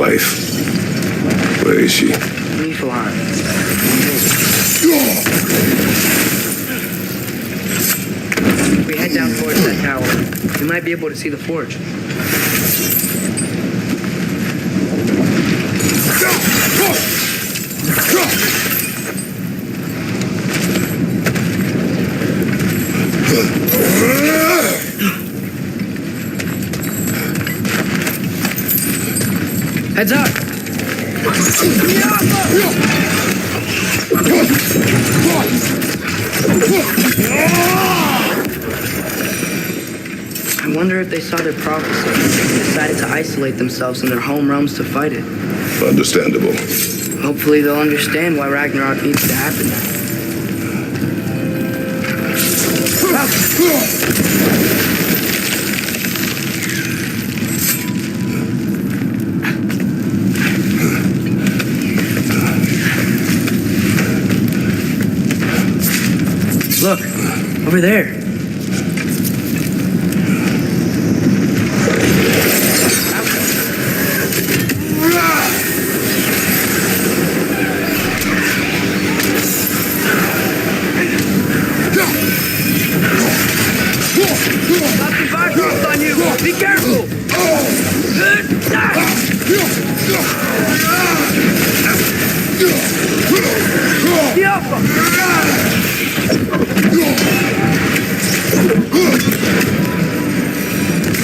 wife. Where is she? Niflheim. If we head down towards that tower, we might be able to see the forge. Heads up! I wonder if they saw their prophecy and decided to isolate themselves in their home realms to fight it. Understandable. Hopefully they'll understand why Ragnarok needs to happen. Look, over there. Got the virus on you! Be careful! The Alpha!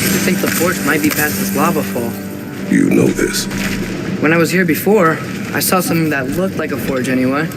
I think the forge might be past this lava fall. You know this. When I was here before, I saw something that looked like a forge anyway.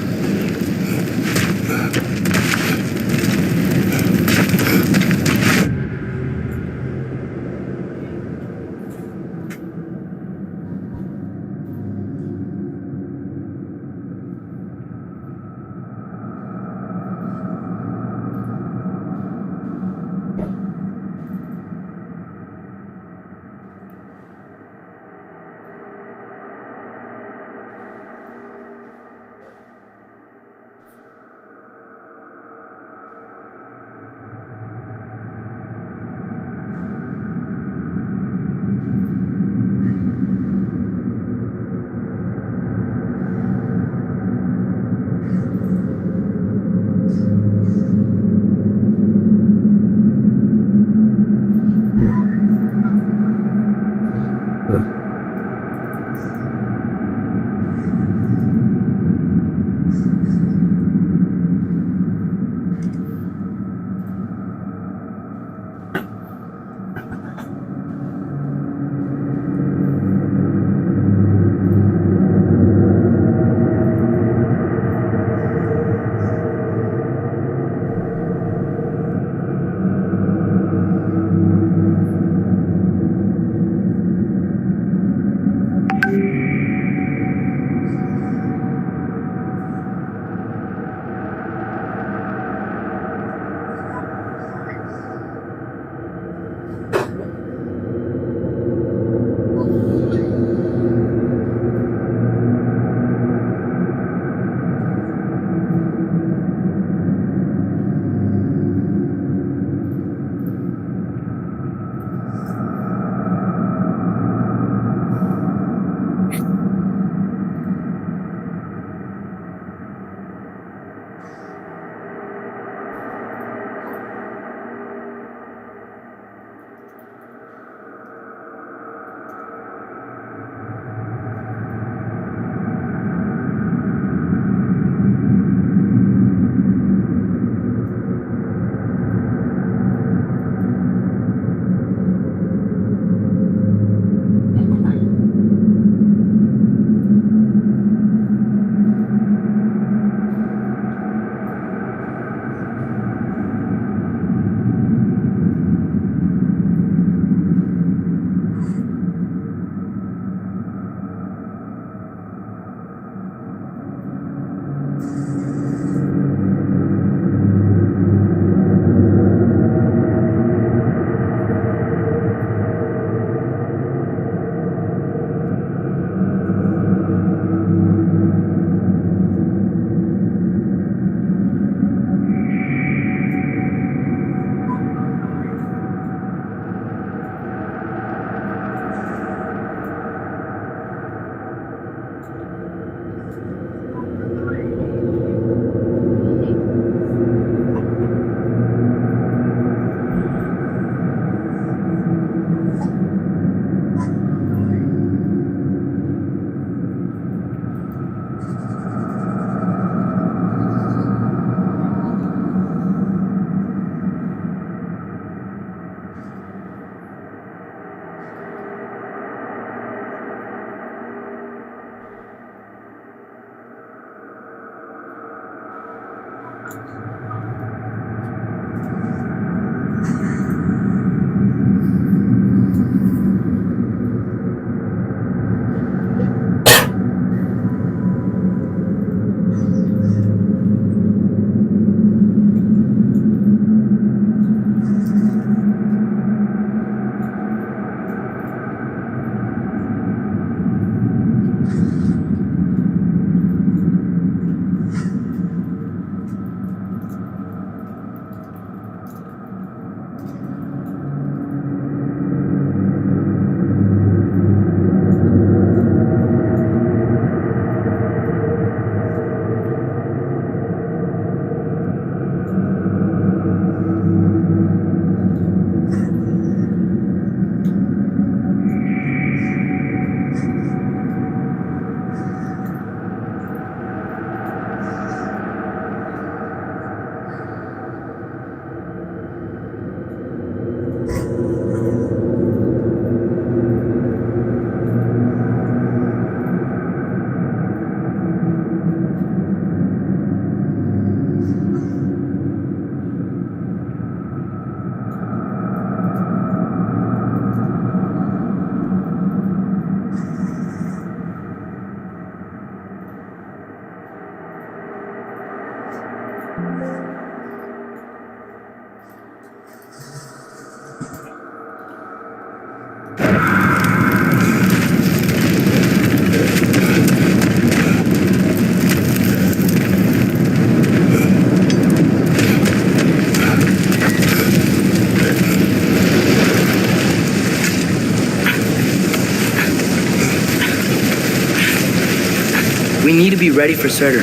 We need to be ready for Surtur,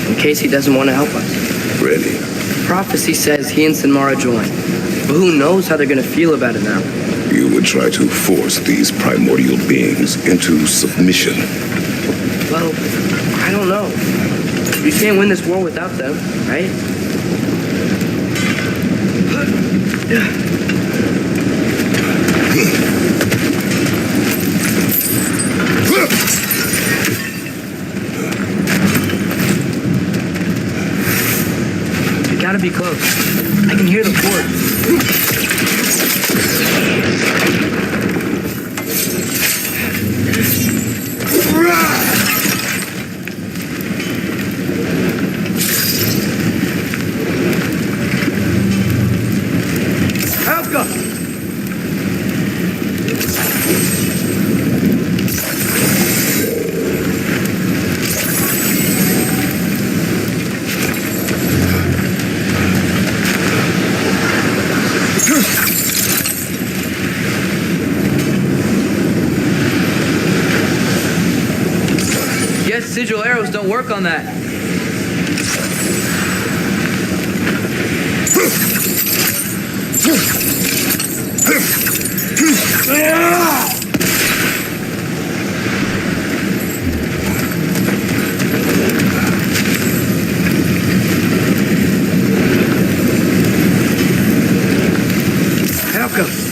in case he doesn't want to help us. Ready? Prophecy says he and Sinmara join, but who knows how they're gonna feel about it now. You would try to force these primordial beings into submission. Well, I don't know. We can't win this war without them, right? We gotta be close. I can hear the port. Sigil arrows don't work on that. Welcome.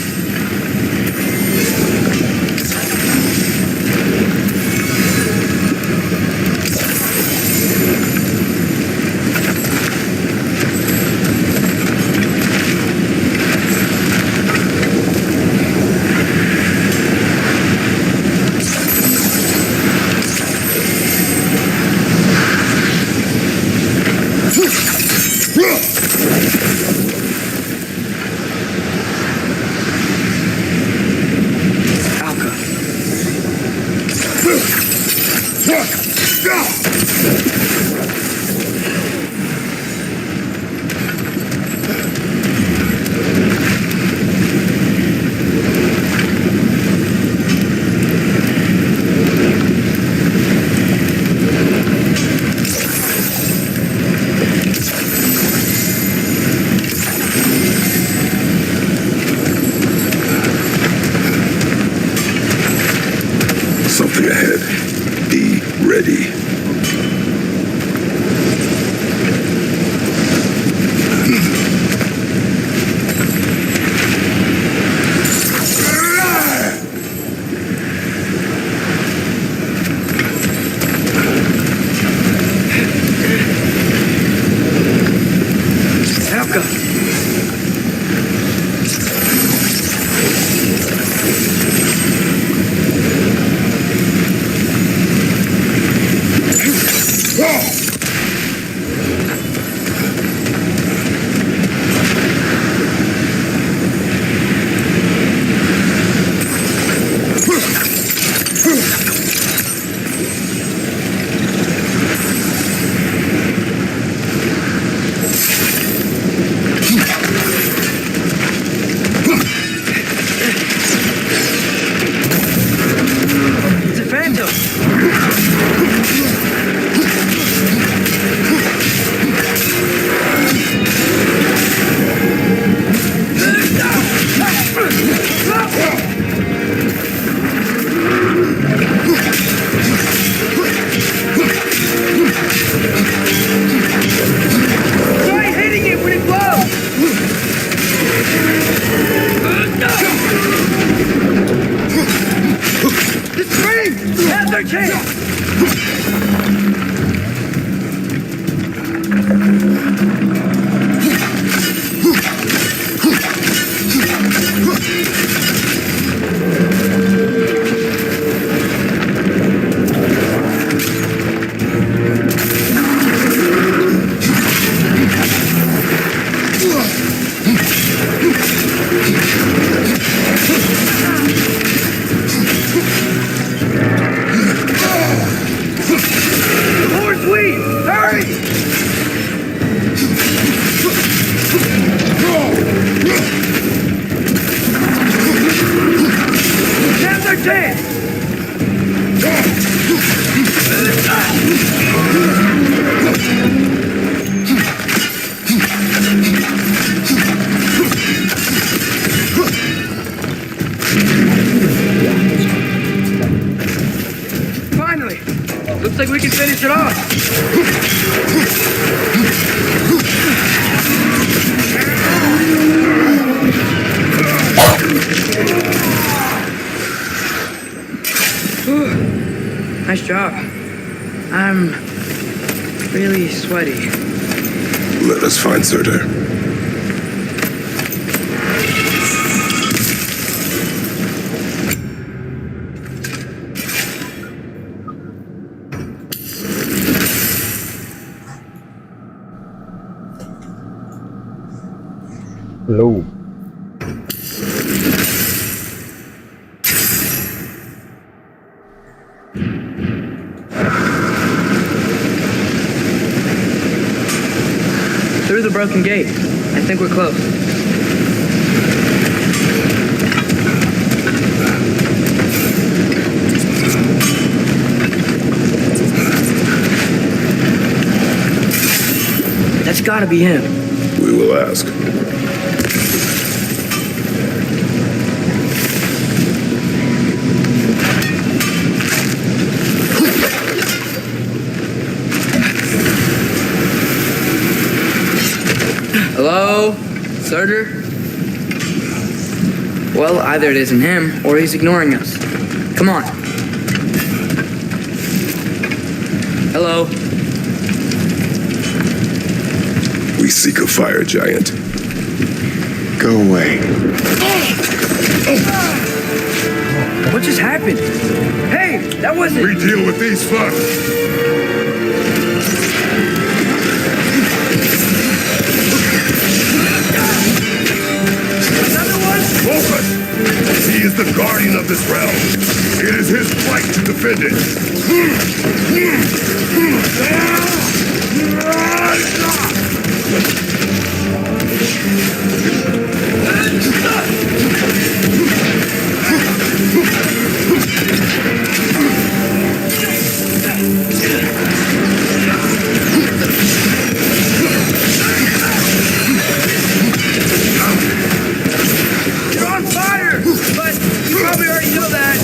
America. It's a phantom. Try hitting it when it blows. The spring has their chance. More sweet! Hurry! Now's their chance! Finally! Looks like we can finish it off. Whew. Nice job. I'm really sweaty. Let us find Surtur. Hello. Through the broken gate. I think we're close. That's gotta be him. We will ask. Hello? Surtur? Well, either it isn't him, or he's ignoring us. Come on. Hello? We seek a fire giant. Go away. What just happened? Hey, that wasn't... We deal with these first. Another one? Focus! He is the guardian of this realm. It is his right to defend it. You're on fire! But you probably already know that.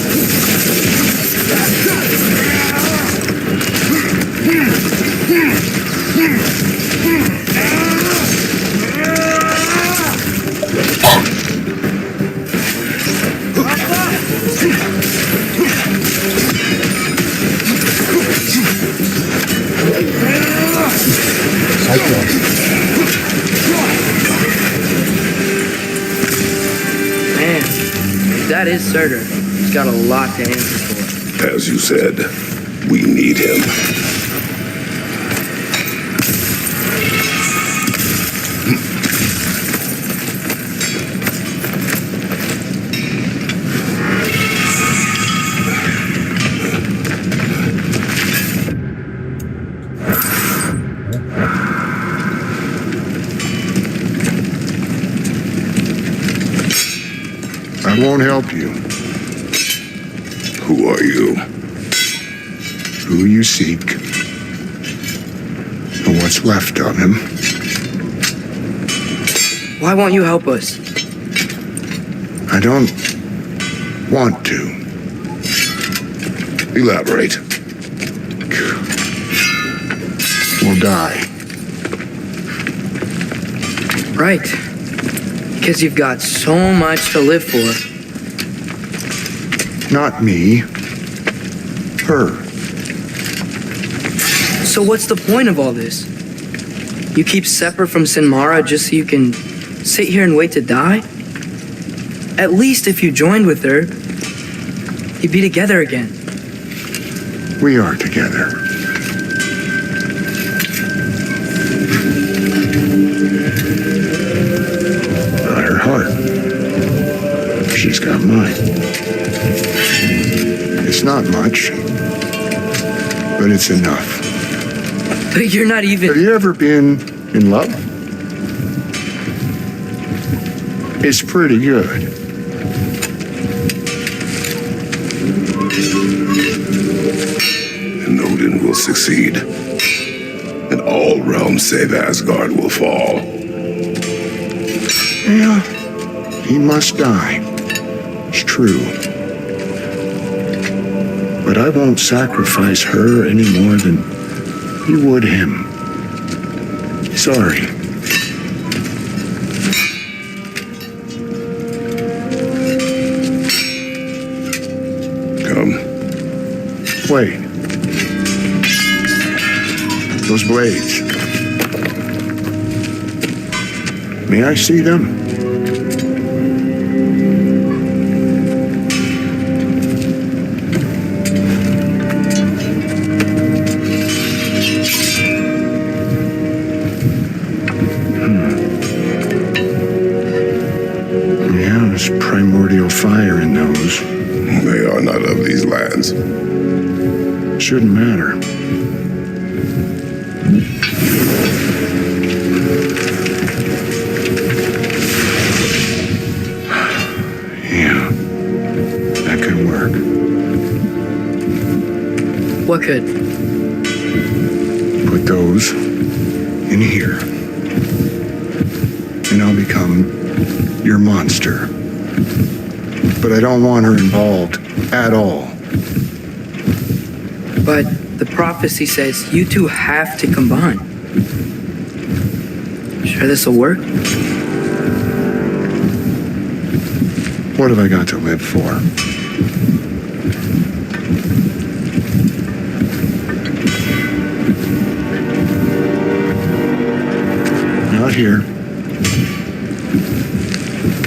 that is Surtur. He's got a lot to answer for. As you said, we need him. I won't help you. Who are you? Who you seek, and what's left of him. Why won't you help us? I don't want to. Elaborate. We'll die. Right. Because you've got so much to live for. Not me. Her. So what's the point of all this? You keep separate from Sinmara just so you can sit here and wait to die? At least if you joined with her, you'd be together again. We are together. Got her heart. She's got mine. It's not much, but it's enough. But you're not Have even... you ever been in love? It's pretty good. And Odin will succeed. And all realms save Asgard will fall. Yeah, he must die. It's true. But I won't sacrifice her any more than you would him. Sorry. Come. Wait. Those blades. May I see them? Yeah, there's primordial fire in those. They are not of these lands. Shouldn't matter. Yeah, that could work. What could? Put those in here. And I'll become your monster. But I don't want her involved at all. But the prophecy says you two have to combine. Sure this'll work? What have I got to live for? Not here.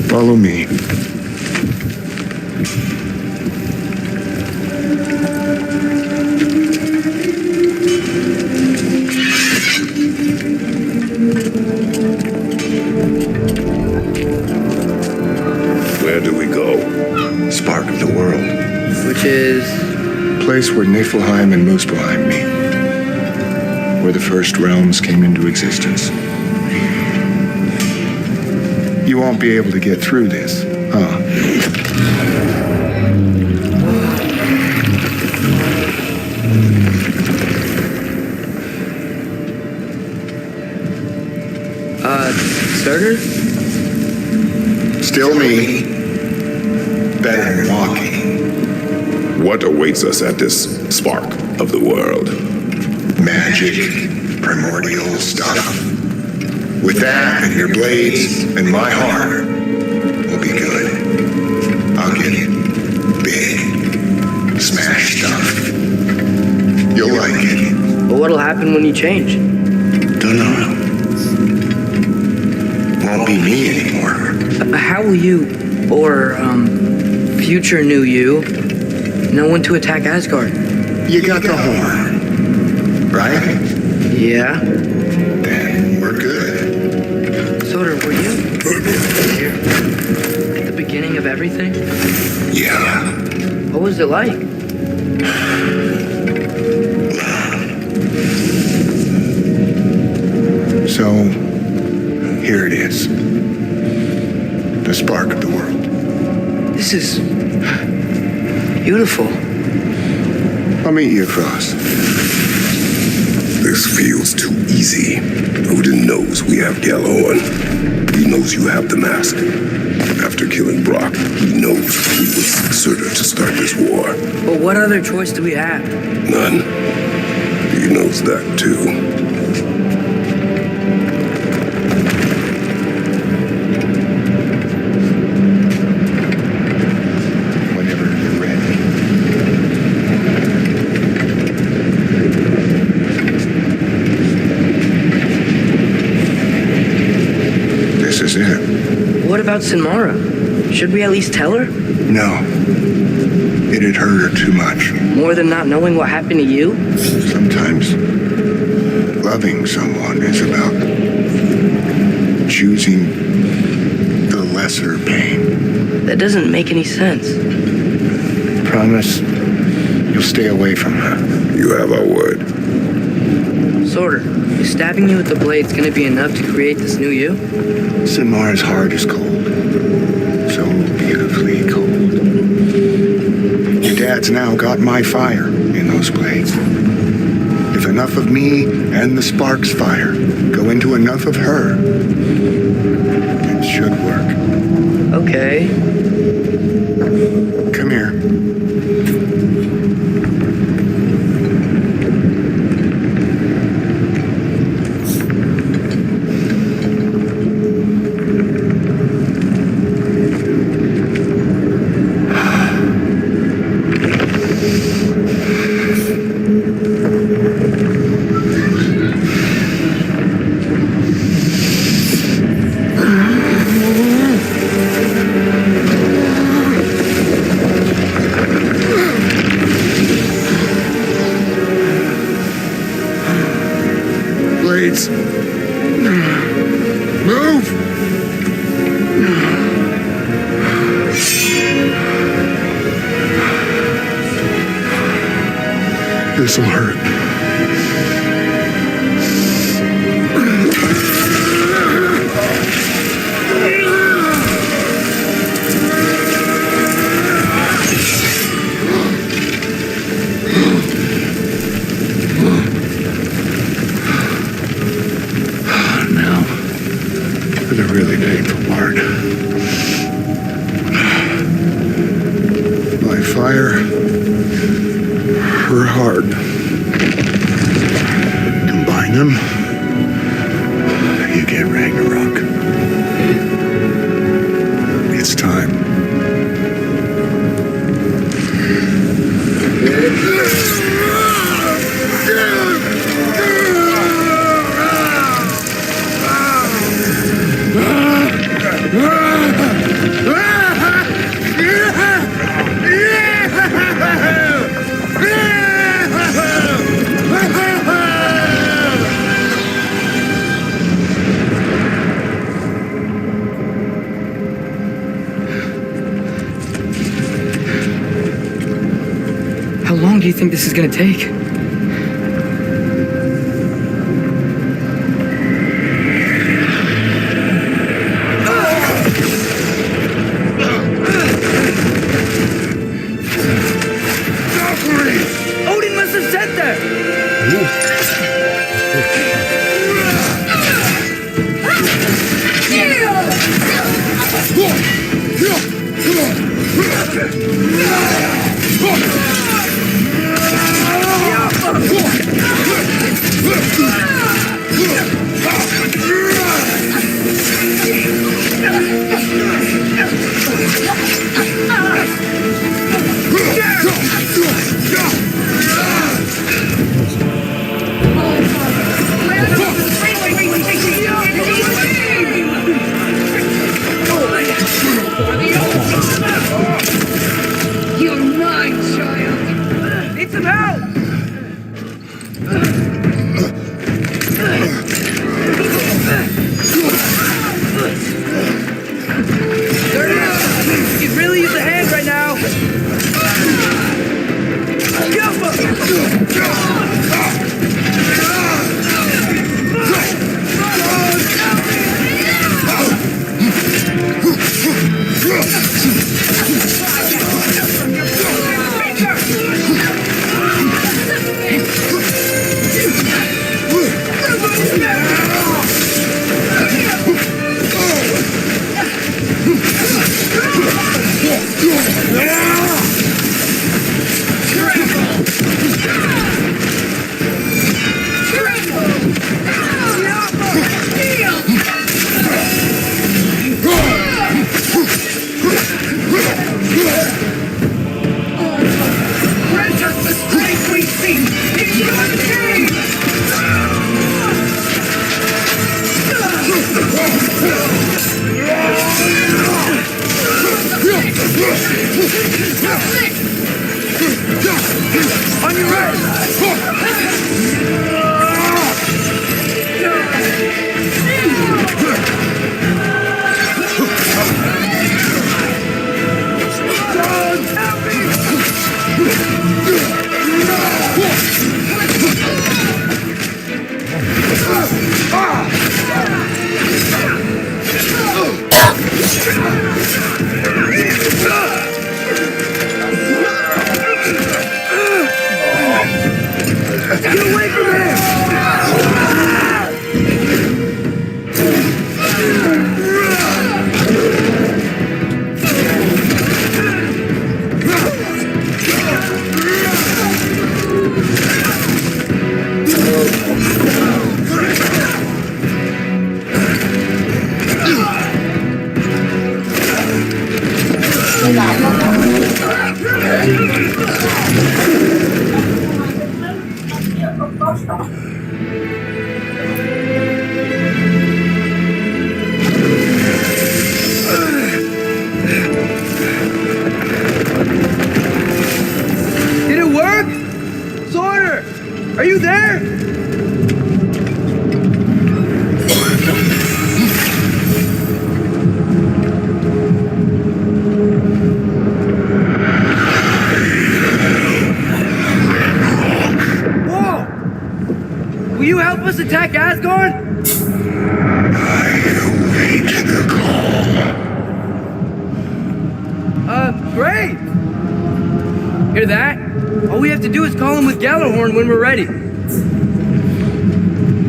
Follow me. Where do we go? Spark of the world. Which is... Place where Niflheim and Muspelheim meet. Where the first realms came into existence. You won't be able to get through this, huh? Surtur? Still me. Better than walking. What awaits us at this spark of the world? Magic, primordial stuff. With that and your blades and my heart, we'll be good. I'll get big, smash stuff. You'll like it. But what'll happen when you change? Dunno. Won't be me anymore. How will you, or, future knew you, no one to attack Asgard. You got the horn, right? Yeah? Then we're good. Soder, were you here at the beginning of everything? Yeah. What was it like? So, here it is. The spark of the world. This is beautiful. I'll meet you across. This feels too easy. Odin knows we have Gjallarhorn. He knows you have the mask. After killing Brock, he knows we would seek Surtur to start this war. But what other choice do we have? None. He knows that too. Whenever you're ready. This is it. What about Sinmara? Should we at least tell her? No. It'd hurt her too much. More than not knowing what happened to you? Sometimes loving someone is about choosing the lesser pain. That doesn't make any sense. Promise you'll stay away from her. You have our word. Sorter, is stabbing you with the blade's gonna be enough to create this new you? Sinmara's heart is cold. So beautifully cold. Your dad's now got my fire in those blades. If enough of me and the spark's fire go into enough of her, it should work. Okay. Come here. Blades. Move! This'll hurt. Now, for the really painful part. My fire, her heart. Combine them, you get Ragnarok. It's time. How long do you think this is gonna take? Odin must have sent that! On your right! Get away from him! Did it work? Sorter, are you there? Whoa! Will you help us attack Asgard? Great! Hear that? All we have to do is call him with Gjallarhorn when we're ready.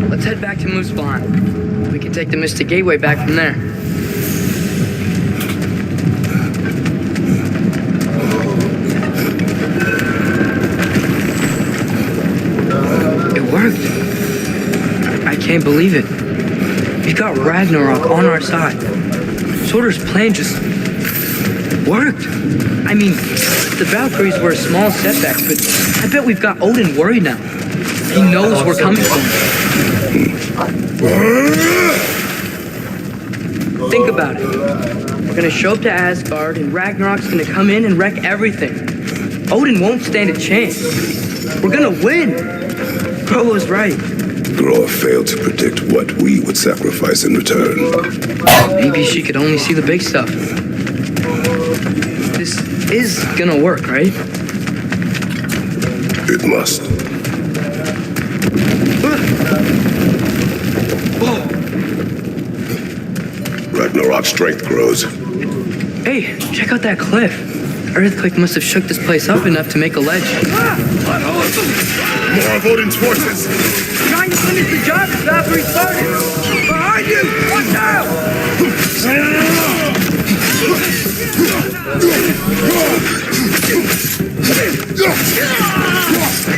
Let's head back to Muspelheim. We can take the Mystic Gateway back from there. It worked. I can't believe it. We've got Ragnarok on our side. Sorter's plan just worked. I mean, the Valkyries were a small setback, but I bet we've got Odin worried now. He knows we're coming for him. Think about it. We're gonna show up to Asgard, and Ragnarok's gonna come in and wreck everything. Odin won't stand a chance. We're gonna win. Groa was right. Groa failed to predict what we would sacrifice in return. Maybe she could only see the big stuff. This is gonna work, right? It must. Whoa! Ragnarok's strength grows. Hey, check out that cliff. Earthquake must have shook this place up enough to make a ledge. More of Odin's forces! Trying to finish the job as Valkyrie started. Behind you! Watch out!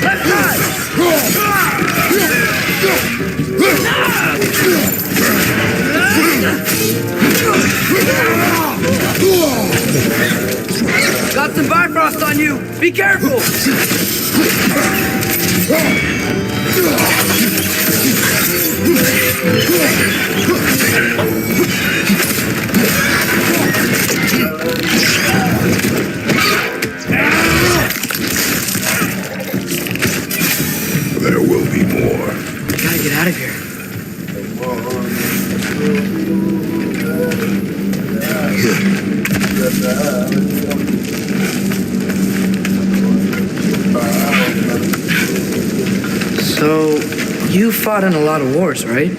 Left side! Got some Bifrost on you! Be careful! There will be more. We gotta get out of here. So, you fought in a lot of wars, right?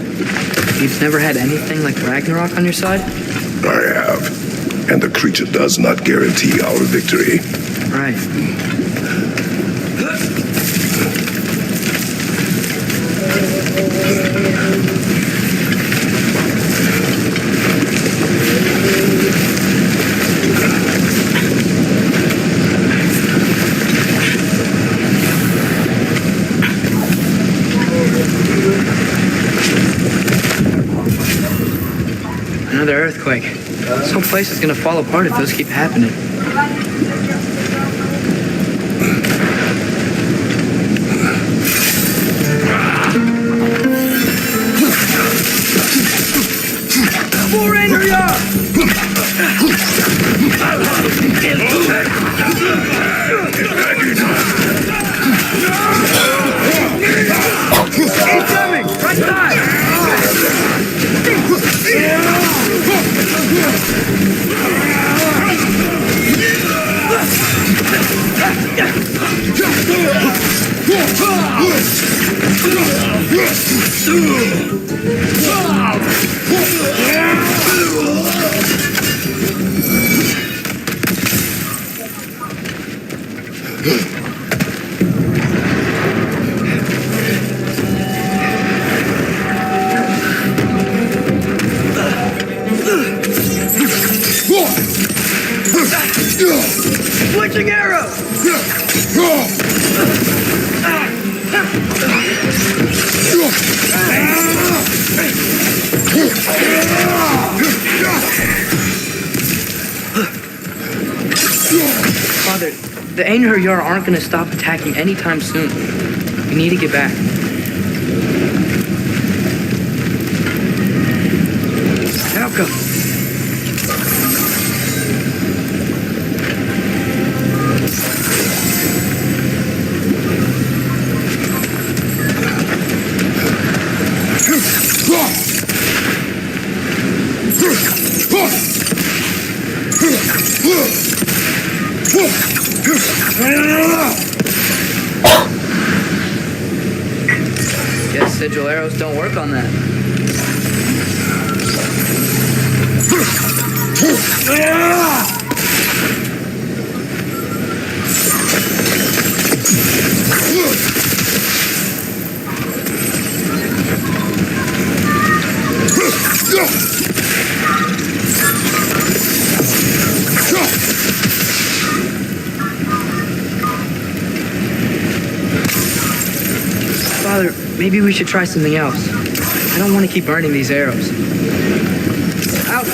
You've never had anything like Ragnarok on your side? I have. And the creature does not guarantee our victory. Right. Another earthquake. This whole place is gonna fall apart if those keep happening. Incoming! Right side! Switching arrow! Father, the Einherjar aren't going to stop attacking anytime soon. We need to get back. Malcolm! Guess sigil arrows don't work on that. Father, maybe we should try something else. I don't want to keep burning these arrows. Out!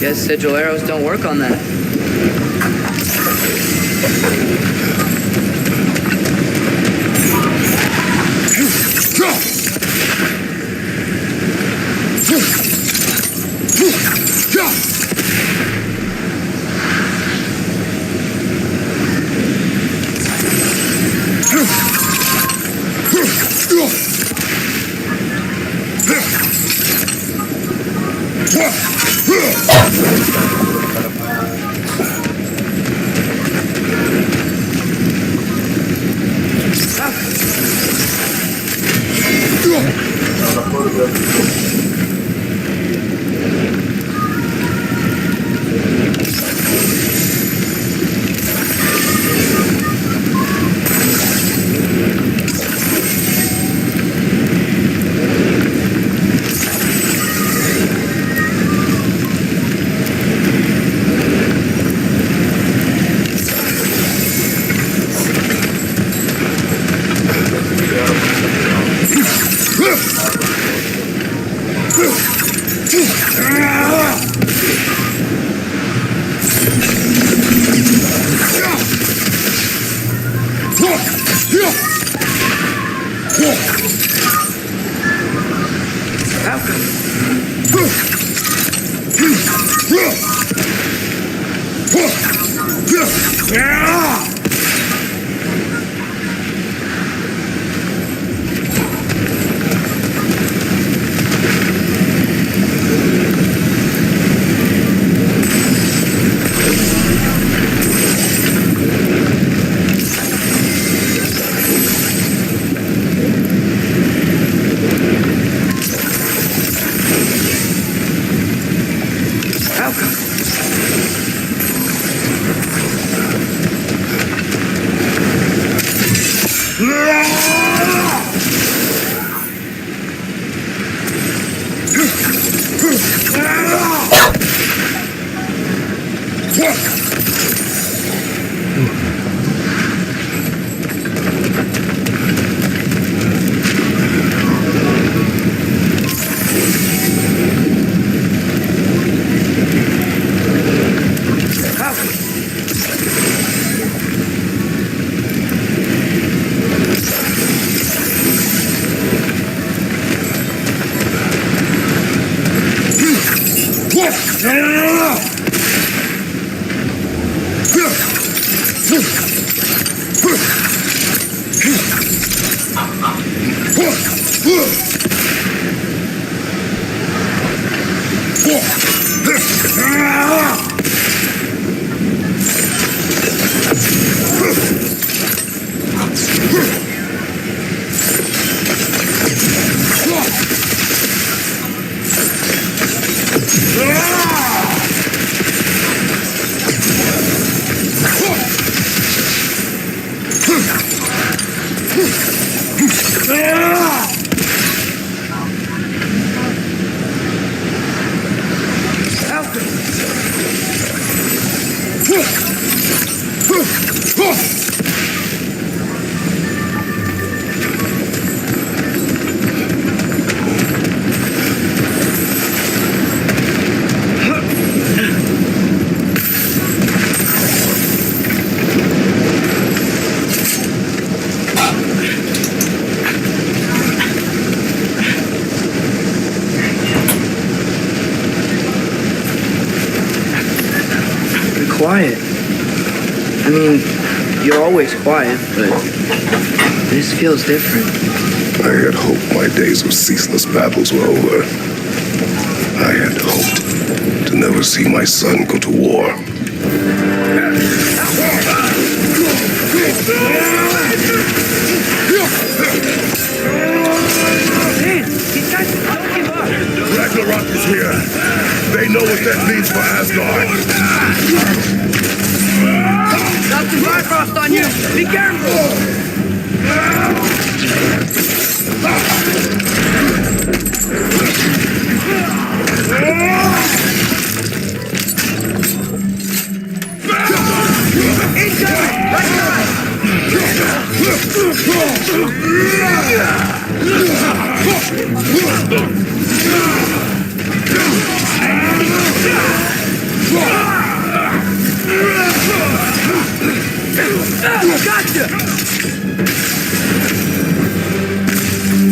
Guess sigil arrows don't work on that. quiet. I mean, you're always quiet, but this feels different. I had hoped my days of ceaseless battles were over. I had hoped to never see my son go to war. Man, these guys don't give up. Ragnarok is here. They know what that means for Asgard. Dr. Bifrost on you. Be careful. Gotcha!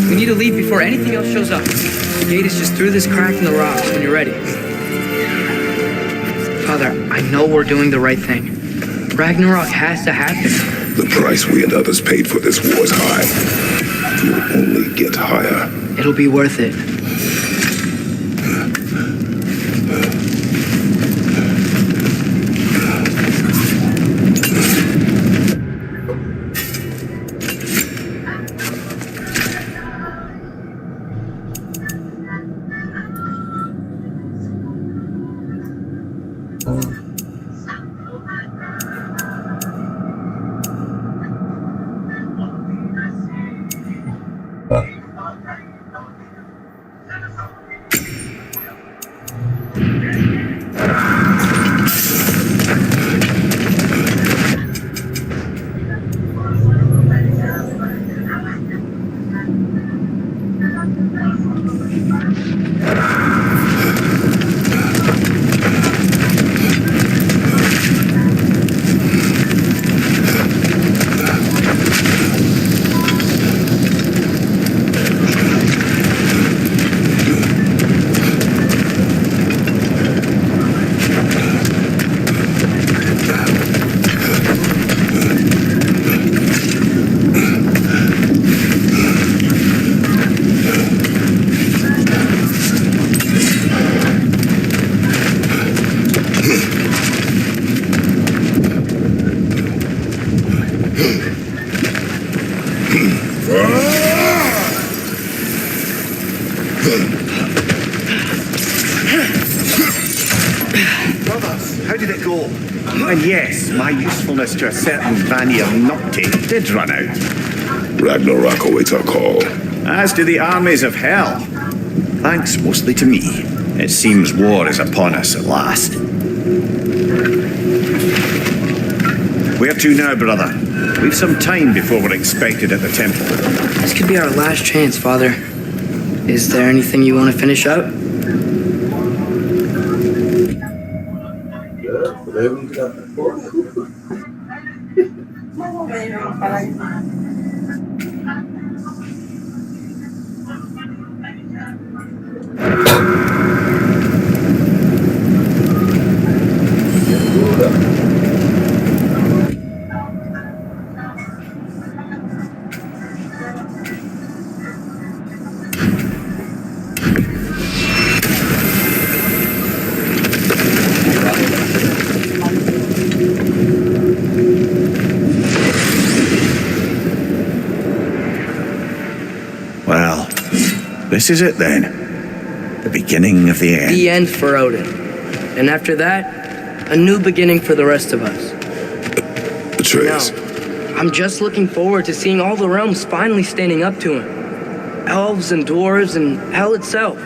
We need to leave before anything else shows up. The gate is just through this crack in the rocks when you're ready. Father, I know we're doing the right thing. Ragnarok has to happen. The price we and others paid for this war is high. It will only get higher. It'll be worth it. Brothers, how did it go? And yes, my usefulness to a certain Vanir Nocte did run out. Ragnarok awaits our call. As do the armies of hell. Thanks mostly to me. It seems war is upon us at last. Where to now, brother? We've some time before we're expected at the temple. This could be our last chance, Father. Is there anything you want to finish up? Well, this is it then. The beginning of the end. The end for Odin. And after that, a new beginning for the rest of us. Atreus. No, I'm just looking forward to seeing all the realms finally standing up to him. Elves and dwarves and hell itself.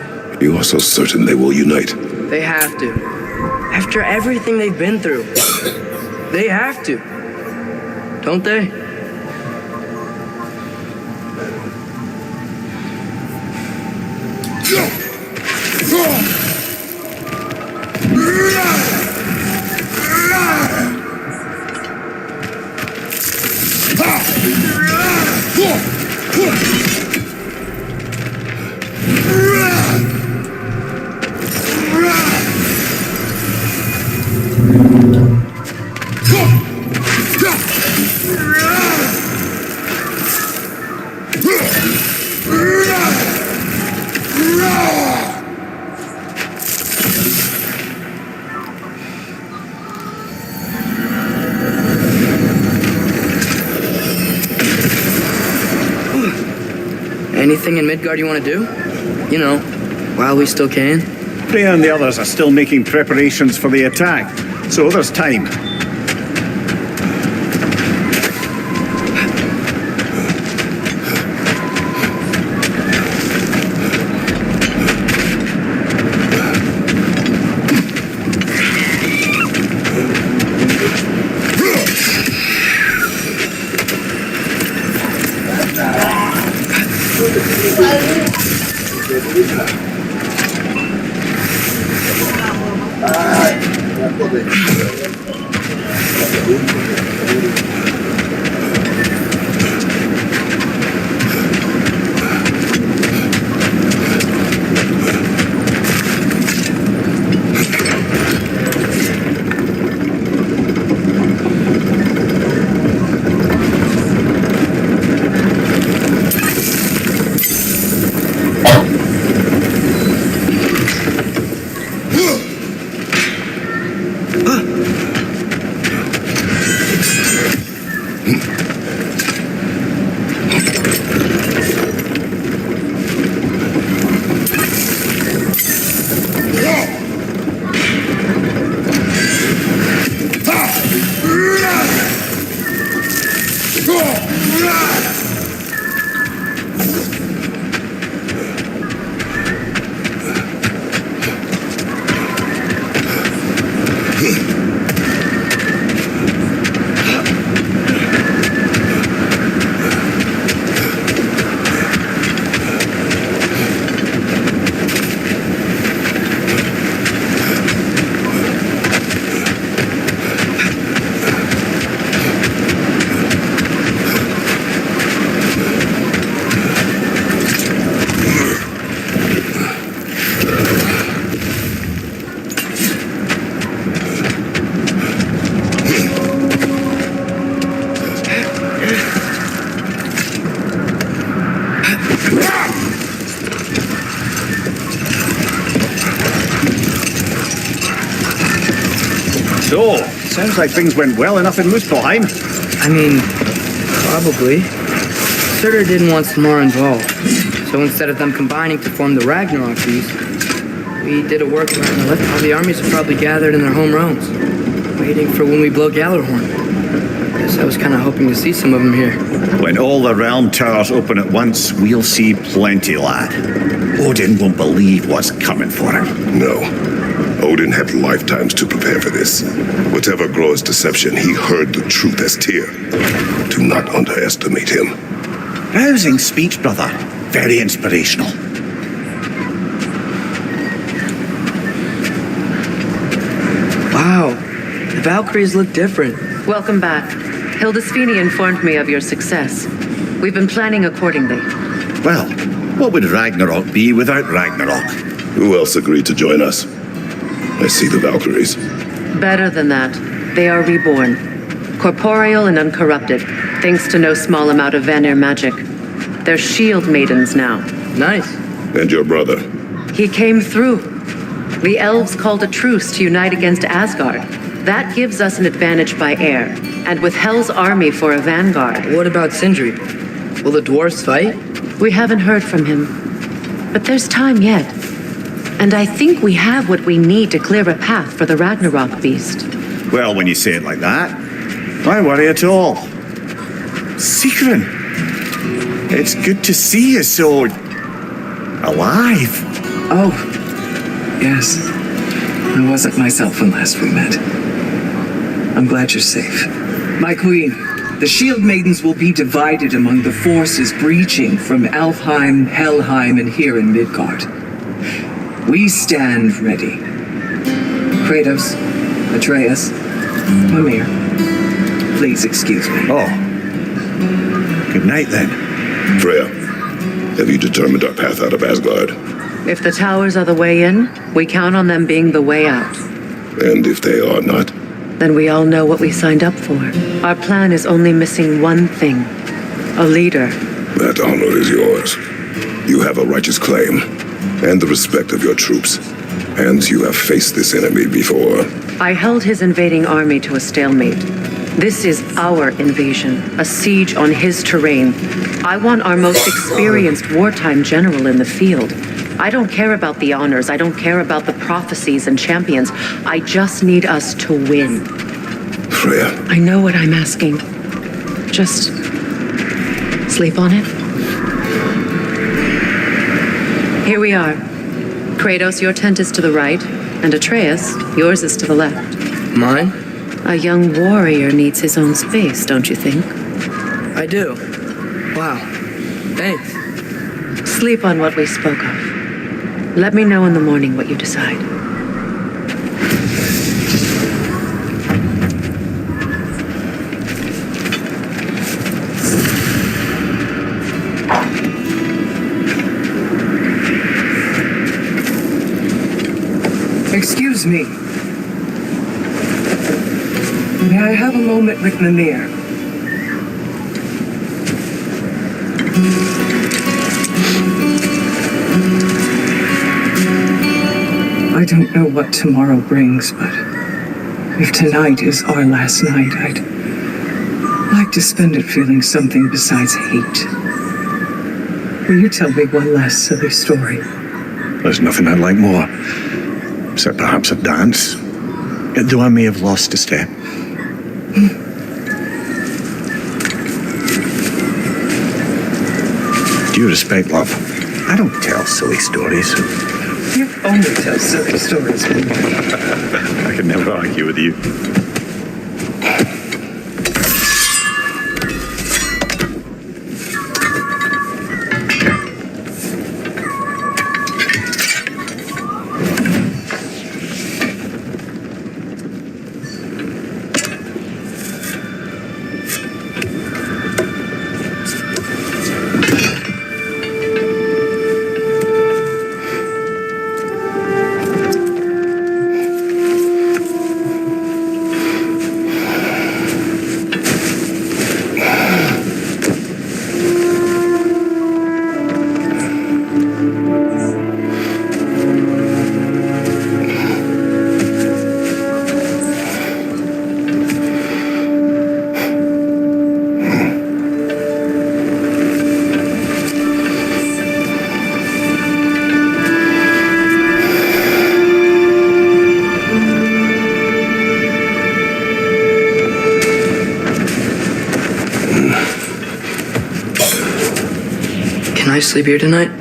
You are so certain they will unite. They have to. After everything they've been through. They have to. Don't they? Anything in Midgard you want to do? You know, while we still can. Freya and the others are still making preparations for the attack, so there's time. So, sounds like things went well enough in Muspelheim. I mean, probably. Surtur didn't want Samara involved, so instead of them combining to form the Ragnarok beast, we did a workaround and left all the armies are probably gathered in their home realms, waiting for when we blow Gjallarhorn. Guess I was kind of hoping to see some of them here. When all the realm towers open at once, we'll see plenty, lad. Odin won't believe what's coming for him. No. Odin had lifetimes to prepare for this. Whatever Groa's deception, he heard the truth as Tyr. Do not underestimate him. Rousing speech, brother. Very inspirational. Wow, the Valkyries look different. Welcome back. Hildisvini informed me of your success. We've been planning accordingly. Well, what would Ragnarok be without Ragnarok? Who else agreed to join us? I see the Valkyries. Better than that, they are reborn. Corporeal and uncorrupted, thanks to no small amount of Vanir magic. They're shield maidens now. Nice. And your brother? He came through. The elves called a truce to unite against Asgard. That gives us an advantage by air, and with Hel's army for a vanguard. What about Sindri? Will the dwarves fight? We haven't heard from him. But there's time yet. And I think we have what we need to clear a path for the Ragnarok beast. Well, when you say it like that, why worry at all? Sigrun, it's good to see you so alive. Oh, yes. I wasn't myself when last we met. I'm glad you're safe. My queen, the shield maidens will be divided among the forces breaching from Alfheim, Helheim, and here in Midgard. We stand ready. Kratos, Atreus, Mimir, please excuse me. Oh. Good night, then. Freya, have you determined our path out of Asgard? If the towers are the way in, we count on them being the way out. And if they are not? Then we all know what we signed up for. Our plan is only missing one thing. A leader. That honor is yours. You have a righteous claim, and the respect of your troops. And you have faced this enemy before. I held his invading army to a stalemate. This is our invasion, a siege on his terrain. I want our most experienced wartime general in the field. I don't care about the honors, I don't care about the prophecies and champions. I just need us to win. Freya, I know what I'm asking. Just sleep on it. Here we are. Kratos, your tent is to the right, and Atreus, yours is to the left. Mine? A young warrior needs his own space, don't you think? I do. Wow. Thanks. Sleep on what we spoke of. Let me know in the morning what you decide. Excuse me. May I have a moment with Mimir? I don't know what tomorrow brings, but if tonight is our last night, I'd like to spend it feeling something besides hate. Will you tell me one last silly story? There's nothing I'd like more, except perhaps a dance. Though I may have lost a step. Due respect, love, I don't tell silly stories. You only tell silly stories. I can never argue with you. Can I sleep here tonight?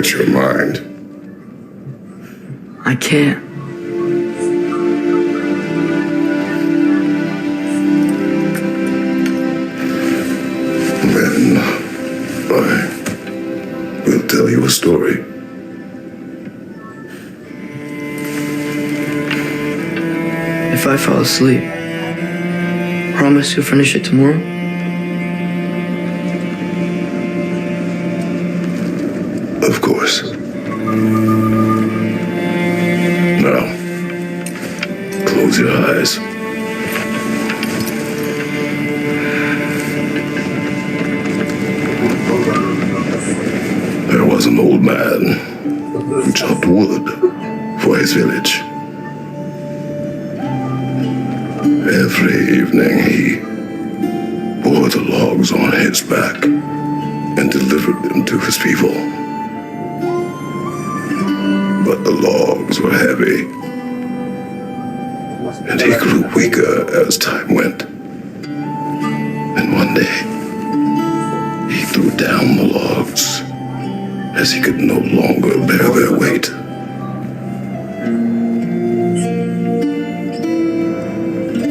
Your mind. I can't. Then I will tell you a story. If I fall asleep, promise you'll finish it tomorrow? Of course. Now, close your eyes. There was an old man who chopped wood for his village. Every evening he bore the logs on his back and delivered them to his people. But the logs were heavy, and he grew weaker as time went. And one day, he threw down the logs as he could no longer bear their weight.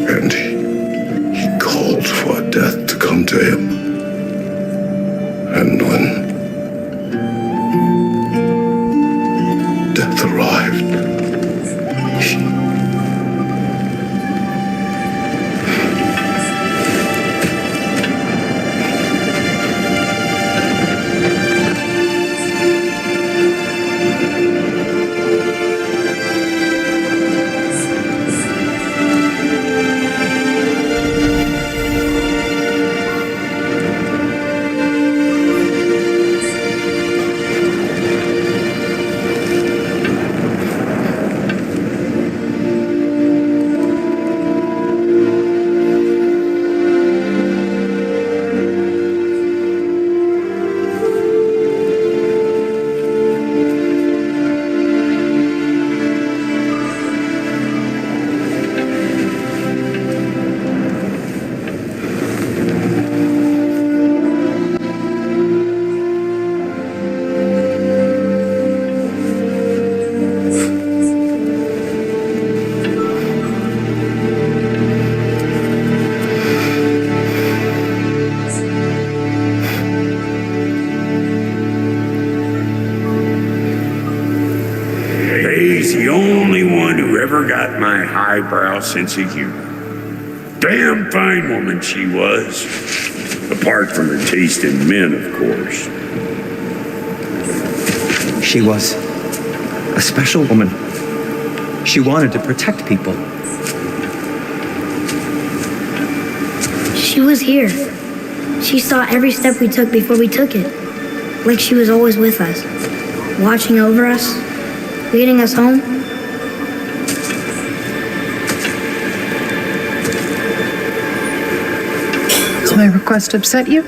And he called for death to come to him. And when death arrived, never got my highbrow sense of humor. Damn fine woman she was. Apart from her taste in men, of course. She was a special woman. She wanted to protect people. She was here. She saw every step we took before we took it. Like she was always with us, watching over us, leading us home. Does my request upset you?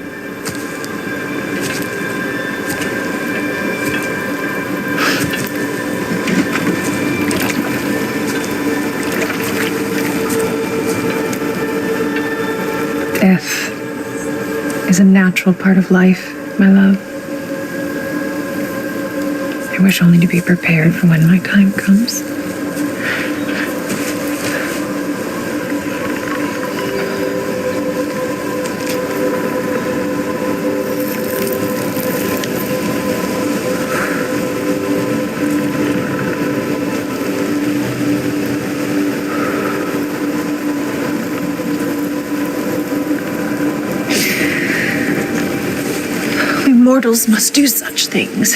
Death is a natural part of life, my love. I wish only to be prepared for when my time comes. Mortals must do such things.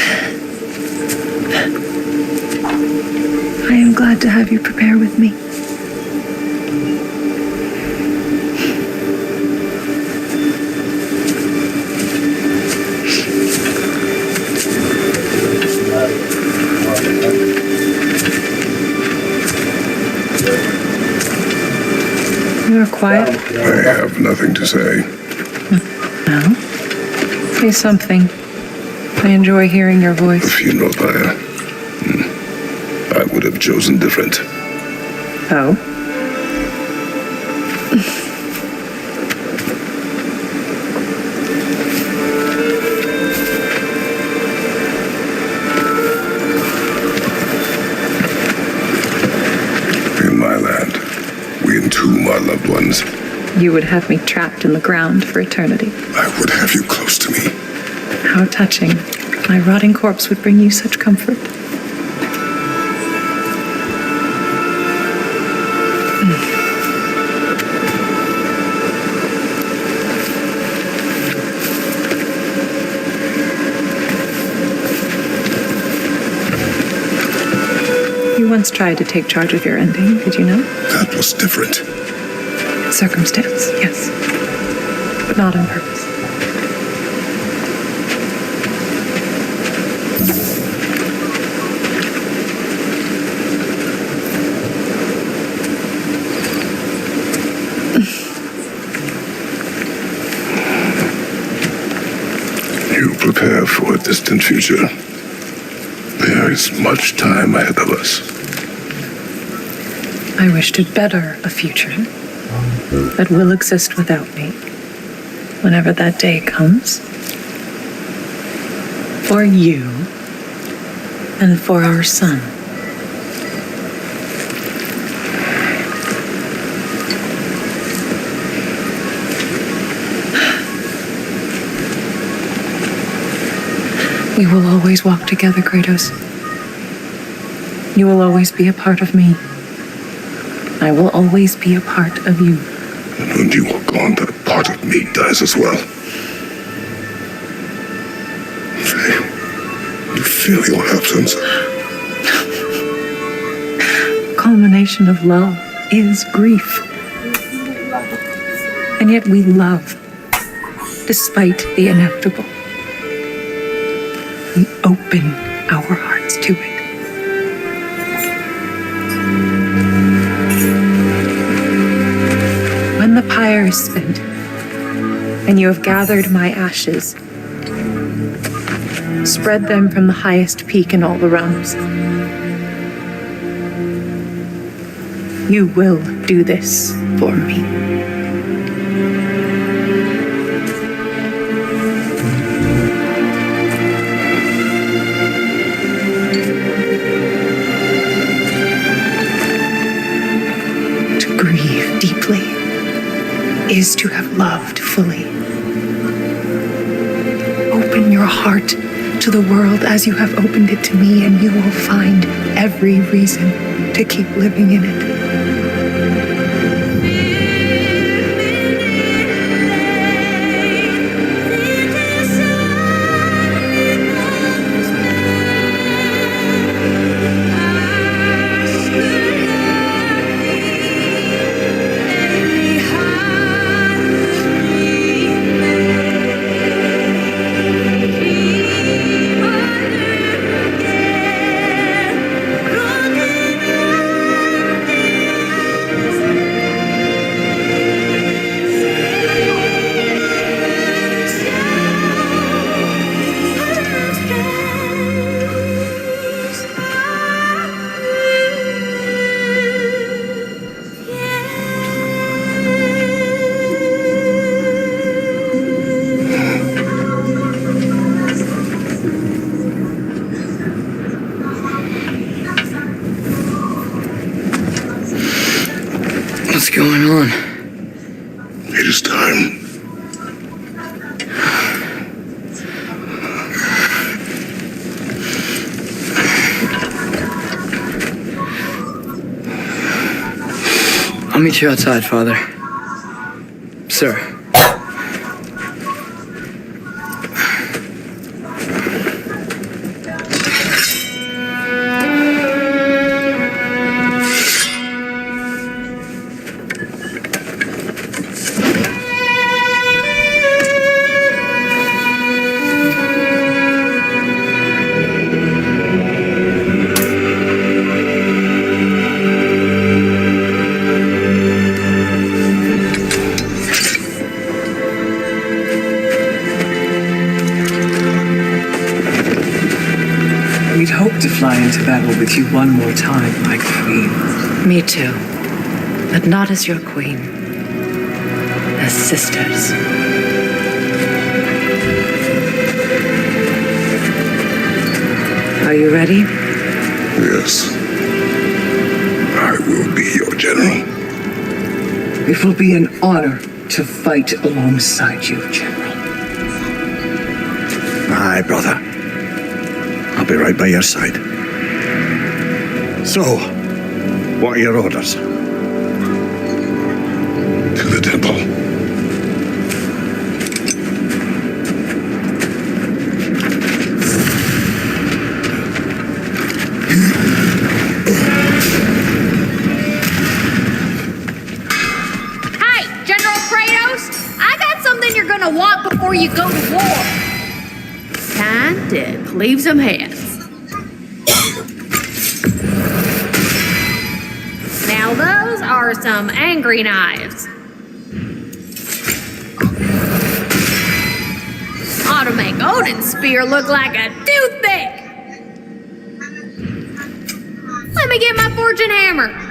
I am glad to have you prepare with me. You are quiet. I have nothing to say. No? Say something. I enjoy hearing your voice. A funeral pyre. I would have chosen different. Oh? In my land, we entomb our loved ones. You would have me trapped in the ground for eternity. I would have you close to me. How touching. My rotting corpse would bring you such comfort. You once tried to take charge of your ending, did you know? That was different. Circumstance, yes. But not on purpose. You prepare for a distant future. There is much time ahead of us. I wish to better a future that will exist without me whenever that day comes. For you and for our son. We will always walk together, Kratos. You will always be a part of me. I will always be a part of you. And when you are gone, that part of me dies as well. You feel your absence. Culmination of love is grief. And yet we love, despite the inevitable. We open our hearts to it. When the pyre is spent, and you have gathered my ashes, spread them from the highest peak in all the realms. You will do this for me. To grieve deeply is to have loved fully. Open your heart to the world as you have opened it to me, and you will find every reason to to keep living in it. What's going on? It is time. I'll meet you outside, Father. Sir. We'd hoped to fly into battle with you one more time, my queen. Me too. But not as your queen. As sisters. Are you ready? Yes. I will be your general. It will be an honor to fight alongside you, General. Aye, brother. I'll be right by your side. So, what are your orders? To the temple. Hey, General Kratos, I got something you're gonna want before you go to war. Time to cleave some heads. Now those are some angry knives. Ought to make Odin's spear look like a toothpick. Let me get my fortune hammer.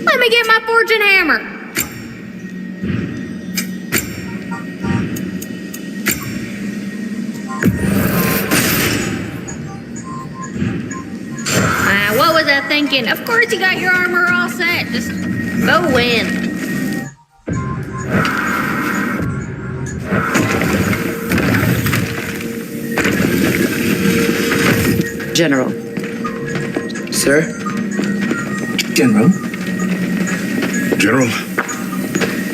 Let me get my fortune hammer. What was I thinking? Of course you got your armor all set. Just go win. General. Sir? General? General?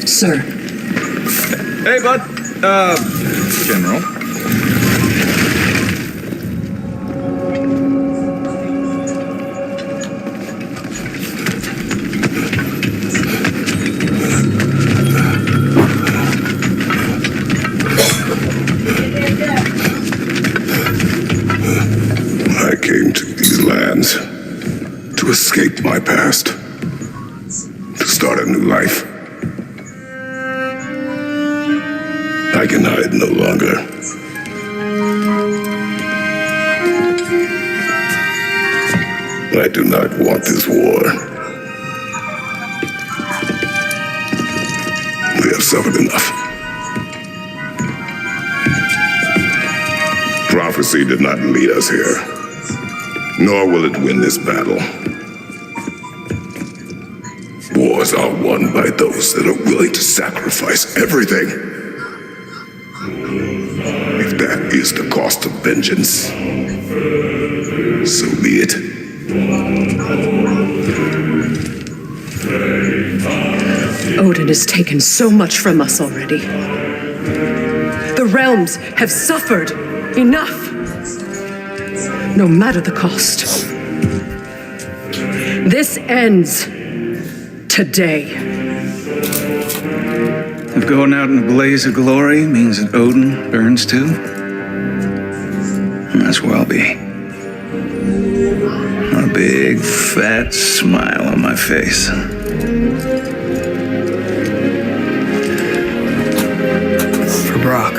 Sir. Hey, bud. General. I came to these lands to escape my past, to start a new life. I can hide no longer. I do not want this war. We have suffered enough. Prophecy did not lead us here, nor will it win this battle. Wars are won by those that are willing to sacrifice everything. If that is the cost of vengeance, so be it. Odin has taken so much from us already. The realms have suffered enough, no matter the cost. This ends today. If going out in a blaze of glory means that Odin burns too, that's where I'll be. A big, fat smile on my face. For Brock.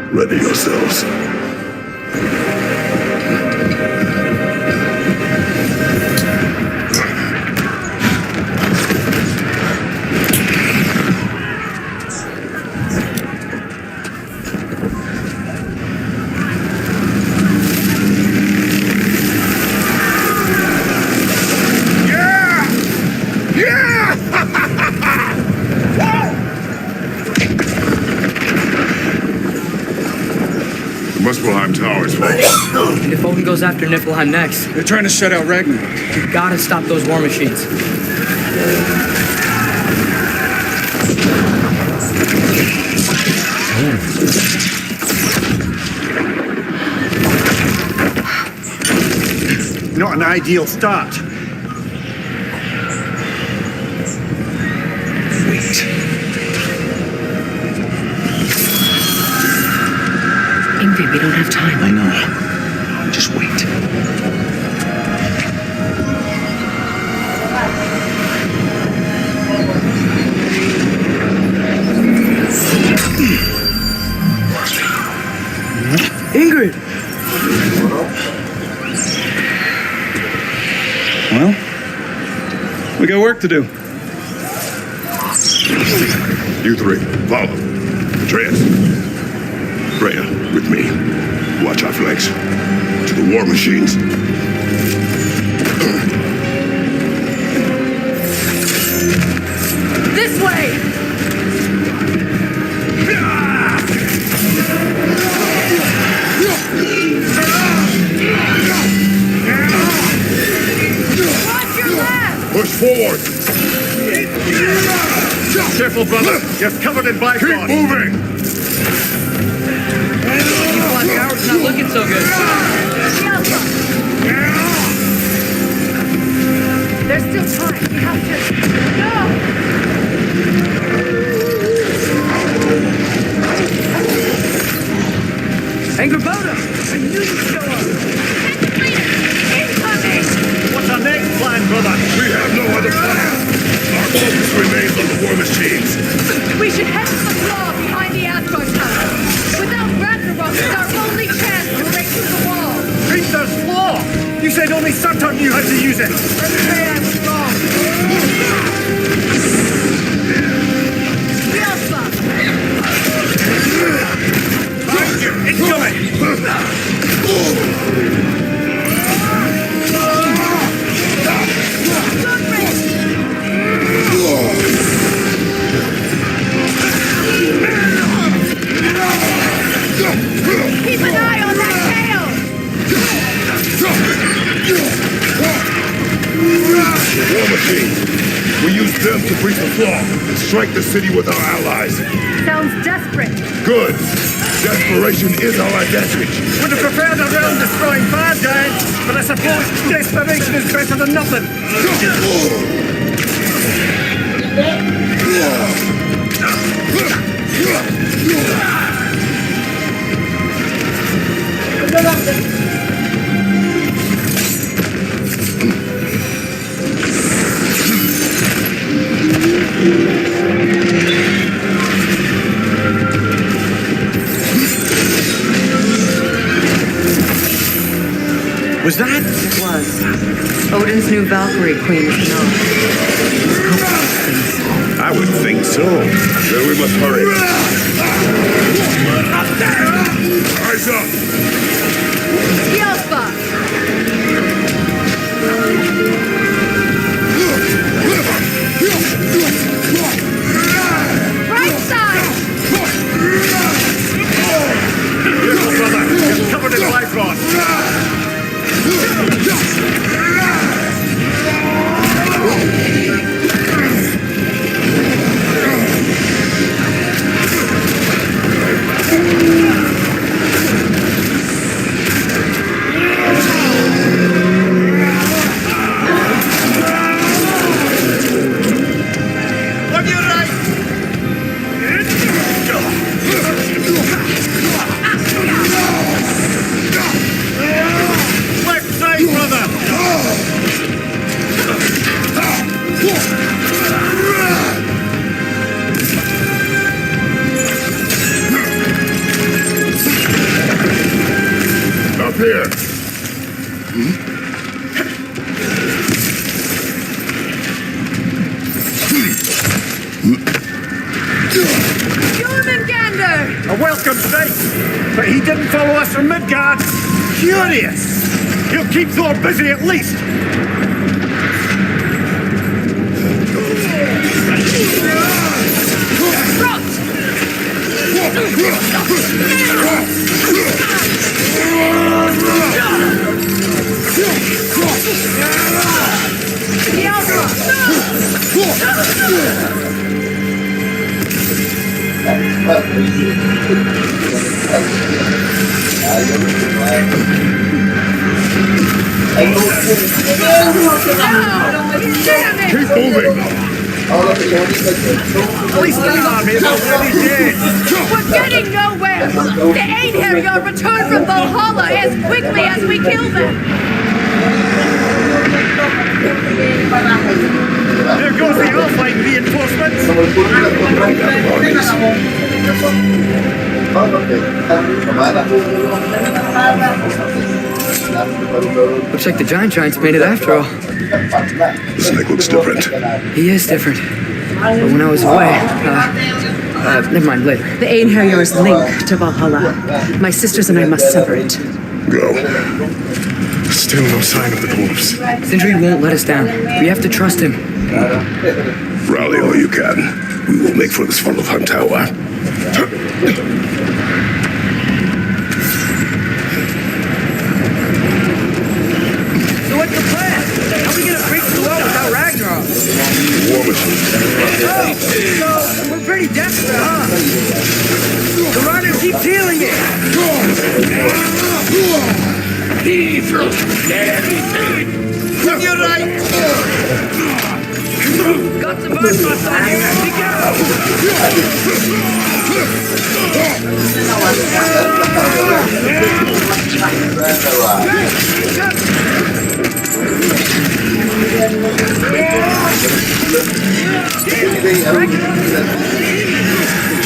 Ready yourselves. Muspelheim Tower's falling. And if Odin goes after Niflheim next, They're trying to shut out Ragnarok. you gotta stop those war machines. Not an ideal start. Ingrid, we don't have time. I know. Just wait. Ingrid! Well, we got work to do. You three, follow. Atreus, Freya, with me. Watch our flanks. To the war machines. This way! Watch your left! Push forward. Careful, brother. You're covered in Keep bifrost. moving. Niflheim Tower's not looking so good. There's still time. You have to... Angerboda! I knew you'd show up! Incoming! What's our next plan, brother? We have no other plan. Our focus remains on the war machines. We should head to the wall behind the ACER tower. Without Ragnarok, it's our only chance to break through the wall. Keep taught you how to use it. Keep an eye on that tail! War machines. We use them to breach the flaw and strike the city with our allies. Sounds desperate. Good. Desperation is our advantage. Would have preferred a realm destroying bad guys, but I suppose desperation is better than nothing. Was that? It was. Odin's new Valkyrie Queen is not. I would think so. Then we must hurry. Eyes up! Yelpa! Right side! Beautiful, brother. You're covered in life rod. On your right. Left side, brother. Up here. Jormungandr! A welcome sight, but he didn't follow us from Midgard. Curious. He'll keep Thor busy at least. Keep moving. At least the army is already dead. We're getting nowhere! The Einherjar return from Valhalla as quickly as we kill them! There goes the Alpine reinforcements. Looks like the Giants made it after all. The snake looks different. He is different. But when I was away, never mind, later. The Einherjar's link to Valhalla. My sisters and I must sever it. Go. Still no sign of the dwarves. Sindri won't let us down. We have to trust him. Rally all you can. We will make for this Svartalfheim tower. So what's the plan? How are we gonna break the wall without Ragnarok? War machine. Oh, so we're pretty desperate, huh? The runner keeps healing it. On your right. Got some bus on you. Let me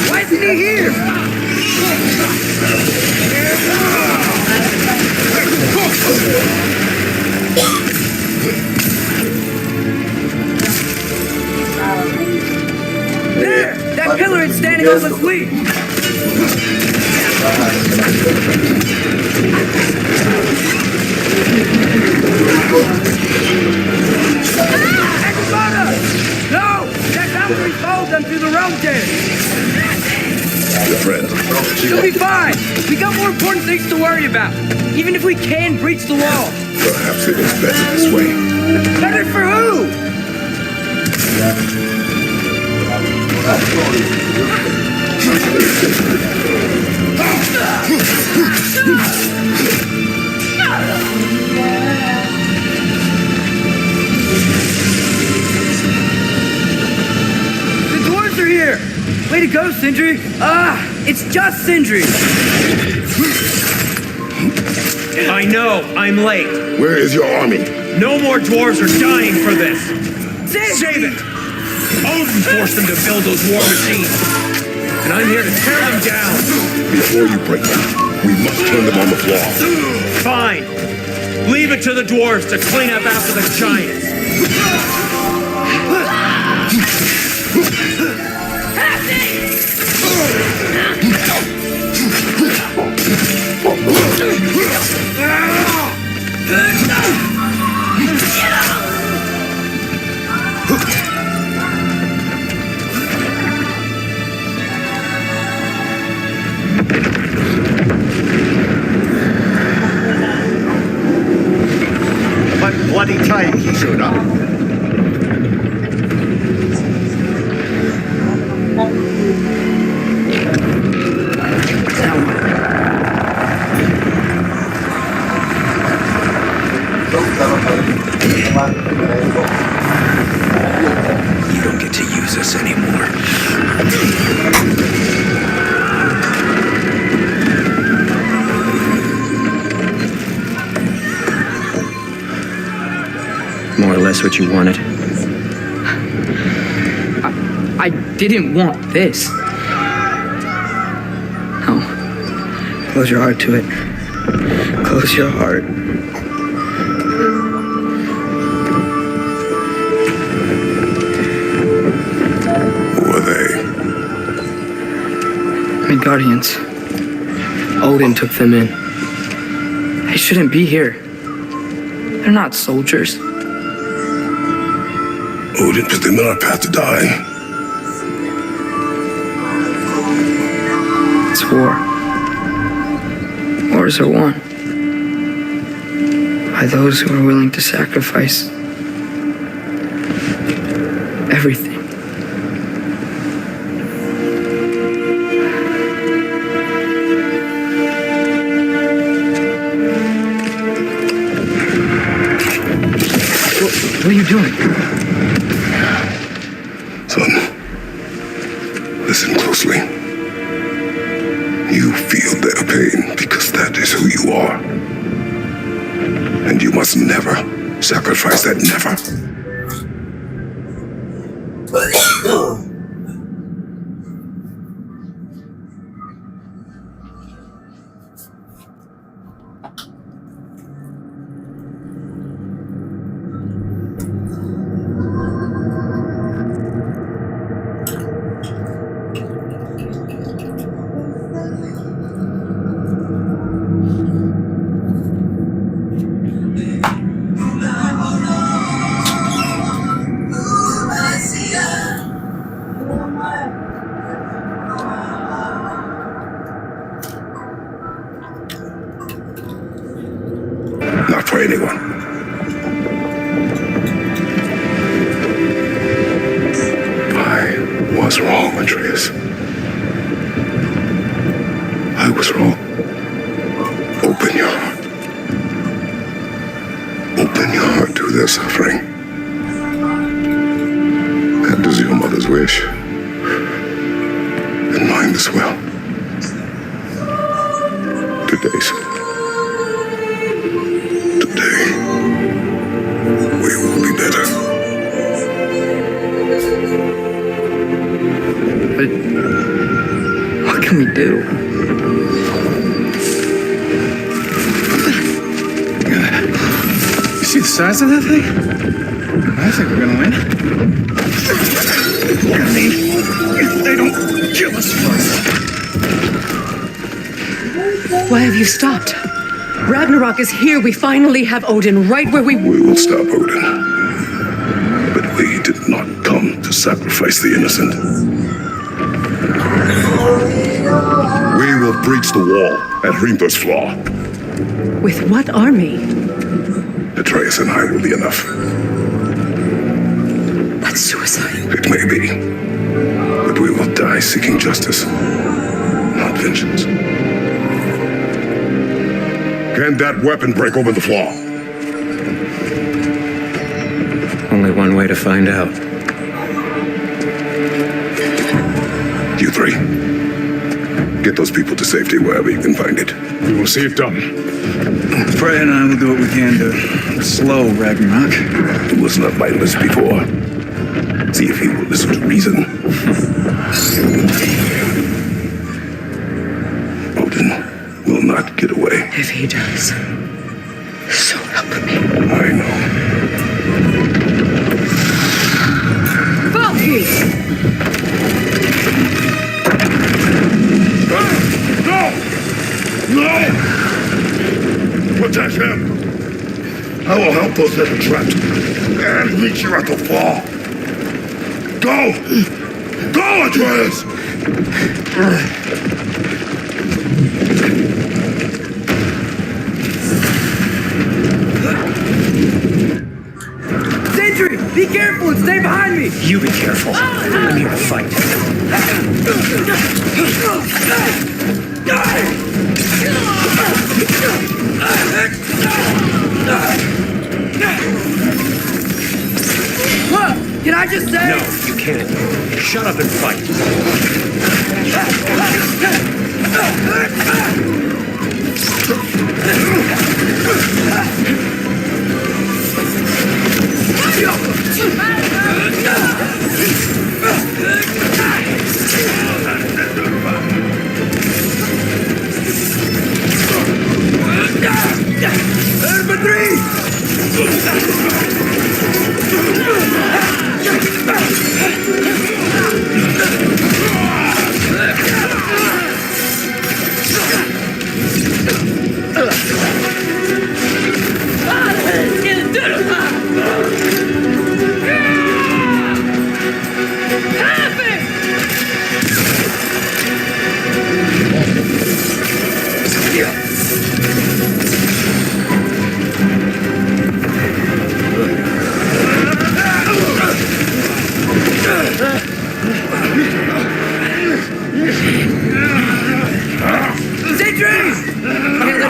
Why isn't he here? That pillar is standing on the fleet! No! That Valkyrie followed them through the realm there! Your friend. She'll be fine! We got more important things to worry about! Even if we can breach the wall! Perhaps it is better this way. Better for who? The dwarves are here! Way to go, Sindri! It's just Sindri! I know, I'm late. Where is your army? No more dwarves are dying for this. Save it! Odin forced them to build those war machines. And I'm here to tear them down. Before you break them, we must turn them on the floor. Fine. Leave it to the dwarves to clean up after the giants. What bloody time he showed up. You don't get to use us anymore. More or less what you wanted. I didn't want this. No. Close your heart to it. Close your heart. Who are they? Midgardians. Odin took them in. They shouldn't be here. They're not soldiers. Odin put them on our path to die. It's war. Wars are won by those who are willing to sacrifice everything. What are you doing? Son, listen closely. You feel their pain because that is who you are. And you must never sacrifice that, never. Not for anyone. I was wrong, Atreus. I was wrong. Open your heart. Open your heart to their suffering. That is your mother's wish. And mine as well. Today's. Today, we will be better. But what can we do? You see the size of that thing? I think we're gonna win. If they don't kill us first. Why have you stopped? Ragnarok is here. We finally have Odin right where we... We will stop Odin. But we did not come to sacrifice the innocent. We will breach the wall at Hrimthor's Flaw. With what army? Atreus and I will be enough. That's suicide. It may be. But we will die seeking justice, not vengeance. Can that weapon break open the flaw? Only one way to find out. You three. Get those people to safety wherever you can find it. We will see it done. Freya and I will do what we can to slow Ragnarok. He was not mindless before. See if he will listen to reason. Odin will not get away. If he does, so help me. I know. Valkyrie! No! Protect him! I will help those that are trapped and meet you at the fall. Go! Go, Atreus! Sentry, be careful and stay behind me! You be careful. I'm here to fight. What? Can I just say? No, you can't. Shut up and fight.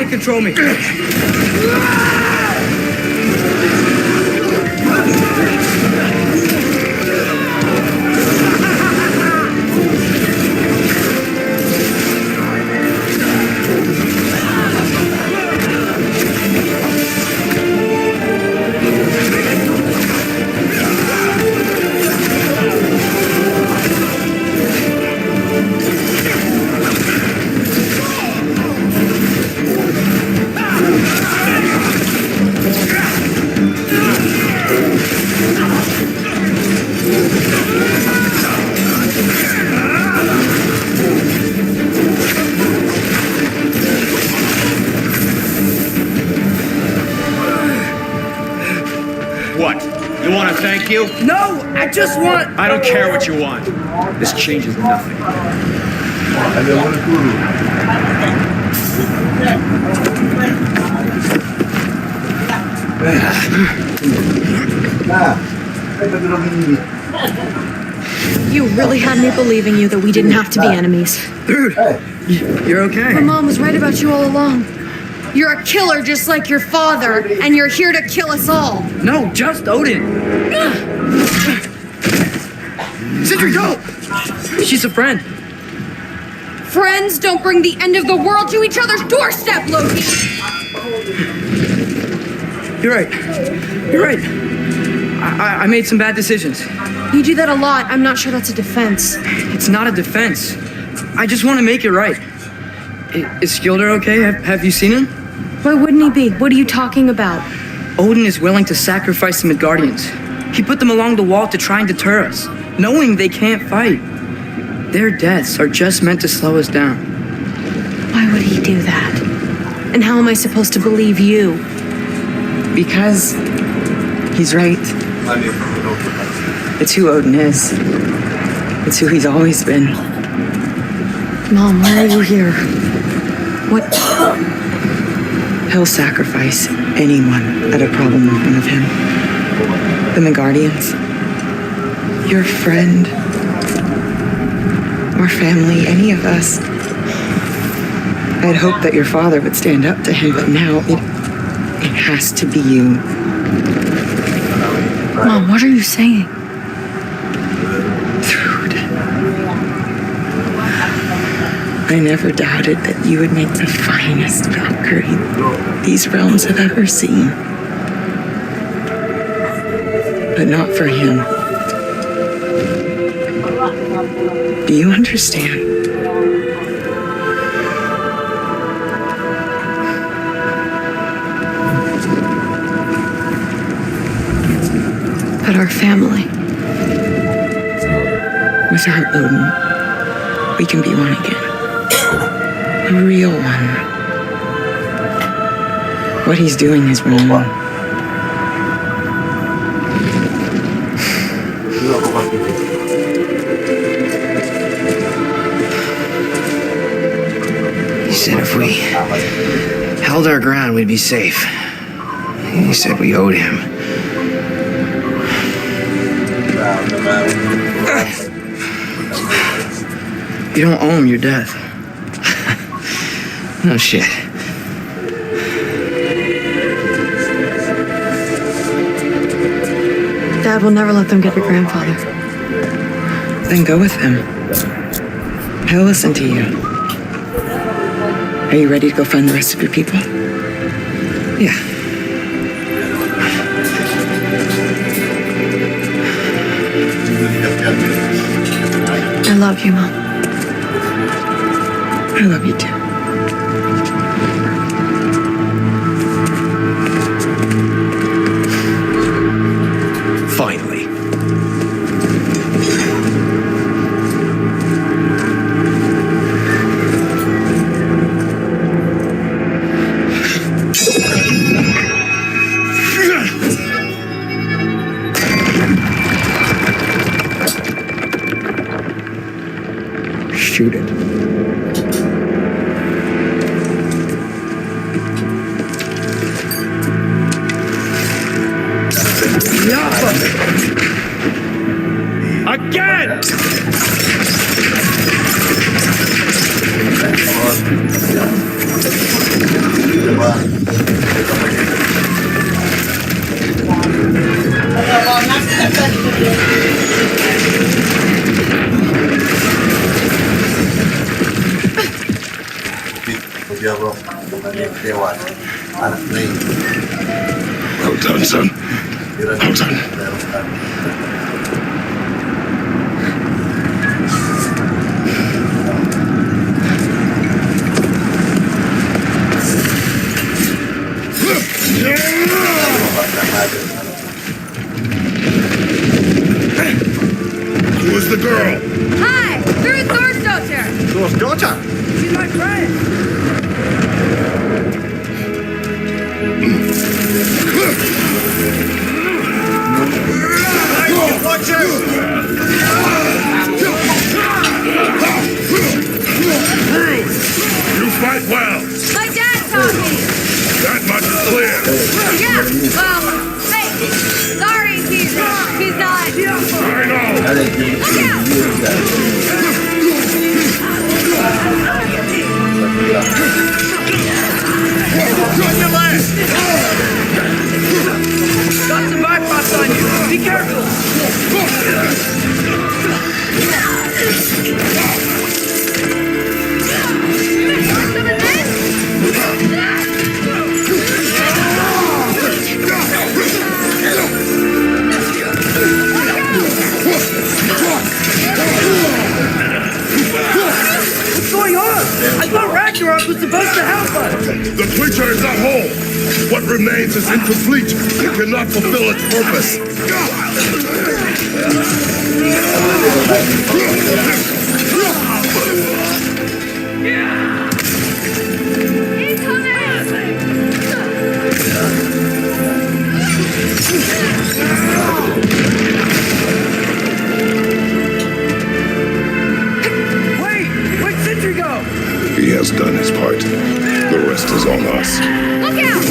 Control me. You? No, I just want... I don't care what you want. This changes nothing. You really had me believing you that we didn't have to be enemies. Dude, you're okay. My mom was right about you all along. You're a killer just like your father, and you're here to kill us all. No, just Odin. Sentry, go! She's a friend. Friends don't bring the end of the world to each other's doorstep, Loki! You're right. You're right. I made some bad decisions. You do that a lot. I'm not sure that's a defense. It's not a defense. I just want to make it right. Is Skilder okay? Have you seen him? Why wouldn't he be? What are you talking about? Odin is willing to sacrifice the Midgardians. He put them along the wall to try and deter us, knowing they can't fight. Their deaths are just meant to slow us down. Why would he do that? And how am I supposed to believe you? Because he's right. It's who Odin is. It's who he's always been. Mom, why are you here? What? He'll sacrifice anyone at a problem in front of him. Then the Guardians, your friend, or family, any of us. I'd hoped that your father would stand up to him, but now it has to be you. Mom, what are you saying? Thrud. I never doubted that you would make the finest Valkyrie these realms have ever seen. But not for him. Do you understand? But our family. Without Odin, we can be one again. A real one. What he's doing is wrong. He said if we held our ground, we'd be safe. He said we owed him. You don't owe him your death. No shit. Dad will never let them get your grandfather. Then go with him. He'll listen to you. Are you ready to go find the rest of your people? Yeah. I love you, Mom. I love you too. Finally. Shoot it. Again! Well done, son. Well done. Who is the girl? Hi, through Thor's daughter. Thor's daughter? She's my friend. Watch out! You fight well. My dad taught me. That much is clear. Yeah, hey, sorry, he's not. I know. Look out! On your left! Got some bypass on you. Be careful. What's going on? I thought Ragnarok Ragnarok was supposed to help us! The creature is not whole. What remains is incomplete. It cannot fulfill its purpose. Where'd Sentry go? He has done his part. The rest is on us. Look out!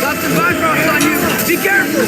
Lots of Bifrost on you! Be careful!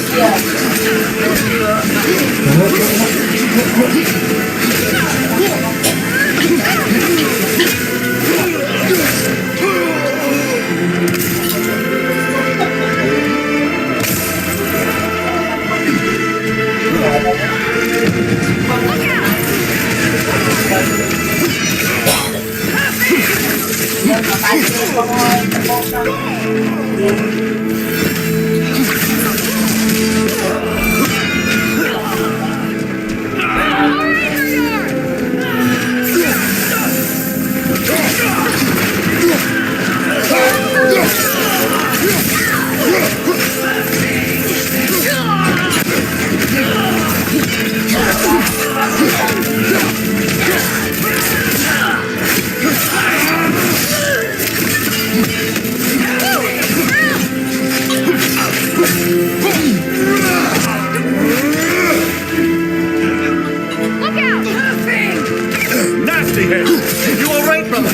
Nasty head! You all right, brother?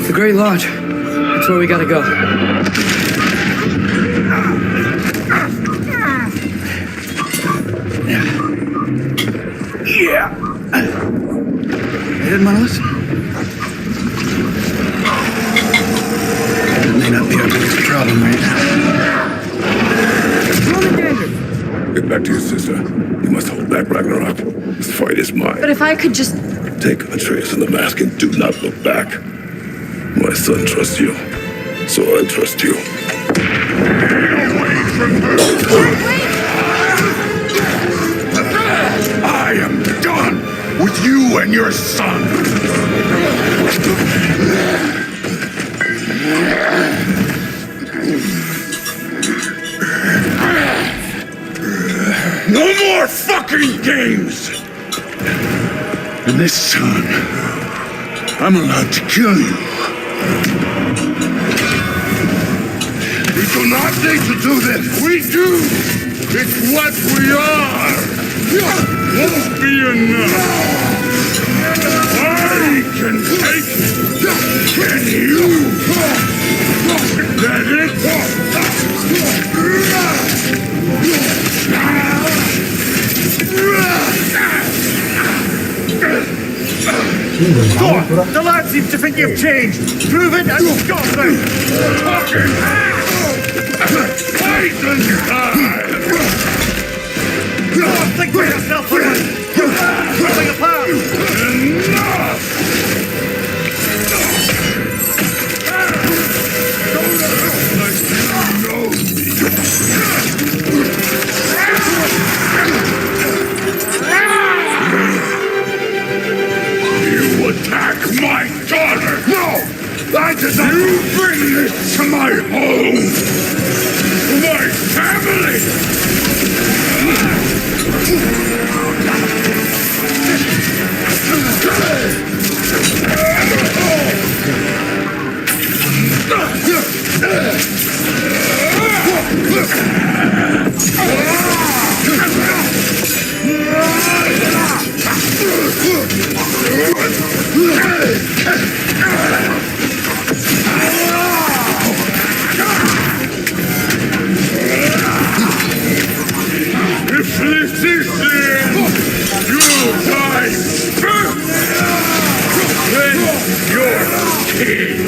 The Great Lodge. That's where we gotta go. Yeah. They didn't want to listen. That may not be our biggest problem right now. Get back to your sister. You must hold back Ragnarok. This fight is mine. But if I could just... Take Atreus and the mask and do not look back. My son trusts you, so I trust you. I am done with you and your son. No more fucking games! And this time, I'm allowed to kill you. We do not need to do this. We do. It's what we are. Won't be enough. I can take it. Can you? That Thor, the lad seems to think you've changed. Prove it and stop them. Talking. Fight and die. Thor, think for yourself for once. You're falling apart. Enough. Don't let us like you know. If this is it, you die first! Then you're king!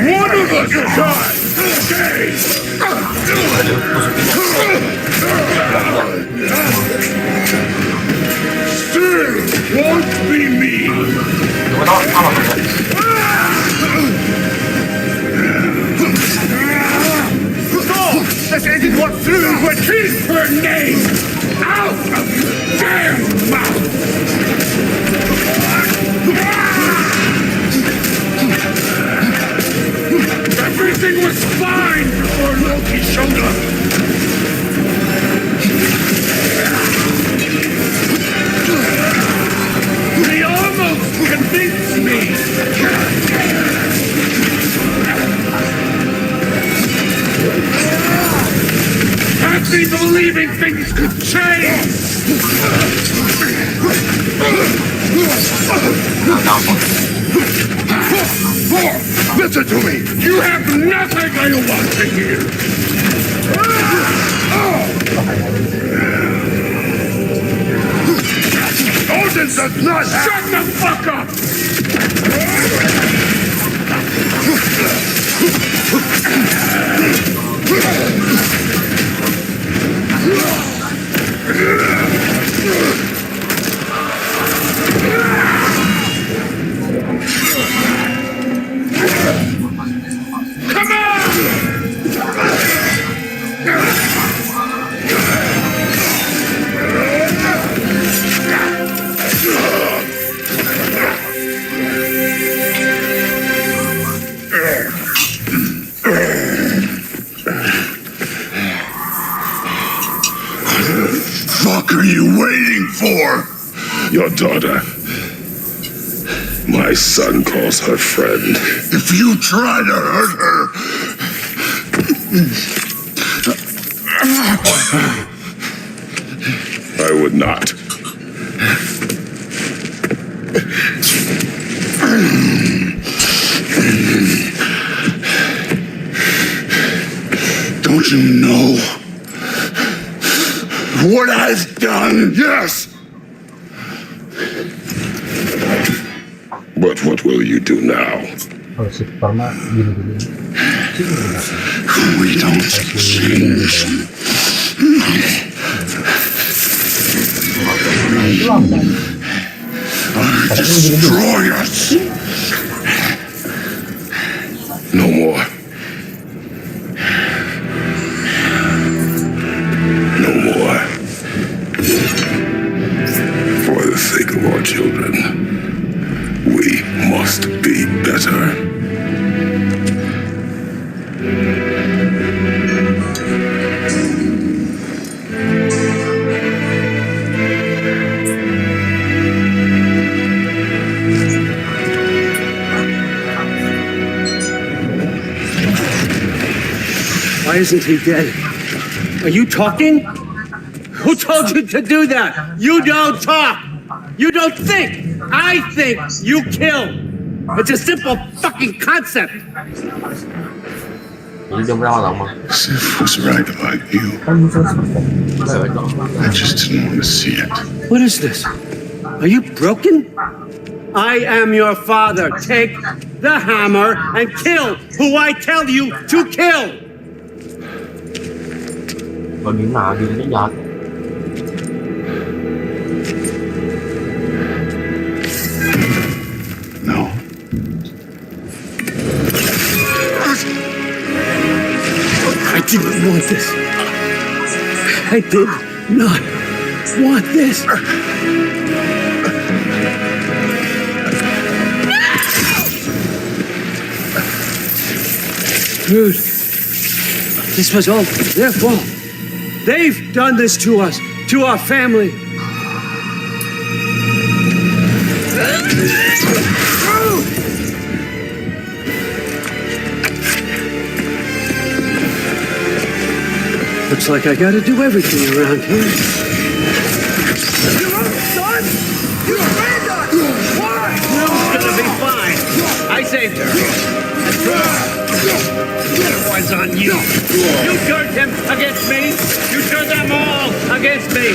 One of us is high! Still won't be me! No! This isn't what flew, but keep her name out of your damn mouth! Everything was fine before Loki showed up. He almost convinced me. Had me believing things could change. Listen to me! You have nothing I want to hear! Odin does not shut the fuck up! Come on! Fuck are you waiting for? Your daughter. My son calls her friend. If you try to hurt her, I would not. Don't you know what I've done? Yes. But what will you do now? We don't change. Destroy us. No more. No more. For the sake of our children, we must be better. Why isn't he dead? Are you talking? Who told you to do that? You don't talk. You don't think. I think. You kill. It's a simple fucking concept. Sif was right about you. I just didn't want to see it. What is this? Are you broken? I am your father. Take the hammer and kill who I tell you to kill. No. I didn't want this. I did not want this. Dude, this was all their fault. They've done this to us, to our family. Looks like I gotta do everything around here. You're up, son! You abandoned us! Why? Rue's gonna be fine. I saved her. It was on you. You turned him against me. You turned them all against me.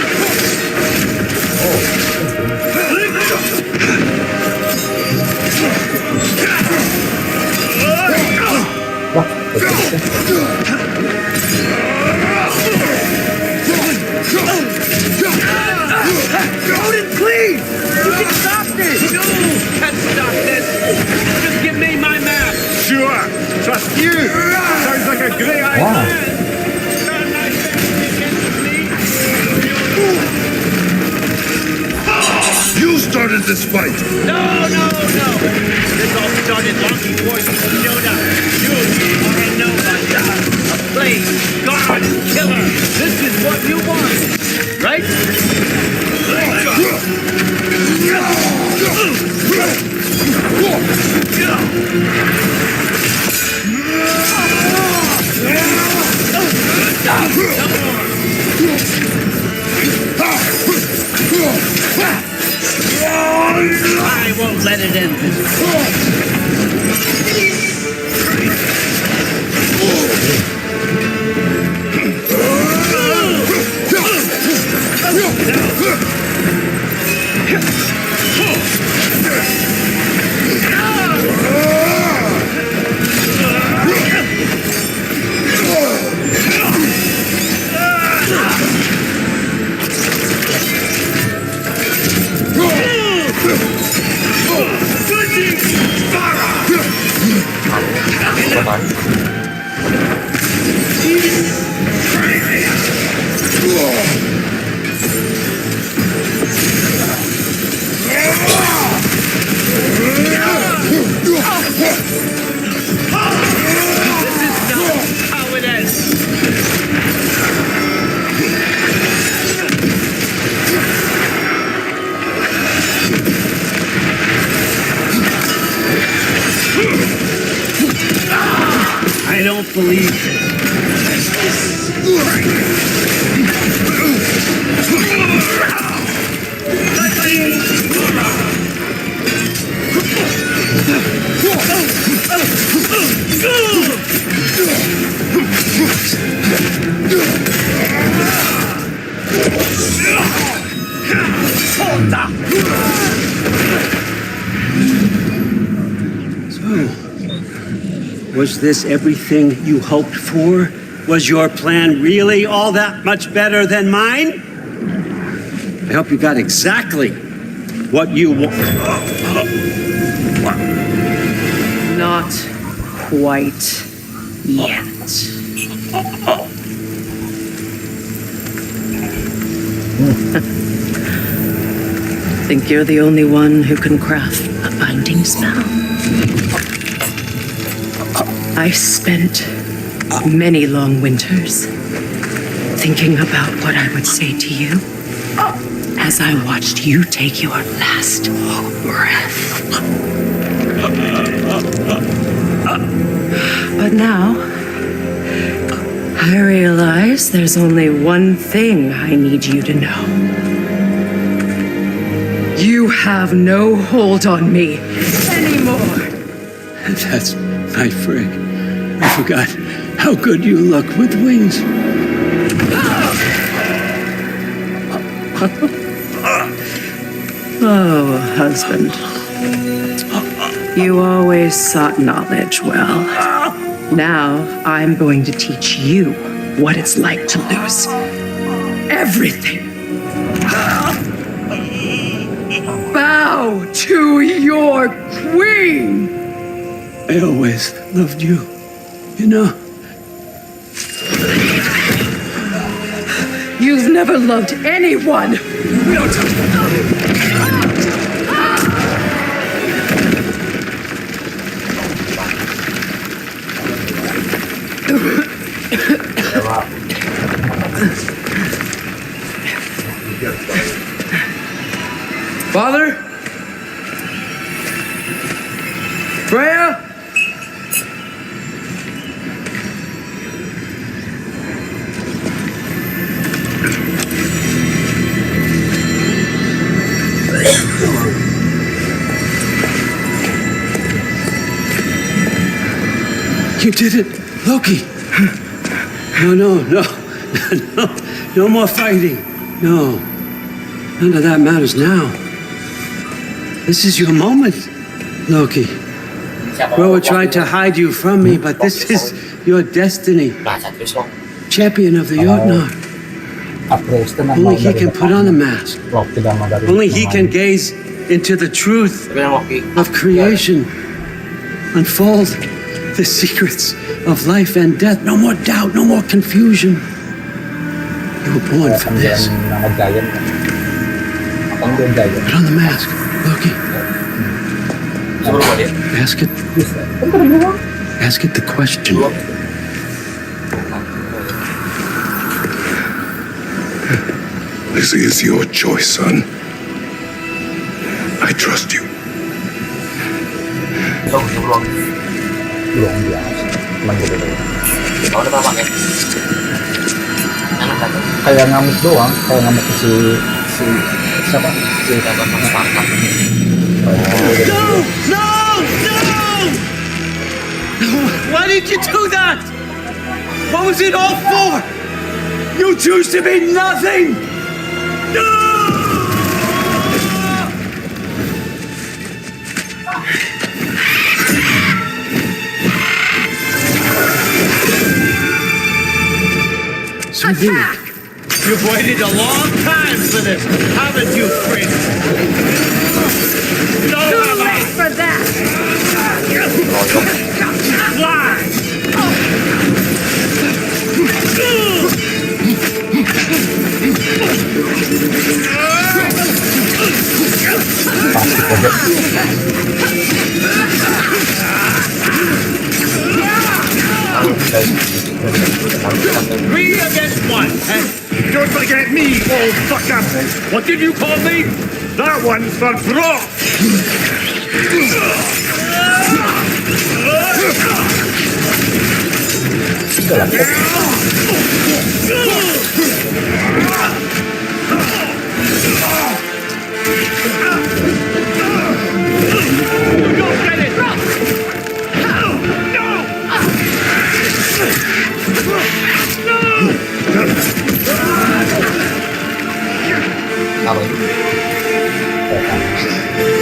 Odin, please! You can stop this! You can't stop this! Just give me my map! Sure. Trust you. Sounds like a great idea. Turn my family against me! You started this fight! No! This all started long before you showed up. You are a nobody. A plague, god, killer. This is what you want, right? I won't let it end this I don't believe this. Was this everything you hoped for? Was your plan really all that much better than mine? I hope you got exactly what you want. Not quite yet. Think you're the only one who can craft a binding spell? I spent many long winters thinking about what I would say to you as I watched you take your last breath. But now, I realize there's only one thing I need you to know. You have no hold on me anymore. That's my Frigg. I forgot how good you look with wings. Oh, husband. You always sought knowledge well. Now I'm going to teach you what it's like to lose everything. Bow to your queen! I always loved you, you know. You've never loved anyone. We don't Father? Freya? You did it, Loki. No. No more fighting. No. None of that matters now. This is your moment, Loki. Roa tried to hide you from me, but this is your destiny. Champion of the Jotnar. Only he can put on the mask. Only he can gaze into the truth of creation. Unfold the secrets of life and death. No more doubt, no more confusion. You were born for this. Put on the mask, Loki. Ask it the question. This is your choice, son. I trust you. Kayak ngamuk doang, kayak ngamuk si siapa? Si No! Why did you do that? What was it all for? You choose to be nothing! Attack! You've waited a long time for this, haven't you, Prince? Too late for that! Three against one. And don't forget me, old fucker. What did you call me? That one's for broth. Don't get it!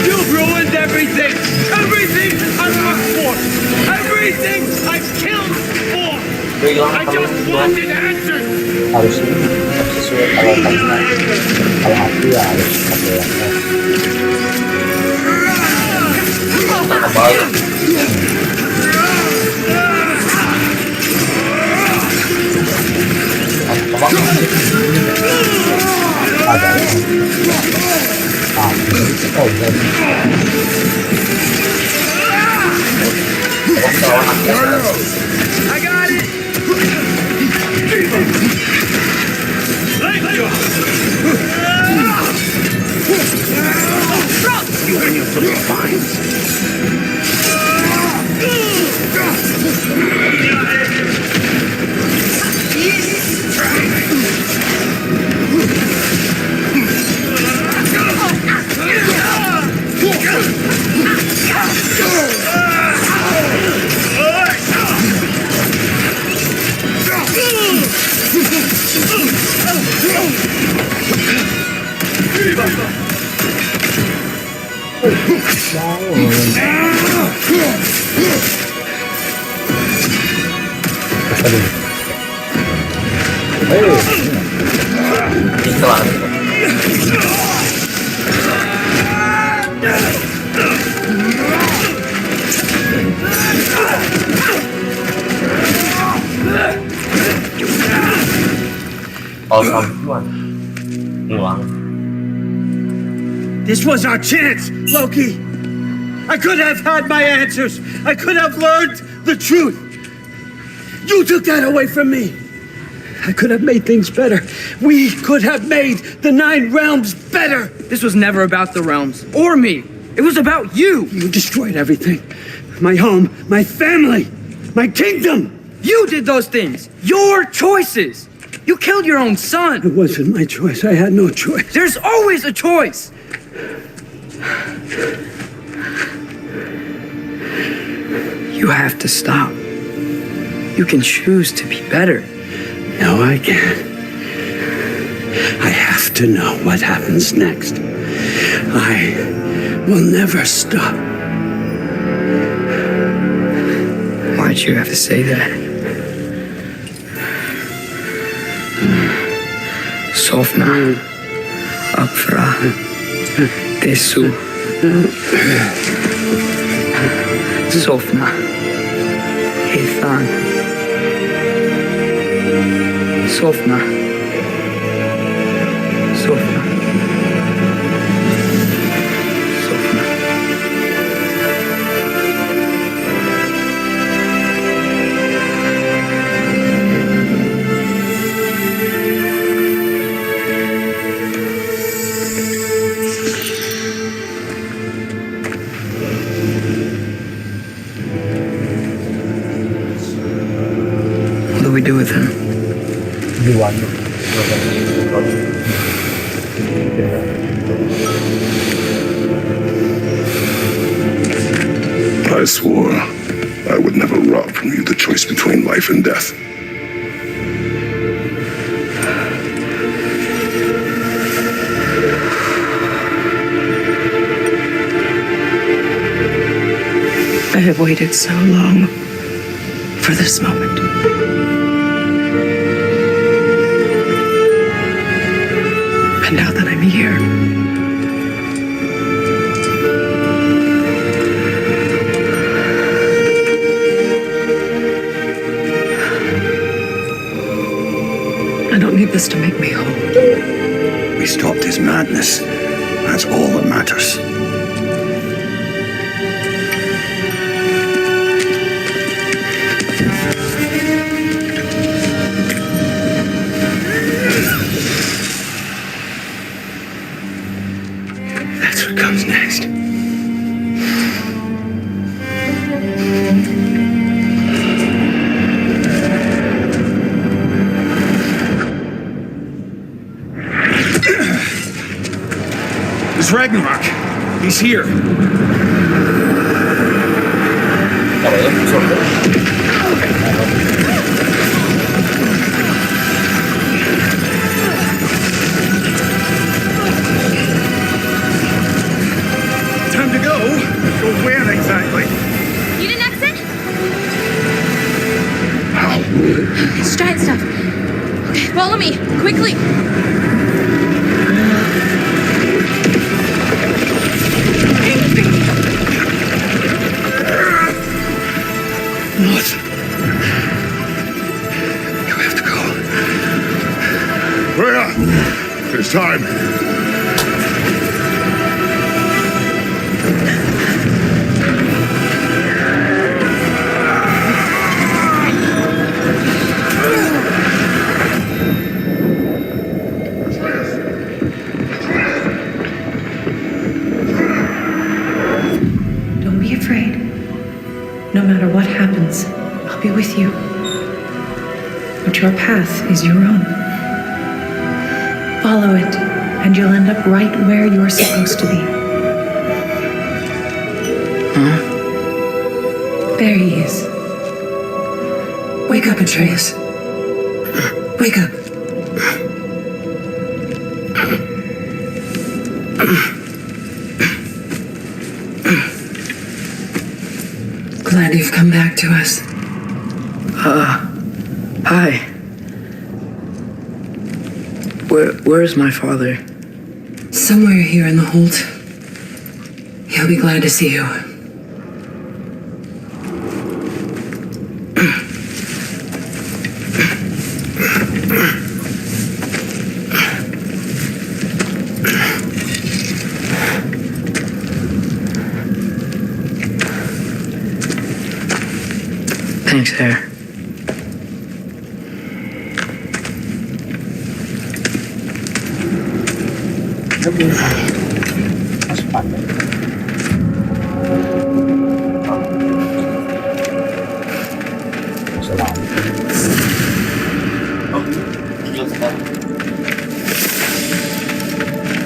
You've ruined everything! Everything I've worked for! Everything I've killed for! I just wanted answers! harus sesuai kalau aku ya harus I got it! Thank you! You and your little fines. All sound ngulang. This was our chance, Loki. I could have had my answers. I could have learned the truth. You took that away from me. I could have made things better. We could have made the 9 realms better. This was never about the realms or me. It was about you. You destroyed everything. My home, my family, my kingdom. You did those things. Your choices. You killed your own son. It wasn't my choice. I had no choice. There's always a choice. You have to stop. You can choose to be better. No, I can't. I have to know what happens next. I will never stop. Why'd you have to say that? Sofna, Apfra, Tesu. Sofna, Ethan. Sofna. Sofna. Sofna. What do we do with him? I swore I would never rob from you the choice between life and death. I have waited so long for this moment. And now that I'm here, I don't need this to make me whole. We stopped his madness. That's all that matters. That's what comes next. It's Ragnarok. He's here. Time to go. Go where exactly? Need an exit? How? It's giant stuff. Okay, follow me, quickly. What? You have to go. Freya! It's time. Don't be afraid. No matter what happens, I'll be with you. But your path is your own. Follow it, and you'll end up right where you're supposed to be. Huh? There he is. Wake up, Atreus. Wake up. Glad you've come back to us. Hi. Where's my father? Somewhere here in the hold. He'll be glad to see you. hair.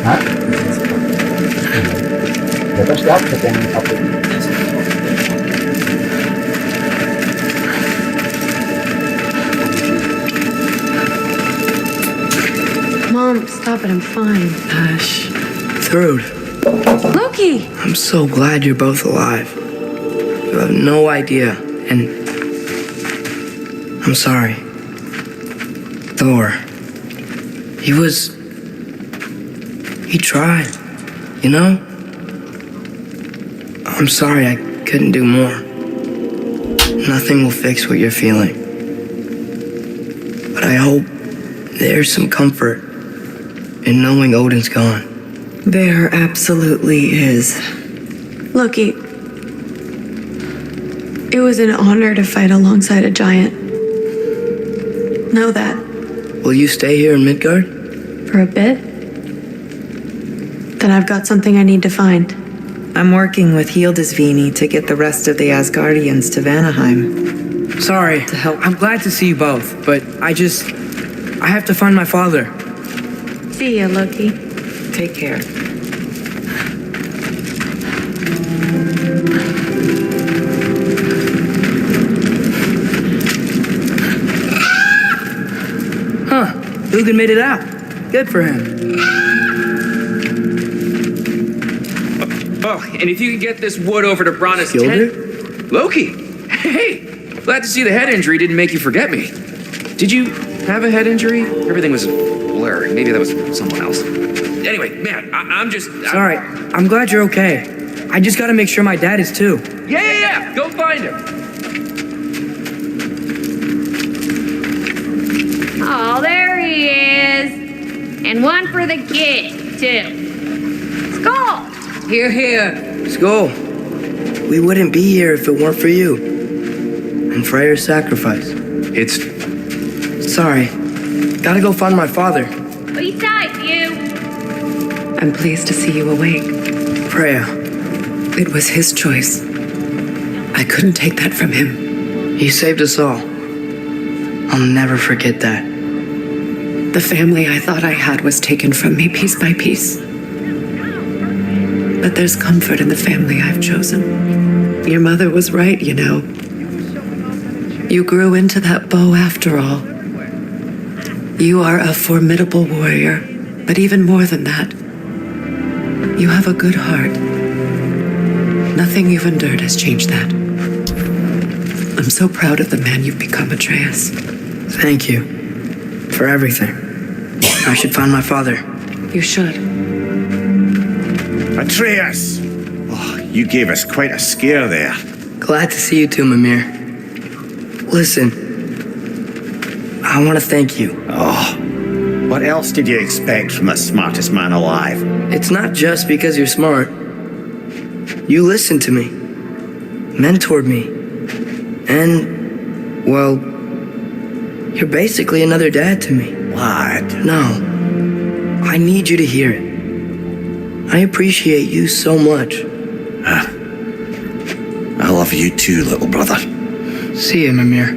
Hah? Terus dapat yang satu. Mom, stop it. I'm fine. Hush. Thrud, Loki! I'm so glad you're both alive. You have no idea, and I'm sorry. Thor, he tried, you know? I'm sorry I couldn't do more. Nothing will fix what you're feeling. But I hope there's some comfort in knowing Odin's gone. There absolutely is. Loki, it was an honor to fight alongside a giant. Know that. Will you stay here in Midgard? For a bit? Then I've got something I need to find. I'm working with HELIOS to get the rest of the Asgardians to Vanaheim. Sorry. To help. I'm glad to see you both, but I have to find my father. See ya, Loki. Take care. Huh. Dugan made it out. Good for him. Oh, and if you could get this wood over to Brana's Gilder? tent. Loki! Hey! Glad to see the head injury didn't make you forget me. Did you have a head injury? Everything was a blur. Maybe that was someone else. Anyway, man, I'm just... Sorry. I'm glad you're okay. I just gotta make sure my dad is too. Yeah. Go find him. Oh, there he is. And one for the kid, too. Skull! Here. Skull. We wouldn't be here if it weren't for you. And Freyr's sacrifice. It's... Sorry. Gotta go find my father. Be tight, you. I'm pleased to see you awake. Freya. It was his choice. I couldn't take that from him. He saved us all. I'll never forget that. The family I thought I had was taken from me piece by piece. But there's comfort in the family I've chosen. Your mother was right, you know. You grew into that bow after all. You are a formidable warrior, but even more than that, you have a good heart. Nothing you've endured has changed that. I'm so proud of the man you've become, Atreus. Thank you. For everything. I should find my father. You should. Atreus! Oh, you gave us quite a scare there. Glad to see you too, Mimir. Listen, I want to thank you. Oh, what else did you expect from the smartest man alive? It's not just because you're smart. You listened to me, mentored me, and, well, you're basically another dad to me. What? No, I need you to hear it. I appreciate you so much. I love you too, little brother. See you, Mimir.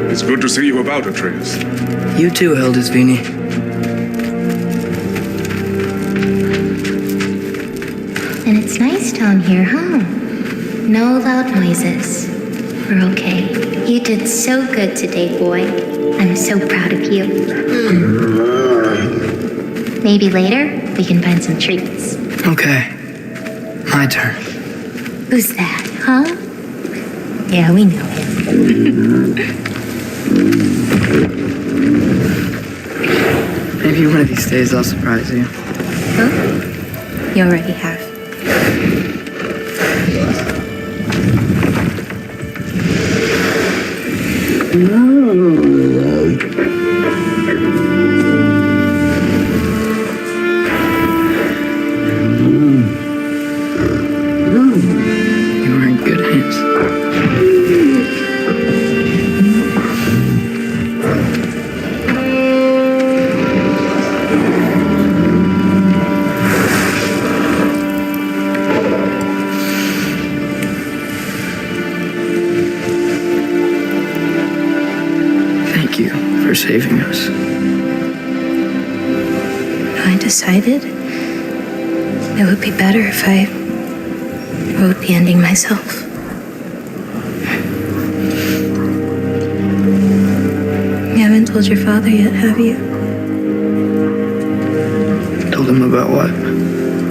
It's good to see you about, Atreus. You too, Hildisvini. And it's nice down here, huh? No loud noises. We're okay. You did so good today, boy. I'm so proud of you. Maybe later, we can find some treats. Okay. My turn. Who's that, huh? Yeah, we know him. Maybe one of these days I'll surprise you. Huh? You already have. You were in good hands. for saving us. I decided it would be better if I wrote the ending myself. You haven't told your father yet, have you? Told him about what?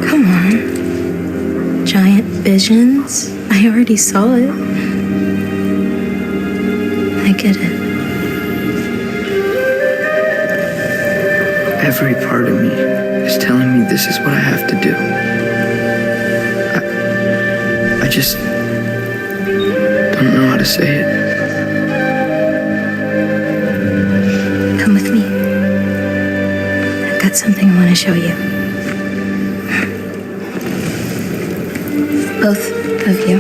Come on. Giant visions. I already saw it. I get it. Every part of me is telling me this is what I have to do. I just don't know how to say it. Come with me. I've got something I want to show you. Both of you.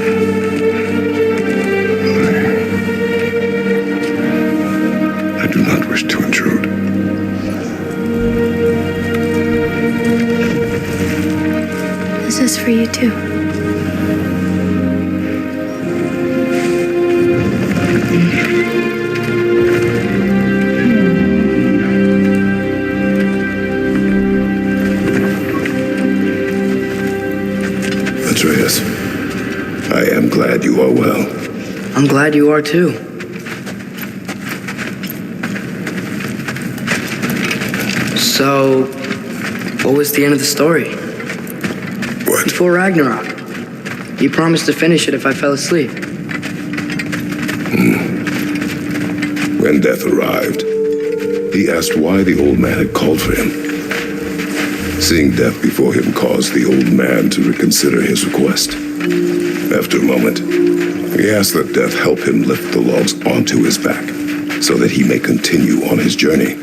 I do not wish to intrude. This is for you too. Atreus, I am glad you are well. I'm glad you are too. So, what was the end of the story? What? Before Ragnarok. You promised to finish it if I fell asleep. When death arrived, he asked why the old man had called for him. Seeing death before him caused the old man to reconsider his request. After a moment, he asked that death help him lift the logs onto his back so that he may continue on his journey.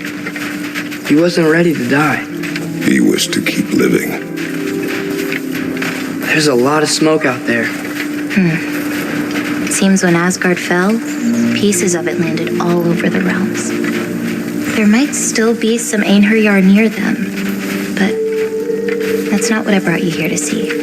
He wasn't ready to die. He wished to keep living. There's a lot of smoke out there. Seems when Asgard fell, pieces of it landed all over the realms. There might still be some Einherjar near them, but that's not what I brought you here to see.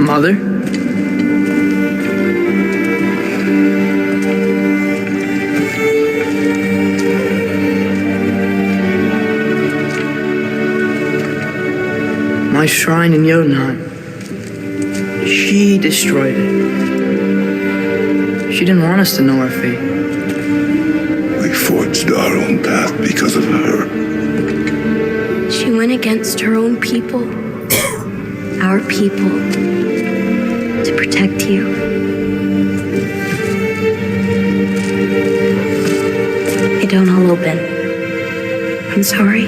Mother? My shrine in Jotunheim. She destroyed it. She didn't want us to know our fate. We forged our own path because of her. She went against her own people. Our people. To protect you. They don't all open. I'm sorry.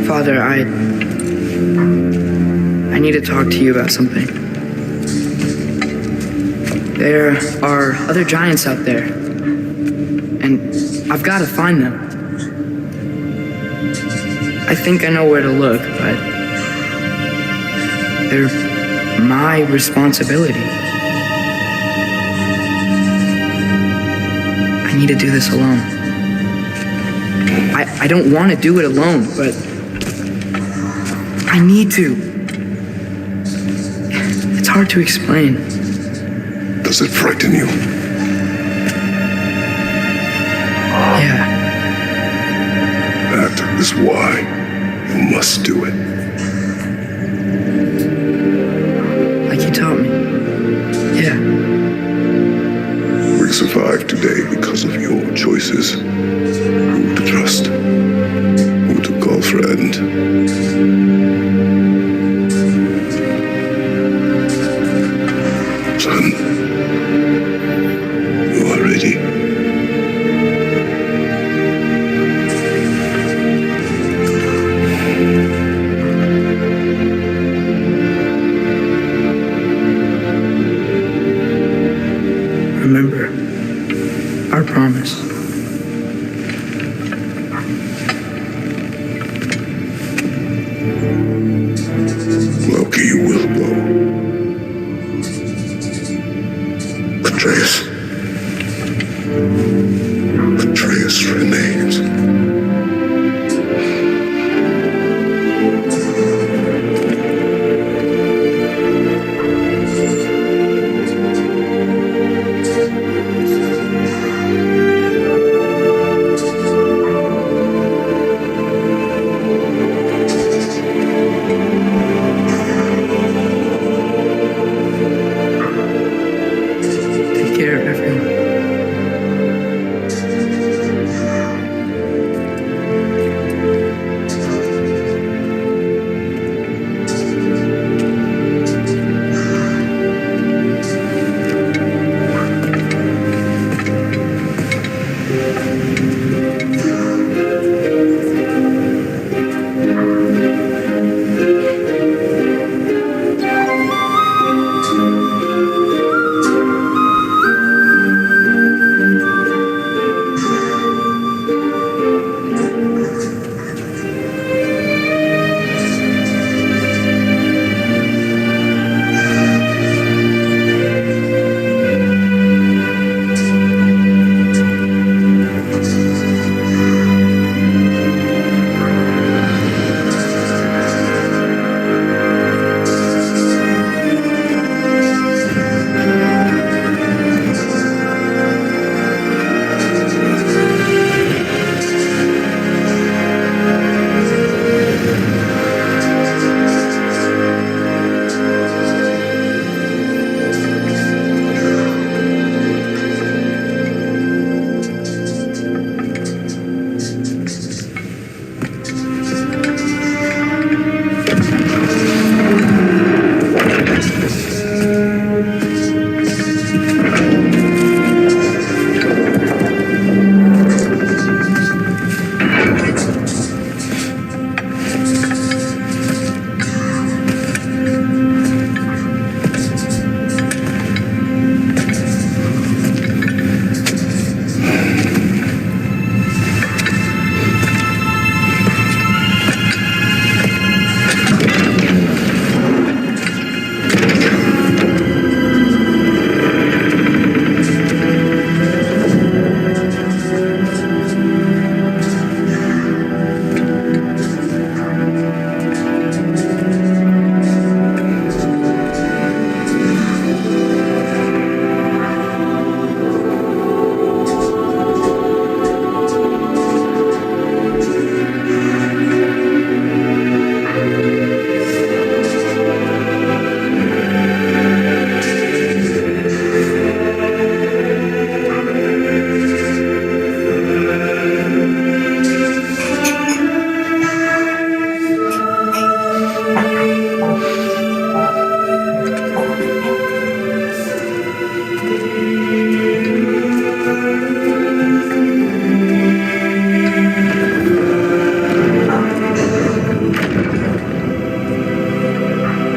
Father, I need to talk to you about something. There are other giants out there, and I've got to find them. I think I know where to look, but they're my responsibility. I need to do this alone. I don't want to do it alone, but I need to. It's hard to explain. Does it frighten you? Yeah. That is why you must do it. Like you taught me. Yeah. We survived today because of your choices. Who to trust, who to call friend. Son, you are ready. Our promise. Loki, you will go. Atreus. Atreus remains. Take care of everyone.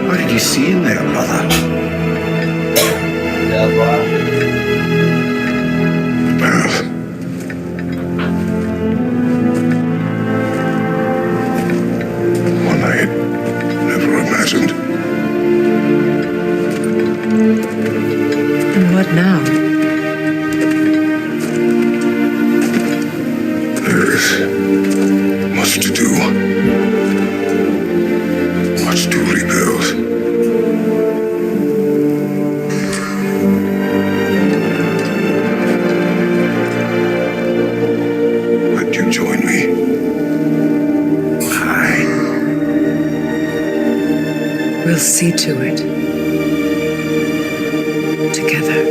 What did you see in there, brother? Path. One I had never imagined. And what now? There is much to do. Much to rebuild. Would you join me? Aye. We'll see to it. Together.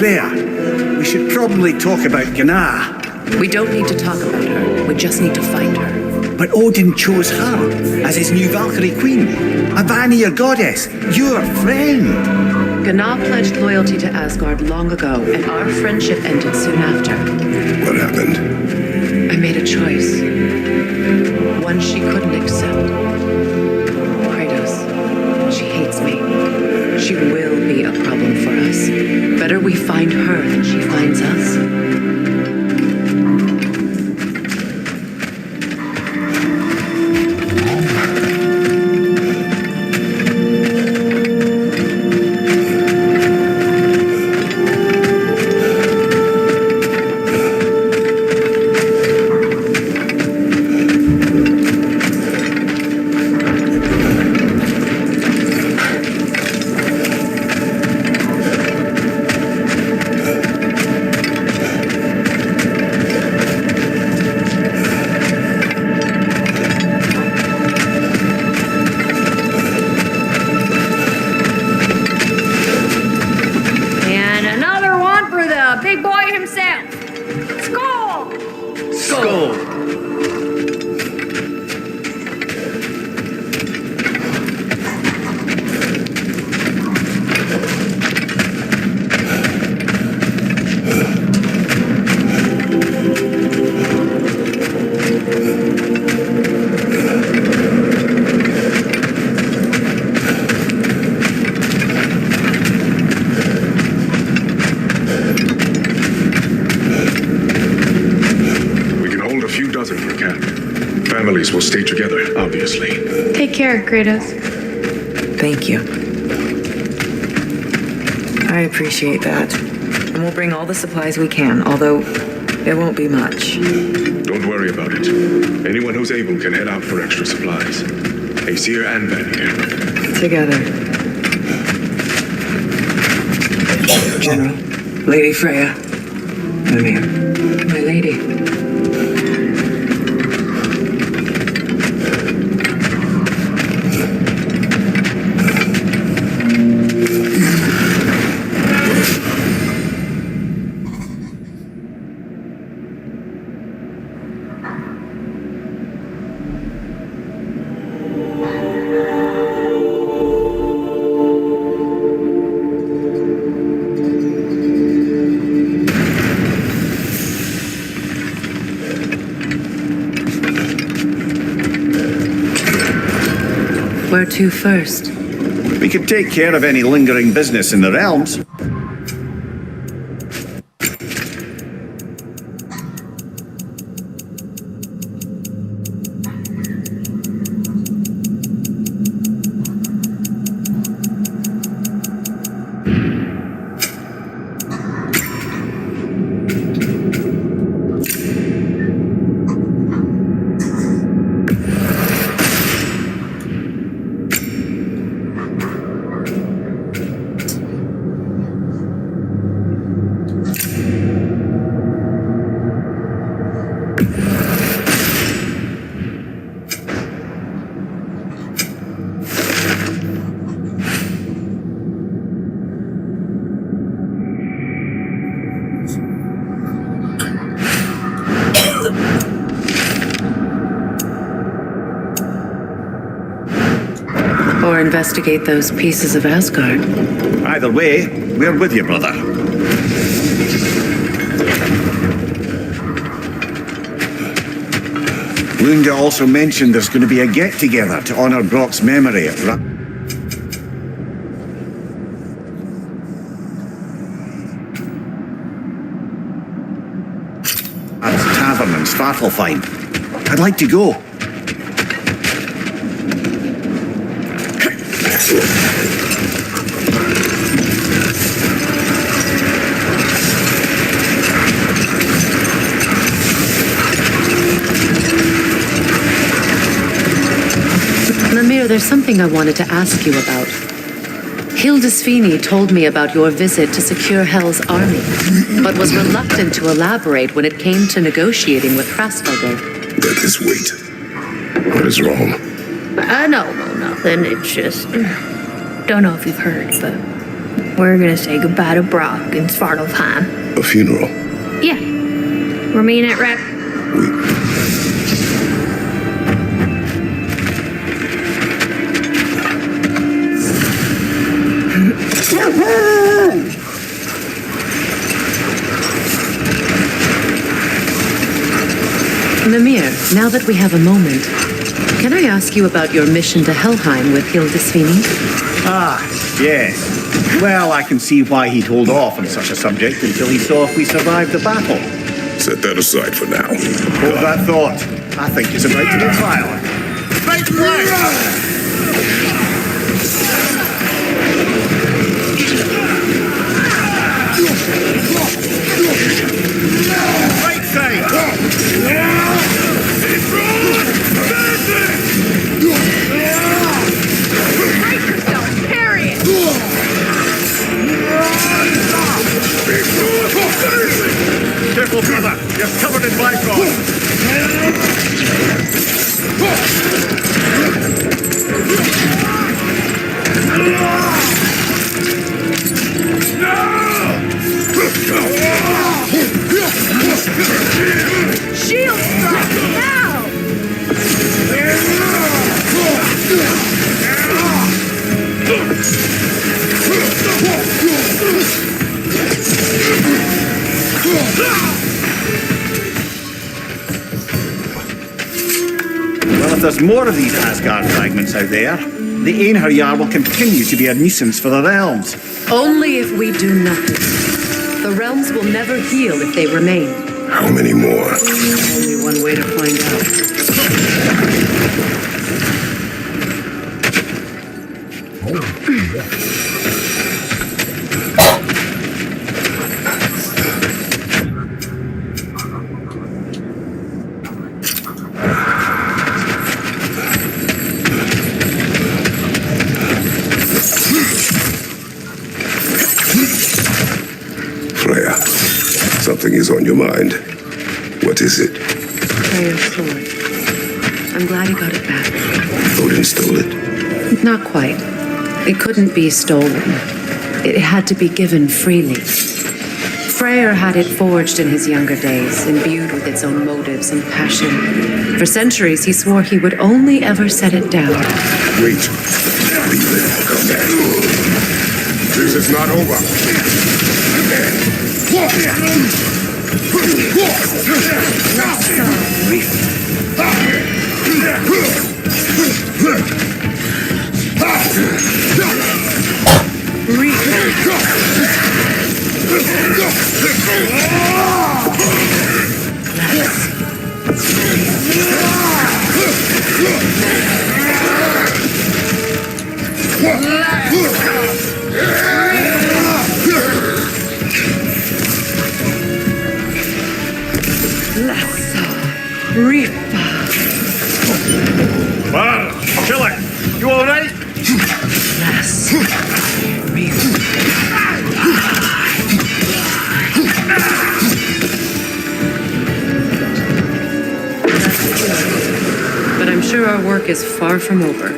Freya, we should probably talk about Gná. We don't need to talk about her. We just need to find her. But Odin chose her as his new Valkyrie queen. A Vanir goddess, your friend. Gná pledged loyalty to Asgard long ago, and our friendship ended soon after. What happened? I made a choice. One she couldn't accept. Kratos. She hates me. She will be a problem for us. Better we find her than she finds us. Will stay together, obviously. Take care, Kratos. Thank you. I appreciate that. And we'll bring all the supplies we can, although it won't be much. Don't worry about it. Anyone who's able can head out for extra supplies. ACER and Vanir. Together. General. Lady Freya. Mimir. My lady. Where to first? We could take care of any lingering business in the realms. Or investigate those pieces of Asgard. Either way, we're with you, brother. Lunda also mentioned there's going to be a get-together to honor Brock's memory at Tavern in Svartalfheim. I'd like to go. Mimir, there's something I wanted to ask you about. Hildisvini told me about your visit to secure Hel's army, but was reluctant to elaborate when it came to negotiating with Hrasvogr. Let this wait. What is wrong? No, nothing. It's just... Don't know if you've heard, but We're gonna say goodbye to Brock in Svartalfheim. A funeral. Yeah. We're meeting at Rep. Mimir, now that we have a moment, can I ask you about your mission to Helheim with Hildisvini? Ah, yes. Well, I can see why he'd hold off on such a subject until he saw if we survived the battle. Set that aside for now. Hold that thought. I think it's about to get violent. Right flank! Right side! Break yourself, parry it! Careful, brother. You're covered in Bifrost. Shield strike now! Well, if there's more of these Asgard fragments out there, the Einherjar will continue to be a nuisance for the realms. Only if we do nothing. The realms will never heal if they remain. How many more? Only one way to find out. Freya, something is on your mind. What is it? Freya's sword. I'm glad he got it back. Odin stole it. Not quite. It couldn't be stolen. It had to be given freely. Freyr had it forged in his younger days, imbued with its own motives and passion. For centuries, he swore he would only ever set it down. Wait. Leave it. Come back. This is not over. Well, kill it. You all right? But I'm sure our work is far from over.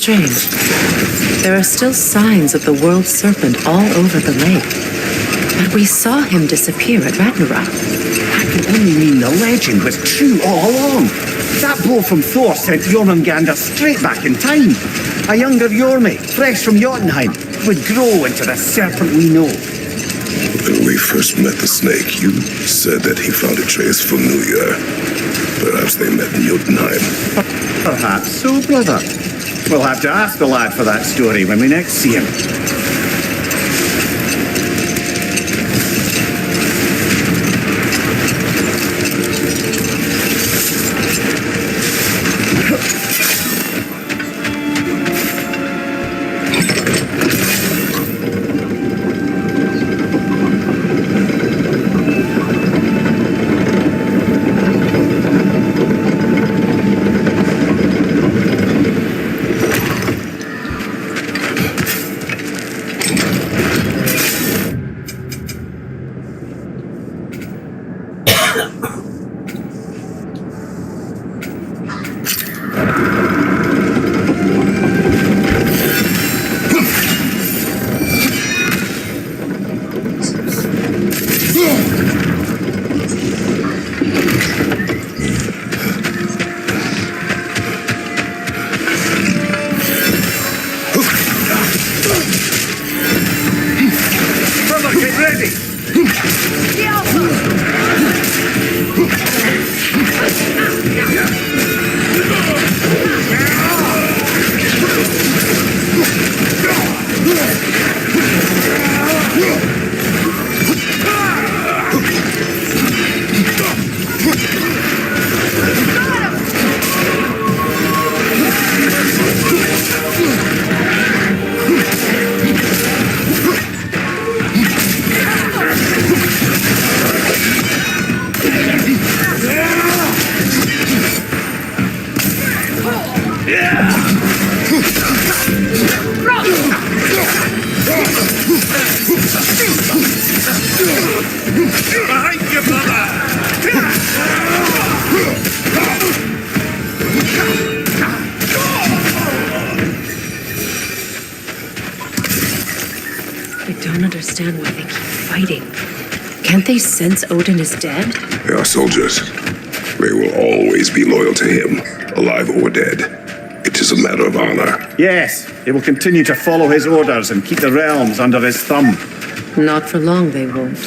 strange. There are still signs of the world serpent all over the lake. But we saw him disappear at Ragnarok. That could only mean the legend was true all along. That blow from Thor sent Jormungandr straight back in time. A younger Jormi, fresh from Jotunheim, would grow into the serpent we know. When we first met the snake, you said that he found a trace from New Year. Perhaps they met in Jotunheim. Perhaps so, brother. We'll have to ask the lad for that story when we next see him. I don't understand why they keep fighting. Can't they sense Odin is dead? They are soldiers. They will always be loyal to him, alive or dead. It is a matter of honor. Yes, they will continue to follow his orders and keep the realms under his thumb. Not for long, they won't.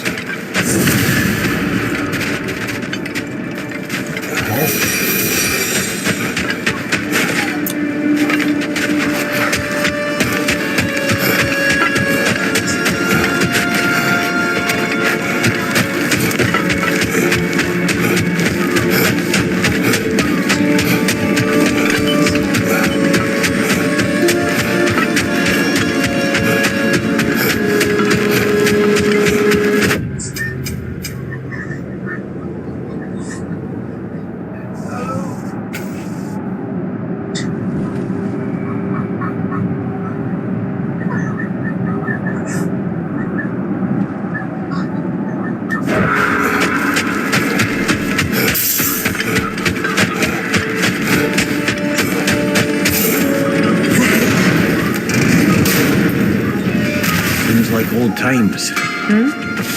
Like old times.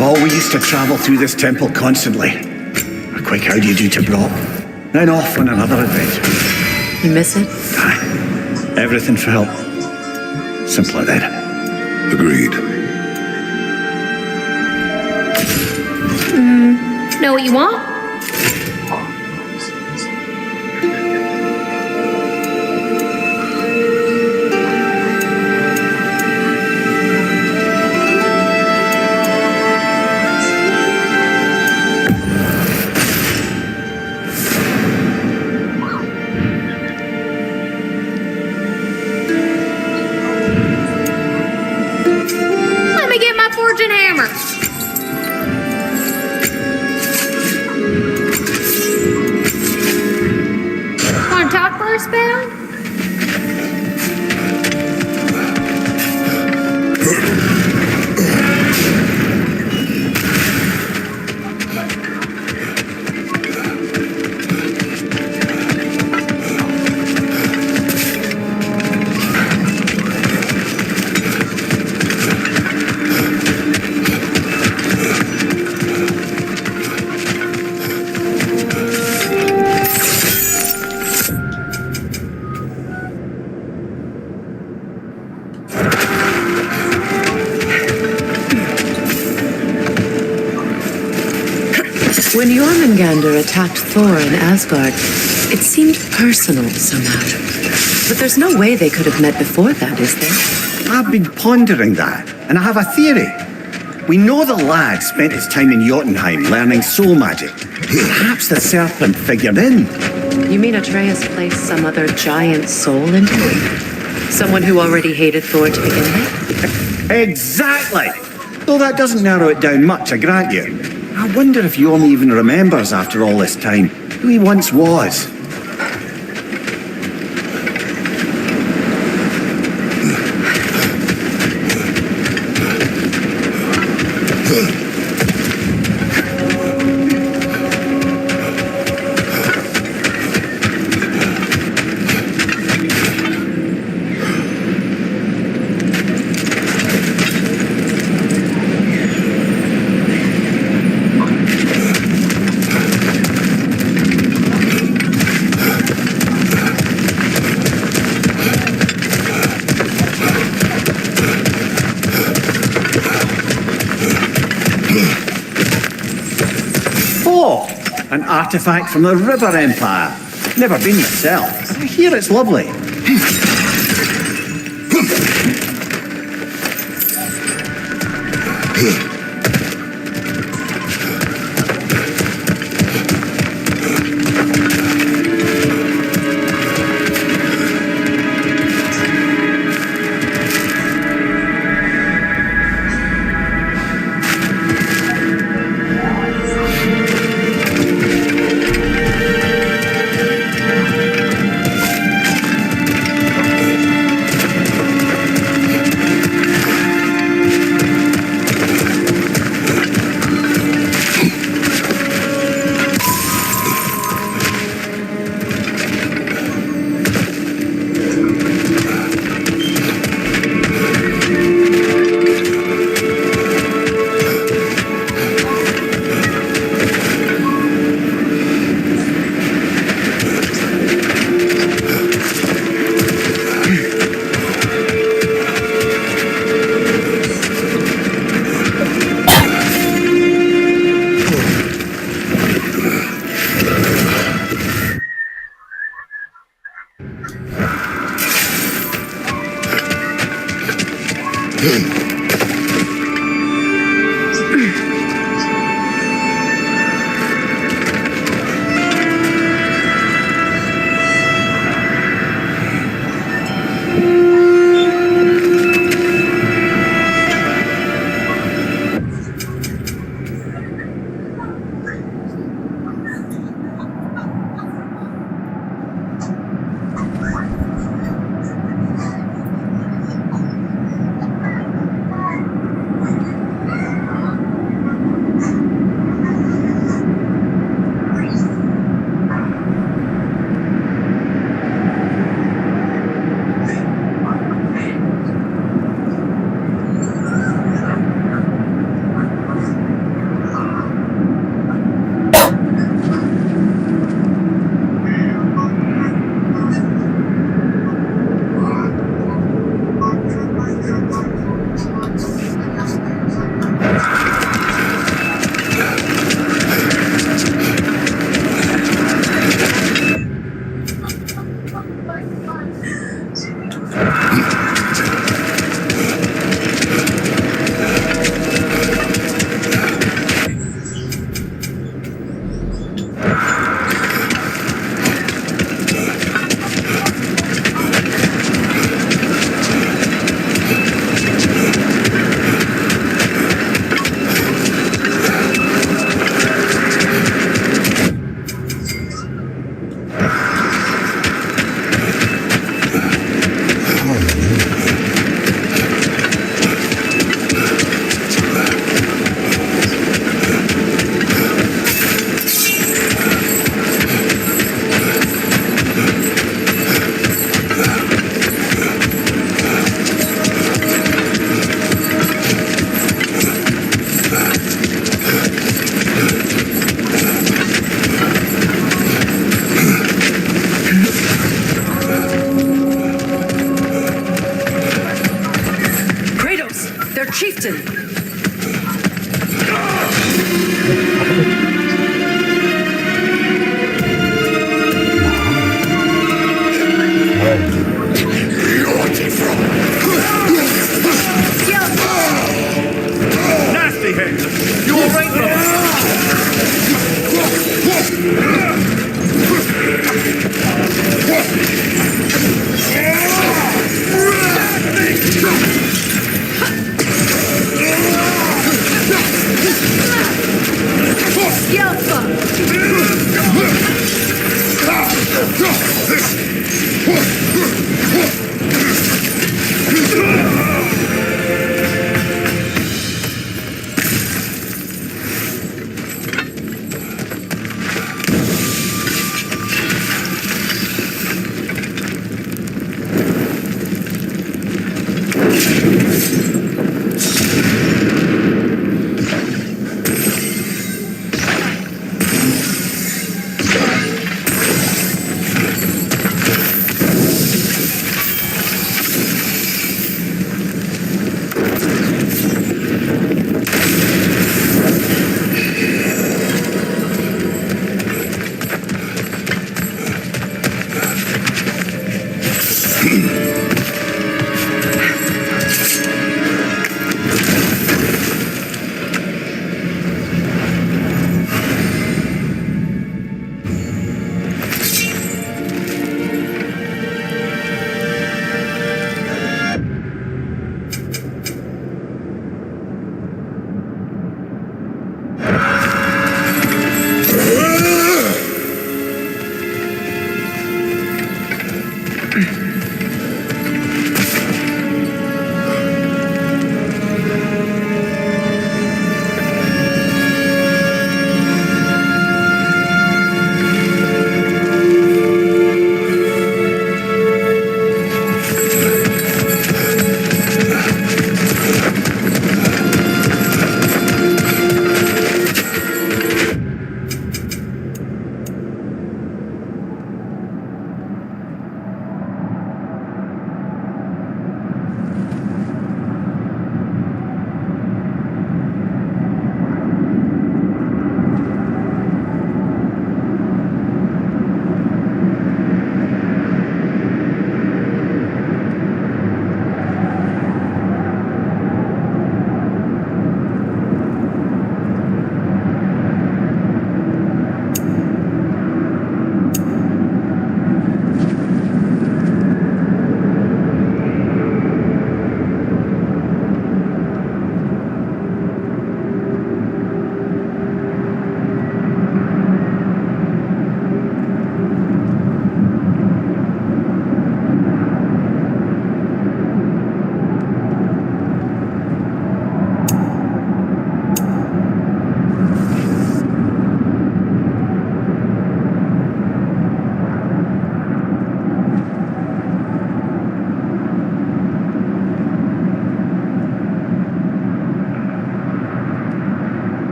Oh, we used to travel through this temple constantly. A quick howdy do to Brock, then off on another adventure. You miss it? Aye. Everything felt simpler then. Agreed. Know what you want? Let me get my forging hammer. Jormungandr attacked Thor in Asgard, it seemed personal somehow. But there's no way they could have met before that, is there? I've been pondering that, and I have a theory. We know the lad spent his time in Jotunheim learning soul magic. Perhaps the serpent figured in. You mean Atreus placed some other giant soul into him? Someone who already hated Thor to begin with? Exactly! Though that doesn't narrow it down much, I grant you. I wonder if Jorm even remembers after all this time who he once was. An artifact from the River Empire. Never been myself. I hear it's lovely.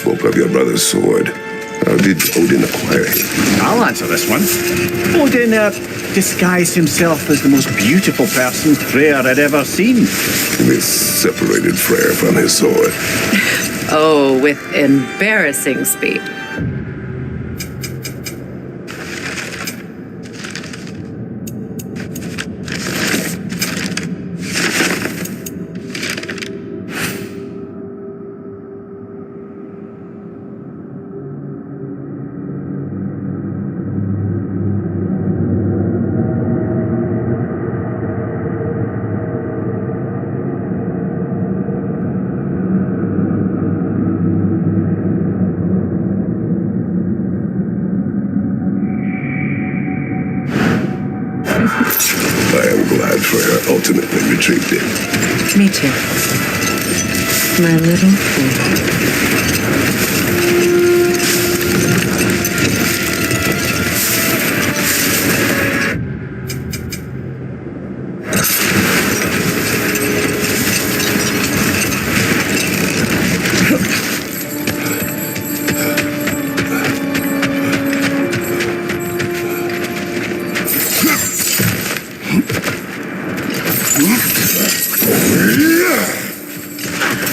spoke of your brother's sword. How did Odin acquire it? I'll answer this one. Odin disguised himself as the most beautiful person Freyr had ever seen. This separated Freyr from his sword. Oh, with embarrassing speed. I am glad Freyr ultimately retrieved it. Me too. My little fool.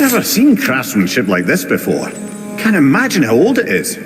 Never seen craftsmanship like this before. Can't imagine how old it is.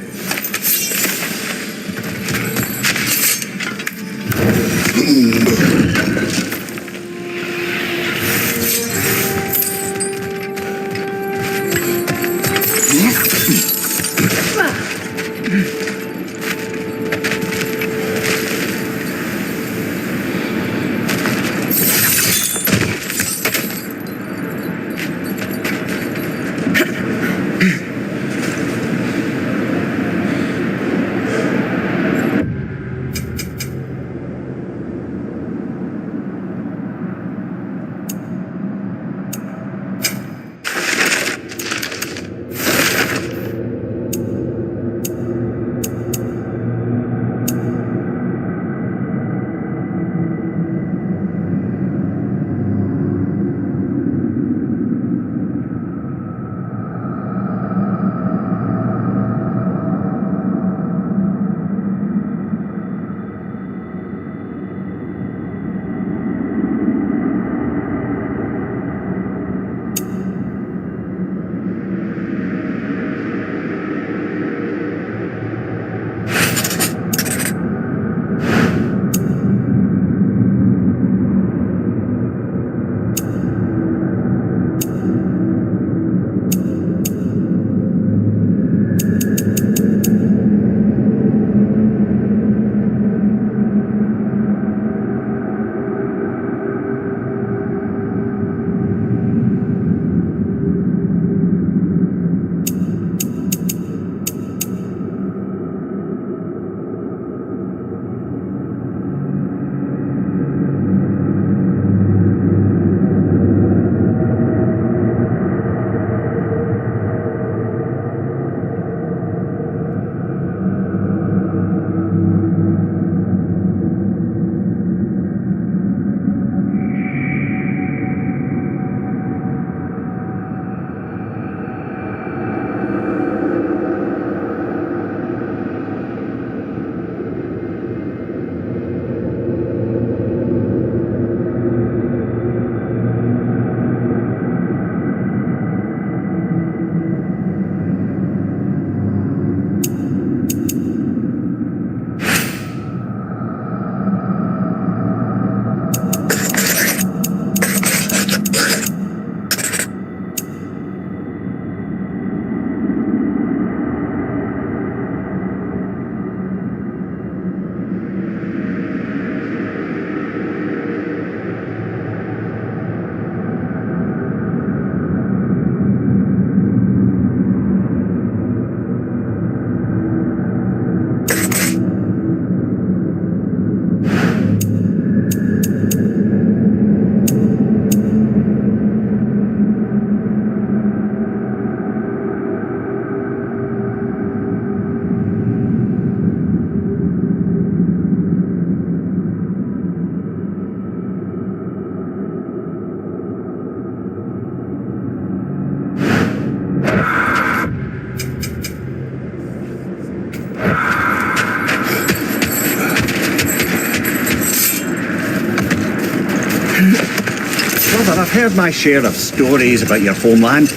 heard my share of stories about your homeland,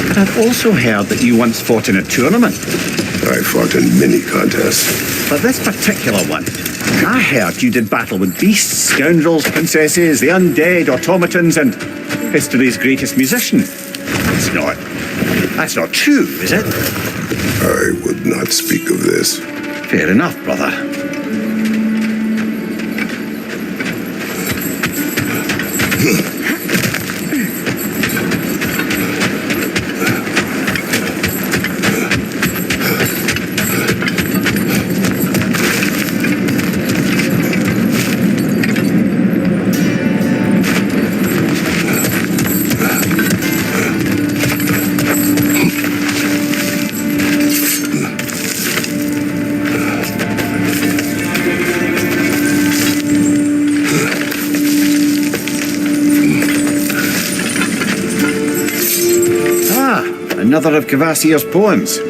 but I've also heard that you once fought in a tournament. I fought in many contests. But this particular one, I heard you did battle with beasts, scoundrels, princesses, the undead, automatons, and history's greatest musician. That's not true, is it? I would not speak of this. Fair enough, brother. Another of Kvasir's poems.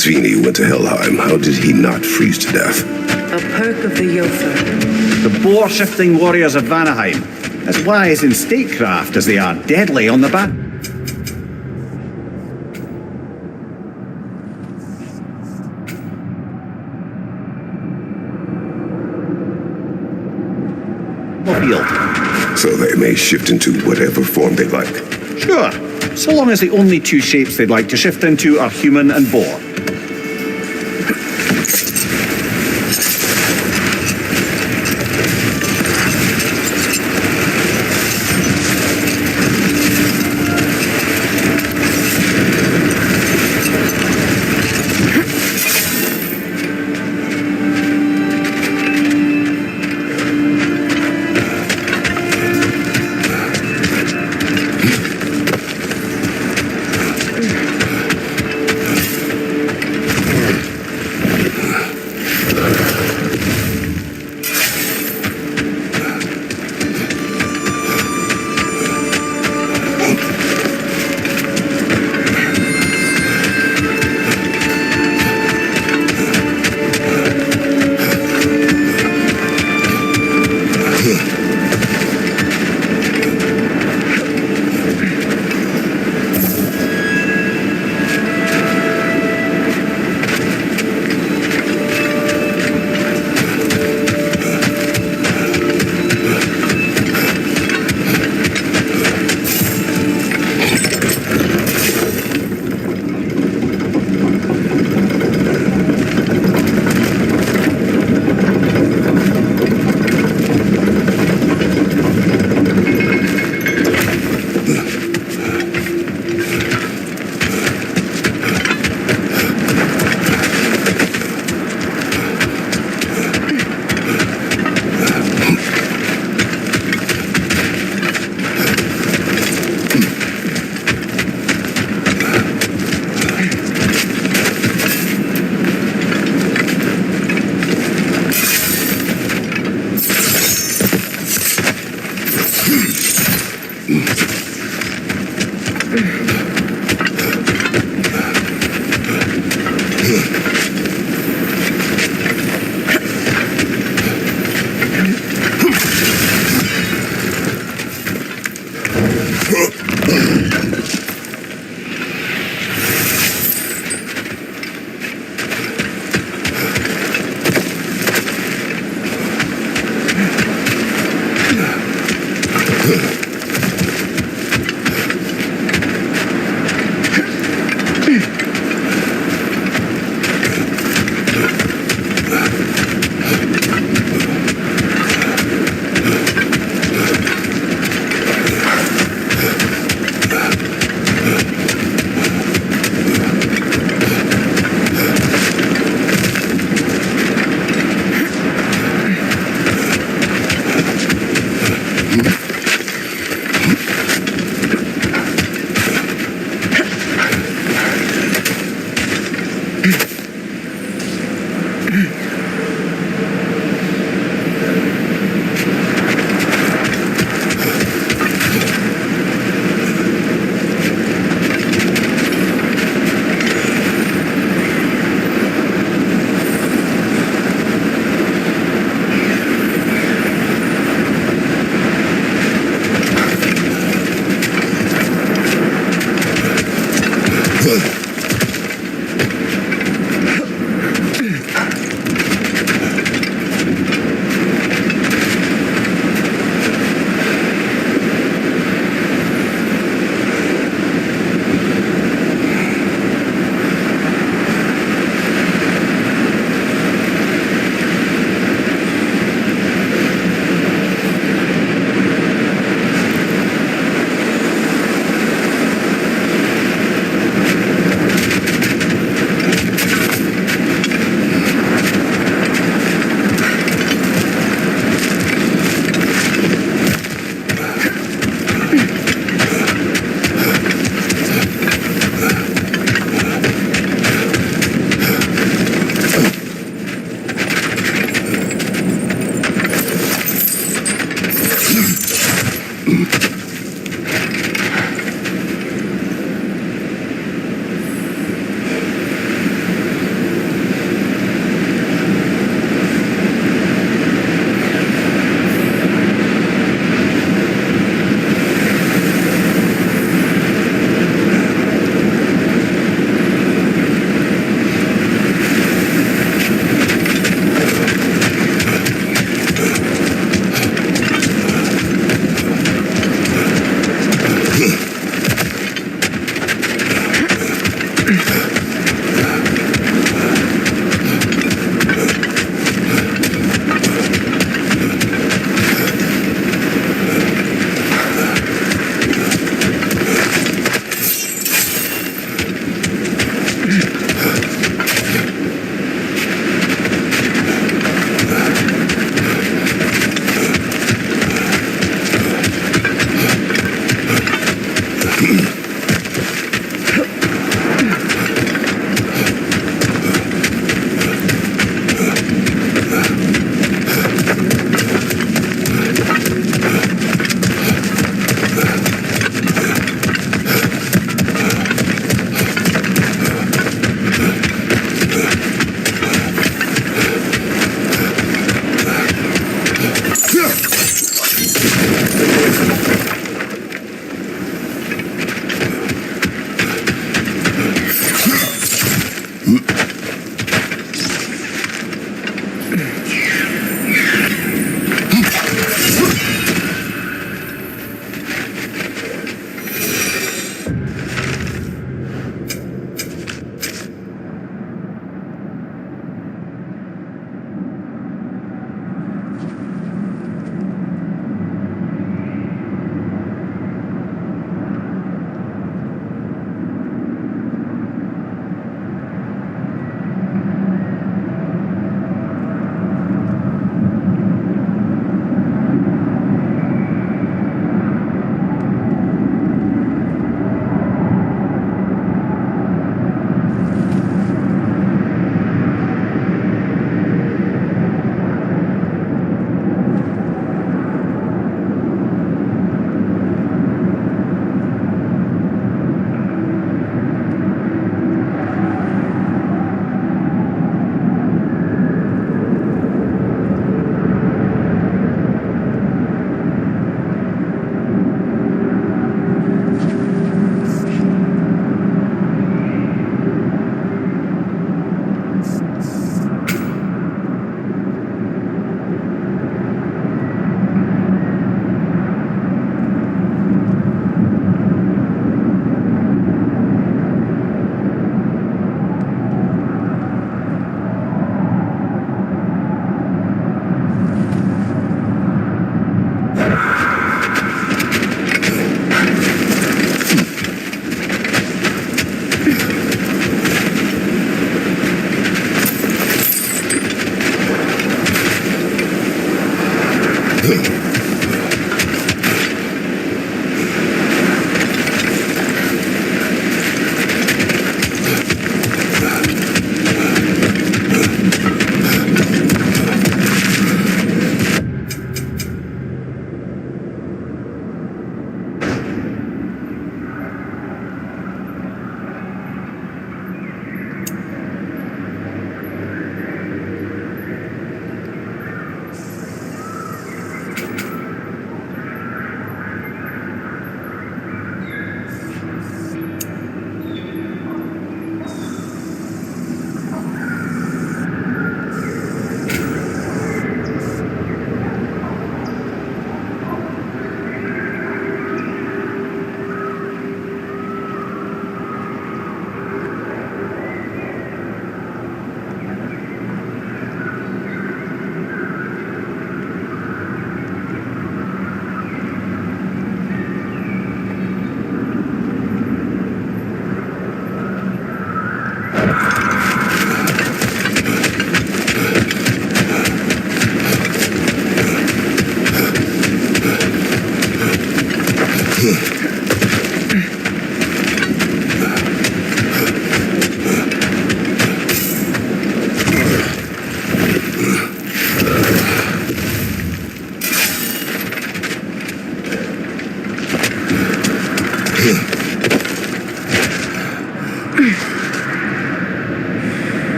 Svini went to Helheim, how did he not freeze to death? A perk of the Yofa. The boar-shifting warriors of Vanaheim, as wise in statecraft as they are deadly on the battlefield. So they may shift into whatever form they like. Sure, so long as the only two shapes they'd like to shift into are human and boar.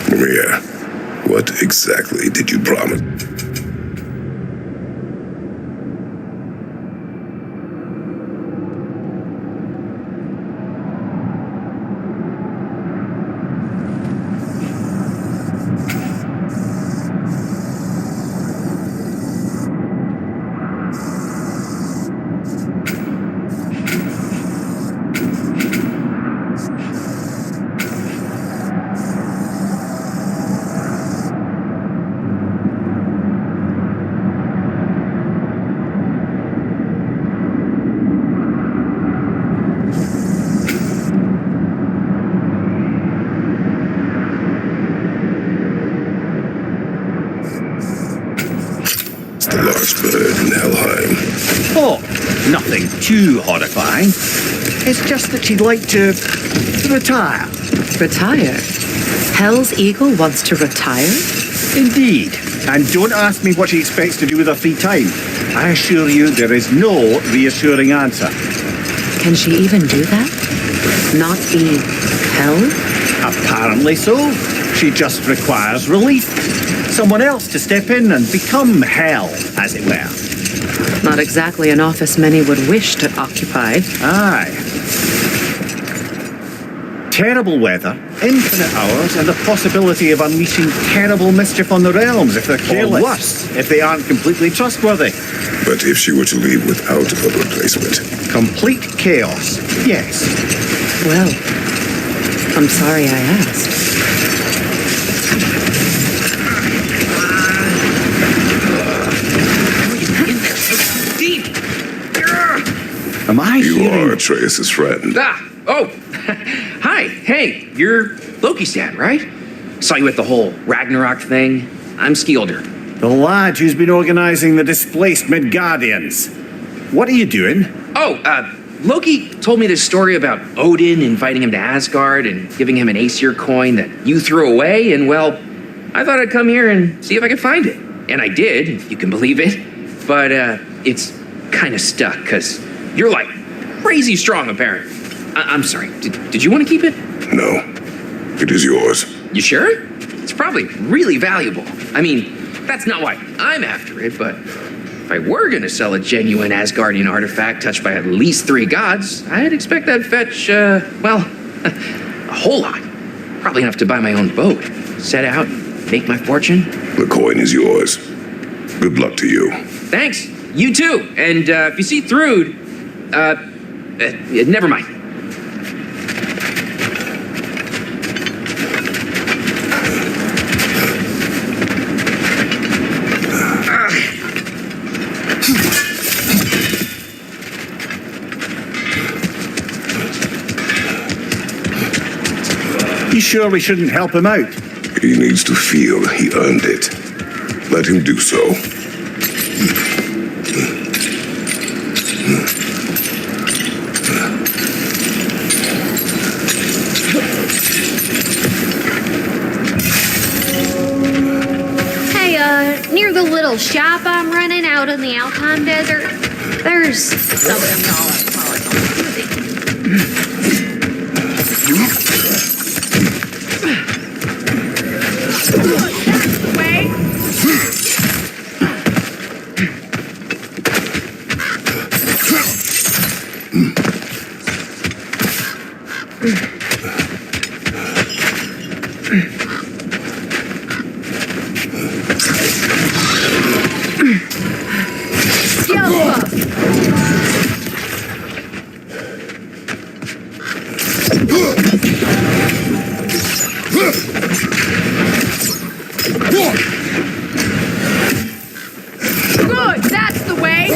Maria, what exactly did you promise? The large bird in Helheim. Oh, nothing too horrifying. It's just that she'd like to retire. Retire? Hell's Eagle wants to retire? Indeed. And don't ask me what she expects to do with her free time. I assure you there is no reassuring answer. Can she even do that? Not be hell? Apparently so. She just requires relief. Someone else to step in and become hell, as it were. Not exactly an office many would wish to occupy. Aye. Terrible weather, infinite hours, and the possibility of unleashing terrible mischief on the realms if they're careless. Or worse, if they aren't completely trustworthy. But if she were to leave without a replacement? Complete chaos, yes. Well, I'm sorry I asked. Am I You hearing... are Atreus' friend. Oh, hi, hey, you're Loki's dad, right? Saw you at the whole Ragnarok thing. I'm Skilder. The lad who's been organizing the displaced Midgardians. What are you doing? Oh, Loki told me this story about Odin inviting him to Asgard and giving him an ACER coin that you threw away, and well, I thought I'd come here and see if I could find it. And I did, if you can believe it. But, it's kind of stuck, because you're like crazy strong, apparently. I'm sorry, did you want to keep it? No, it is yours. You sure? It's probably really valuable. I mean, that's not why I'm after it, but if I were going to sell a genuine Asgardian artifact touched by at least 3 gods, I'd expect that'd fetch, well, a whole lot. Probably enough to buy my own boat, set out, make my fortune. The coin is yours. Good luck to you. Thanks. You too. And if you see Thrud, never mind. You sure we shouldn't help him out? He needs to feel he earned it. Let him do so. Hey, near the little shop I'm running out in the Alpine Desert, there's something y'all Wait. Good, that's the way.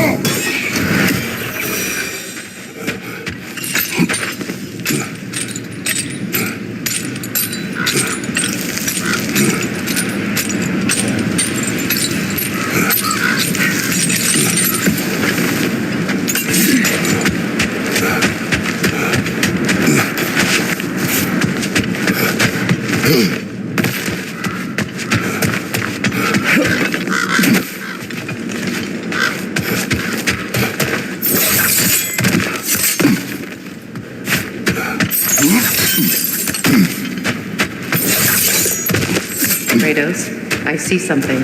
Kratos, I see something.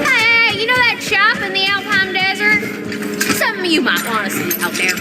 Hey, you know that shop in the Alpine Desert? Something you might want to see out there.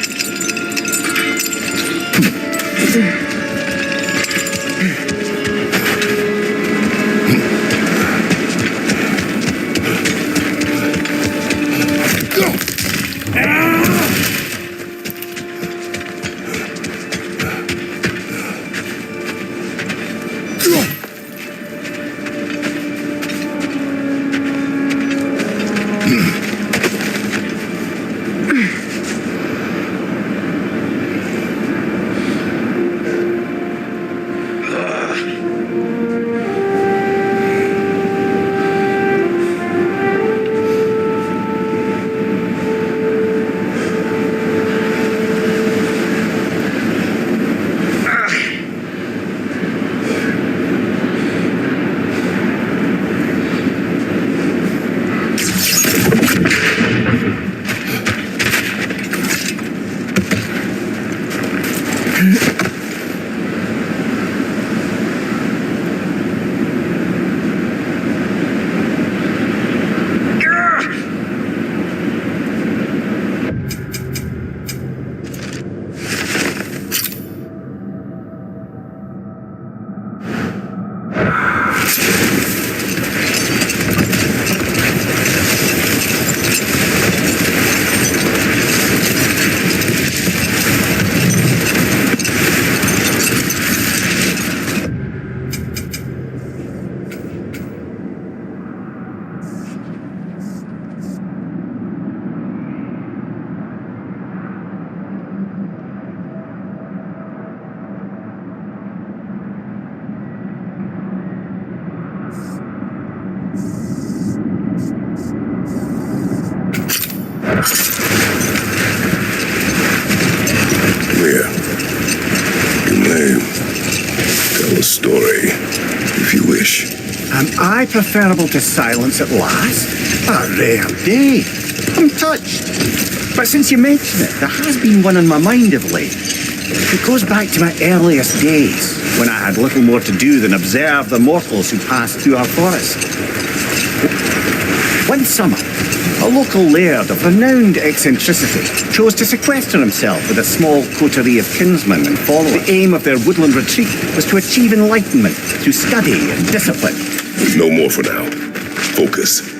Where? You may tell a story, if you wish. Am I preferable to silence at last? A rare day. I'm touched. But since you mention it, there has been one on my mind of late. It goes back to my earliest days, when I had little more to do than observe the mortals who passed through our forest. One summer, a local laird of renowned eccentricity chose to sequester himself with a small coterie of kinsmen and followers. The aim of their woodland retreat was to achieve enlightenment through study and discipline. No more for now. Focus.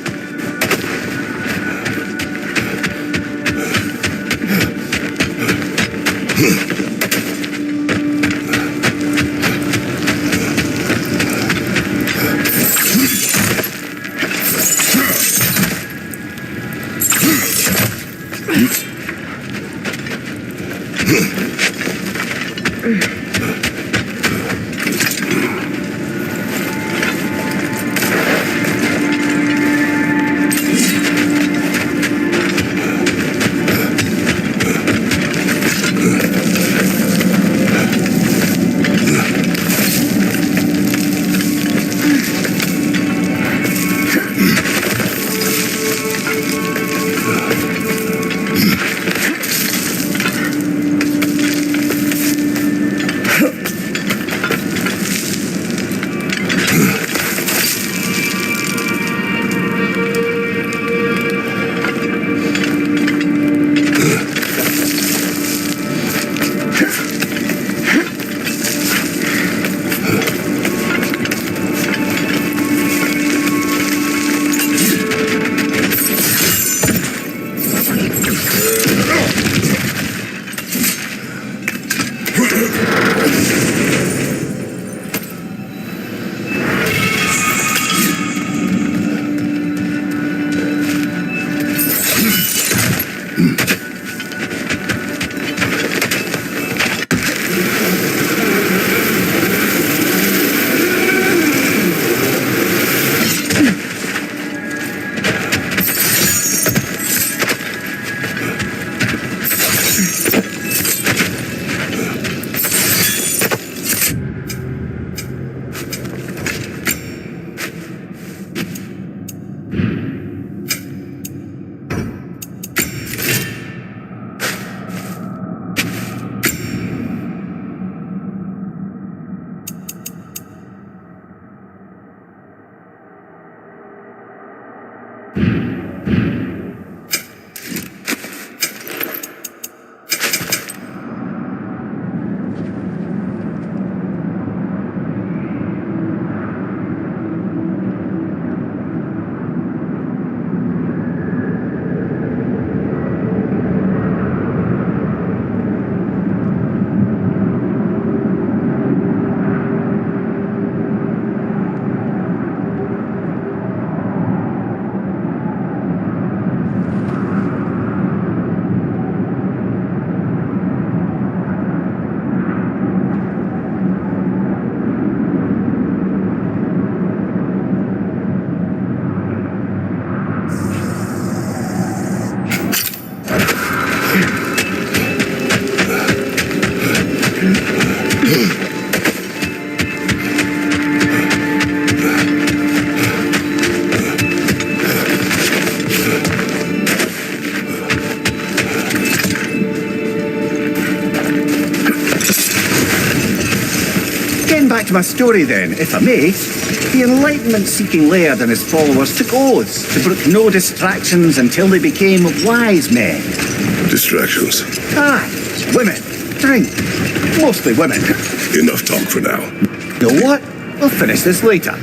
Back to my story then, if I may. The enlightenment-seeking laird and his followers took oaths to brook no distractions until they became wise men. Distractions? Aye, women, drink, mostly women. Enough talk for now. You know what? We'll finish this later.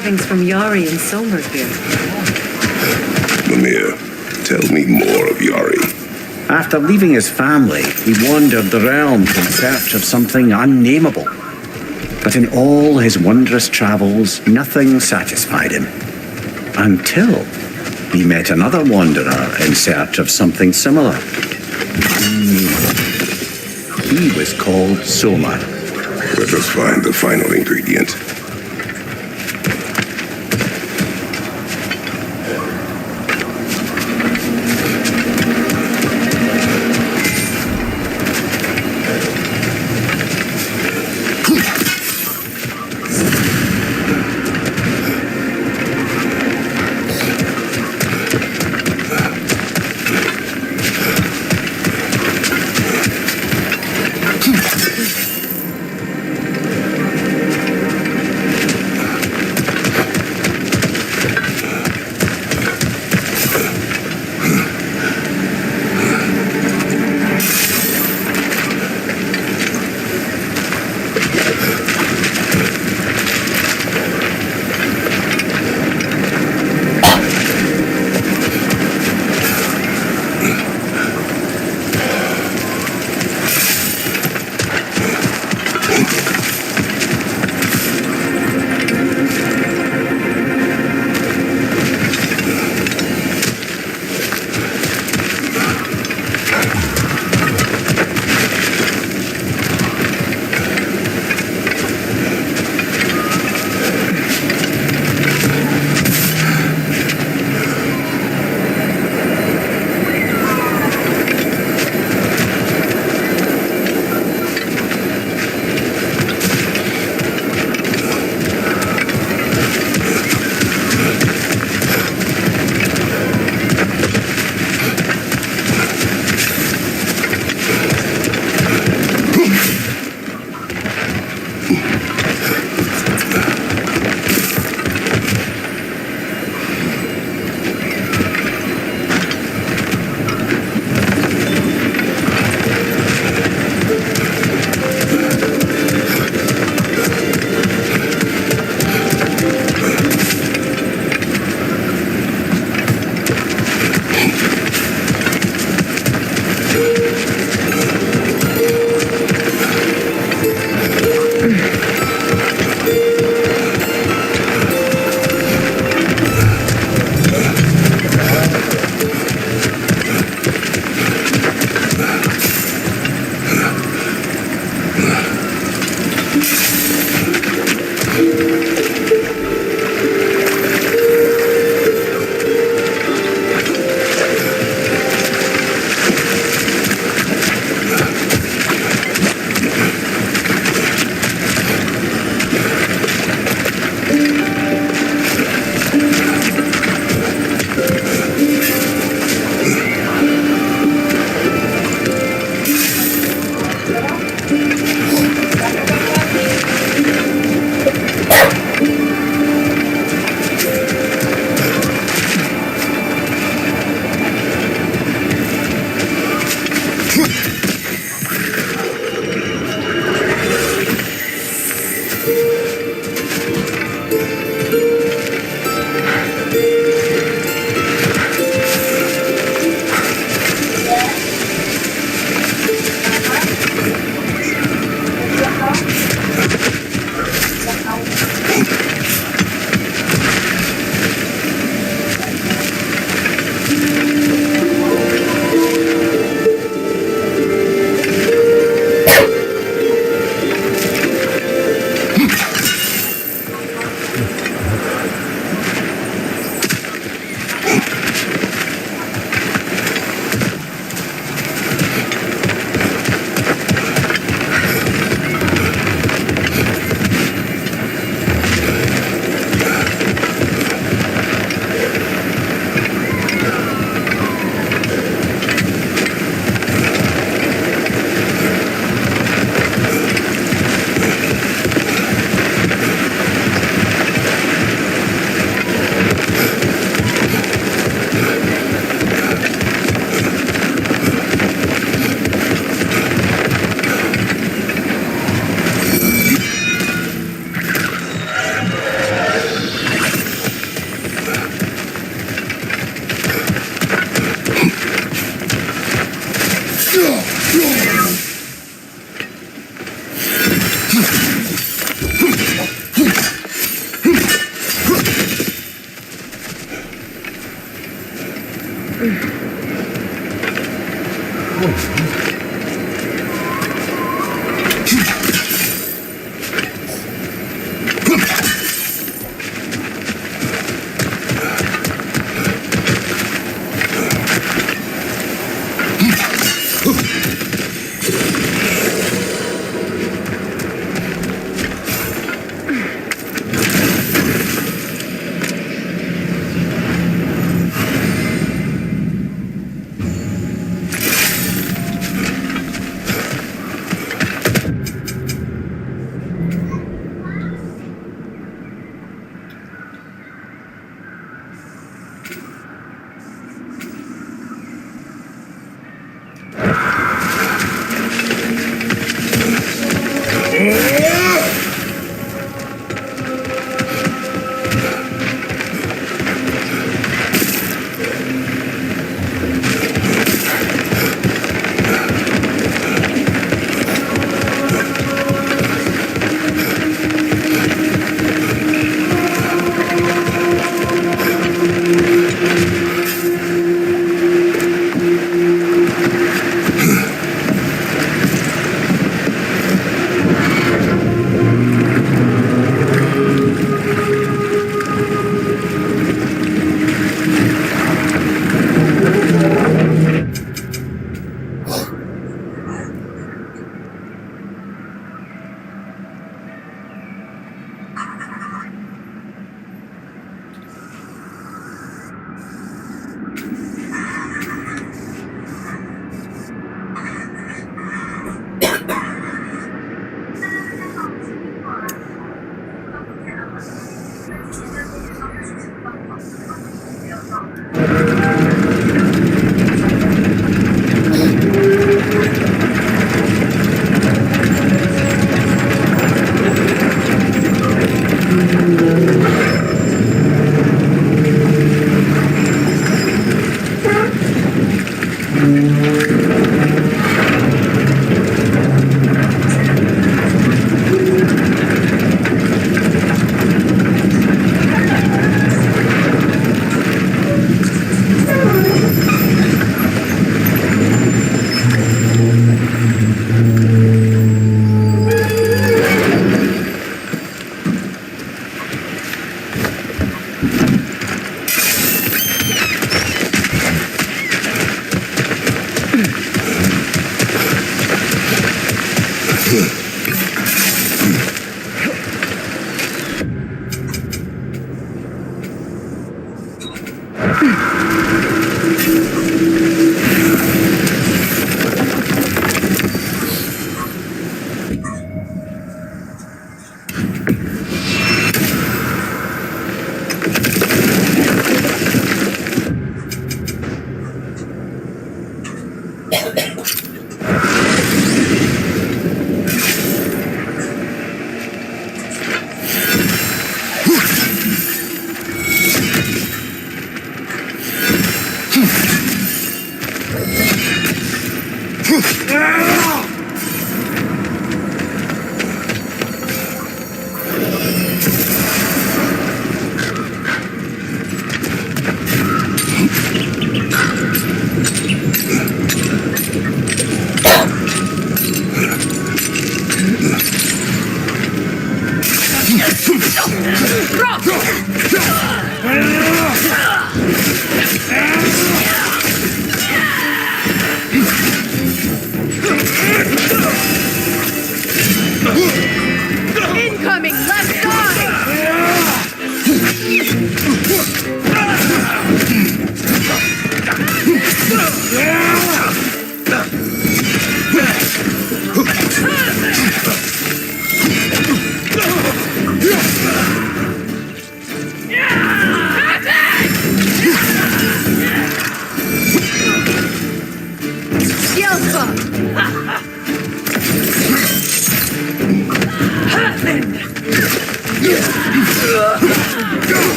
Carvings from Yari and Somer here. Mimir, tell me more of Yari. After leaving his family, he wandered the realms in search of something unnameable. But in all his wondrous travels, nothing satisfied him. Until he met another wanderer in search of something similar. He was called Soma. Let us find the final ingredient.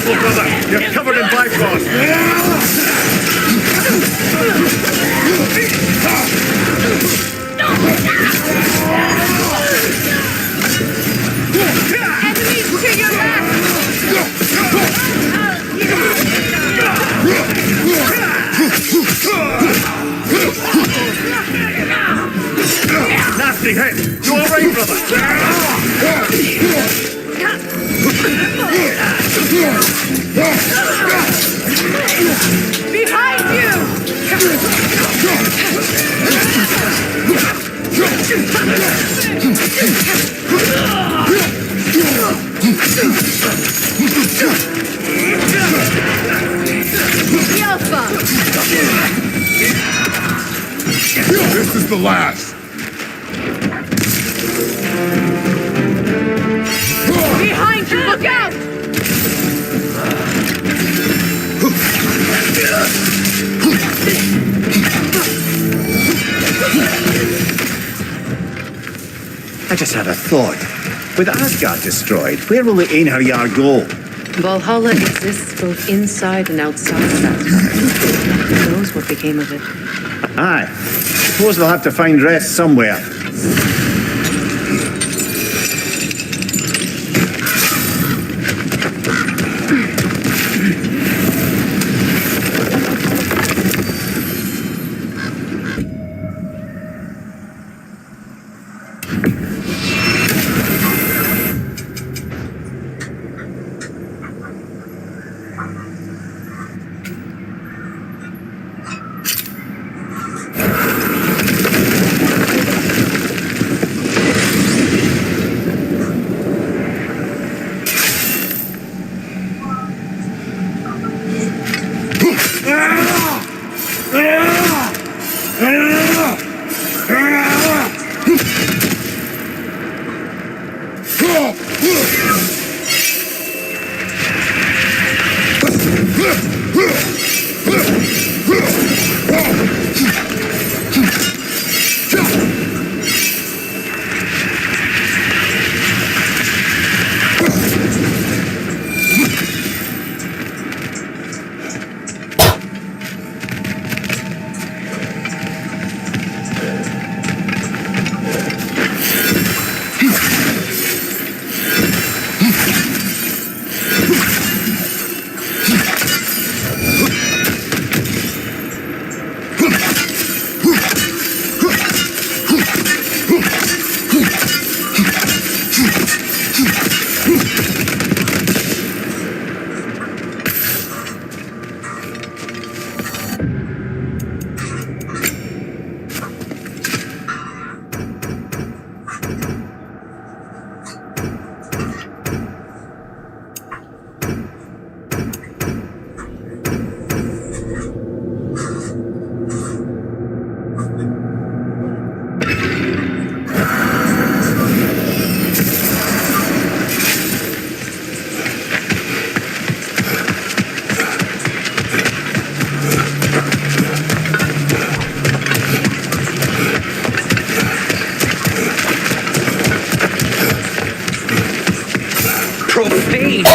careful, brother. You're covered in bifrost. Enemies to your left! Nasty hit. You all right, brother? Behind you! This is the last. Behind you, look out! I just had a thought. With Asgard destroyed, where will the Einherjar go? Valhalla exists both inside and outside of Asgard. Who knows what became of it? Aye. Suppose they'll have to find rest somewhere.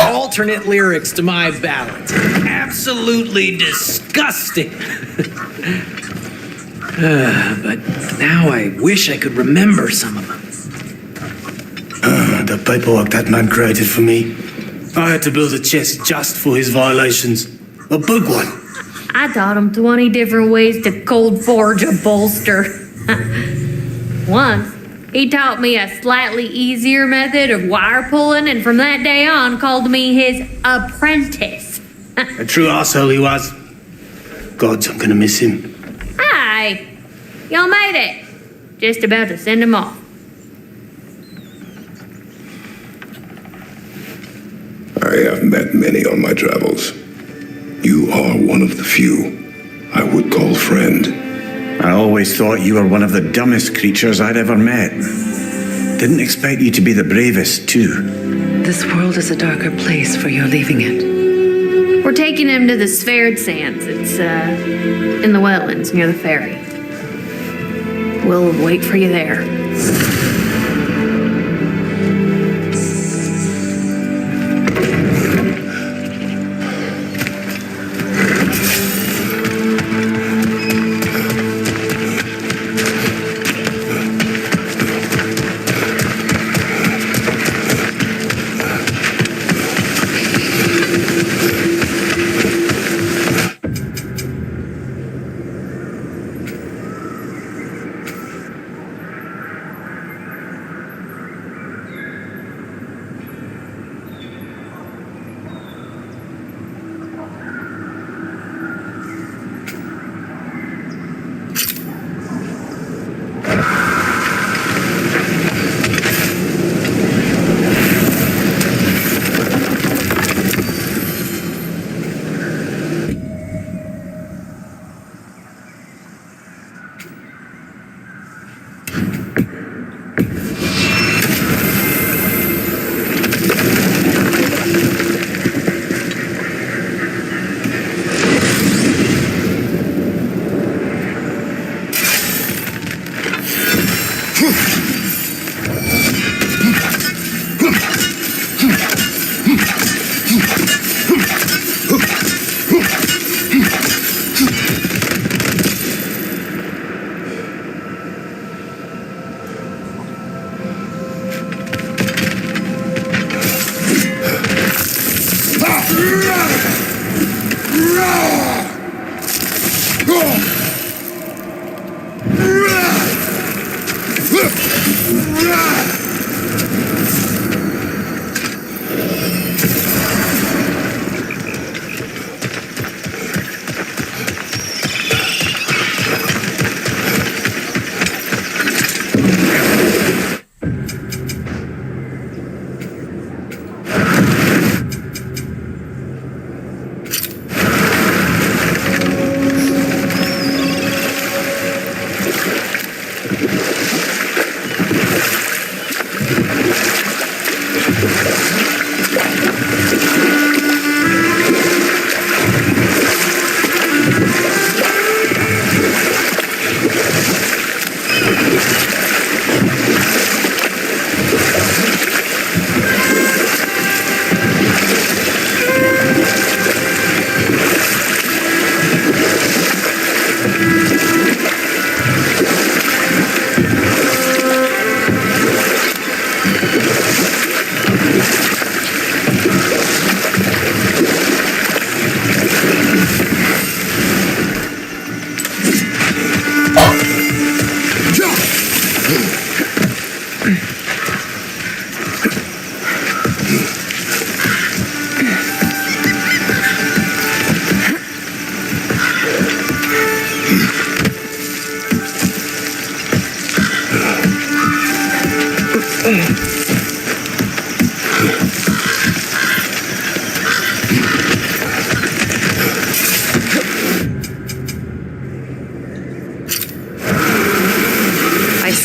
Alternate lyrics to my ballads. Absolutely disgusting. But now I wish I could remember some of them. The paperwork that man created for me. I had to build a chest just for his violations. A big one. I taught him 20 different ways to cold forge a bolster. Once, he taught me a slightly easier method of wire pulling, and from that day on called me his apprentice. A true asshole he was. Gods, I'm gonna miss him. Hi, y'all made it. Just about to send him off. I have met many on my travels. You are one of the few I would call friend. I always thought you were one of the dumbest creatures I'd ever met. Didn't expect you to be the bravest, too. This world is a darker place for your leaving it. We're taking him to the Sphaired Sands. It's, in the wetlands near the ferry. We'll wait for you there.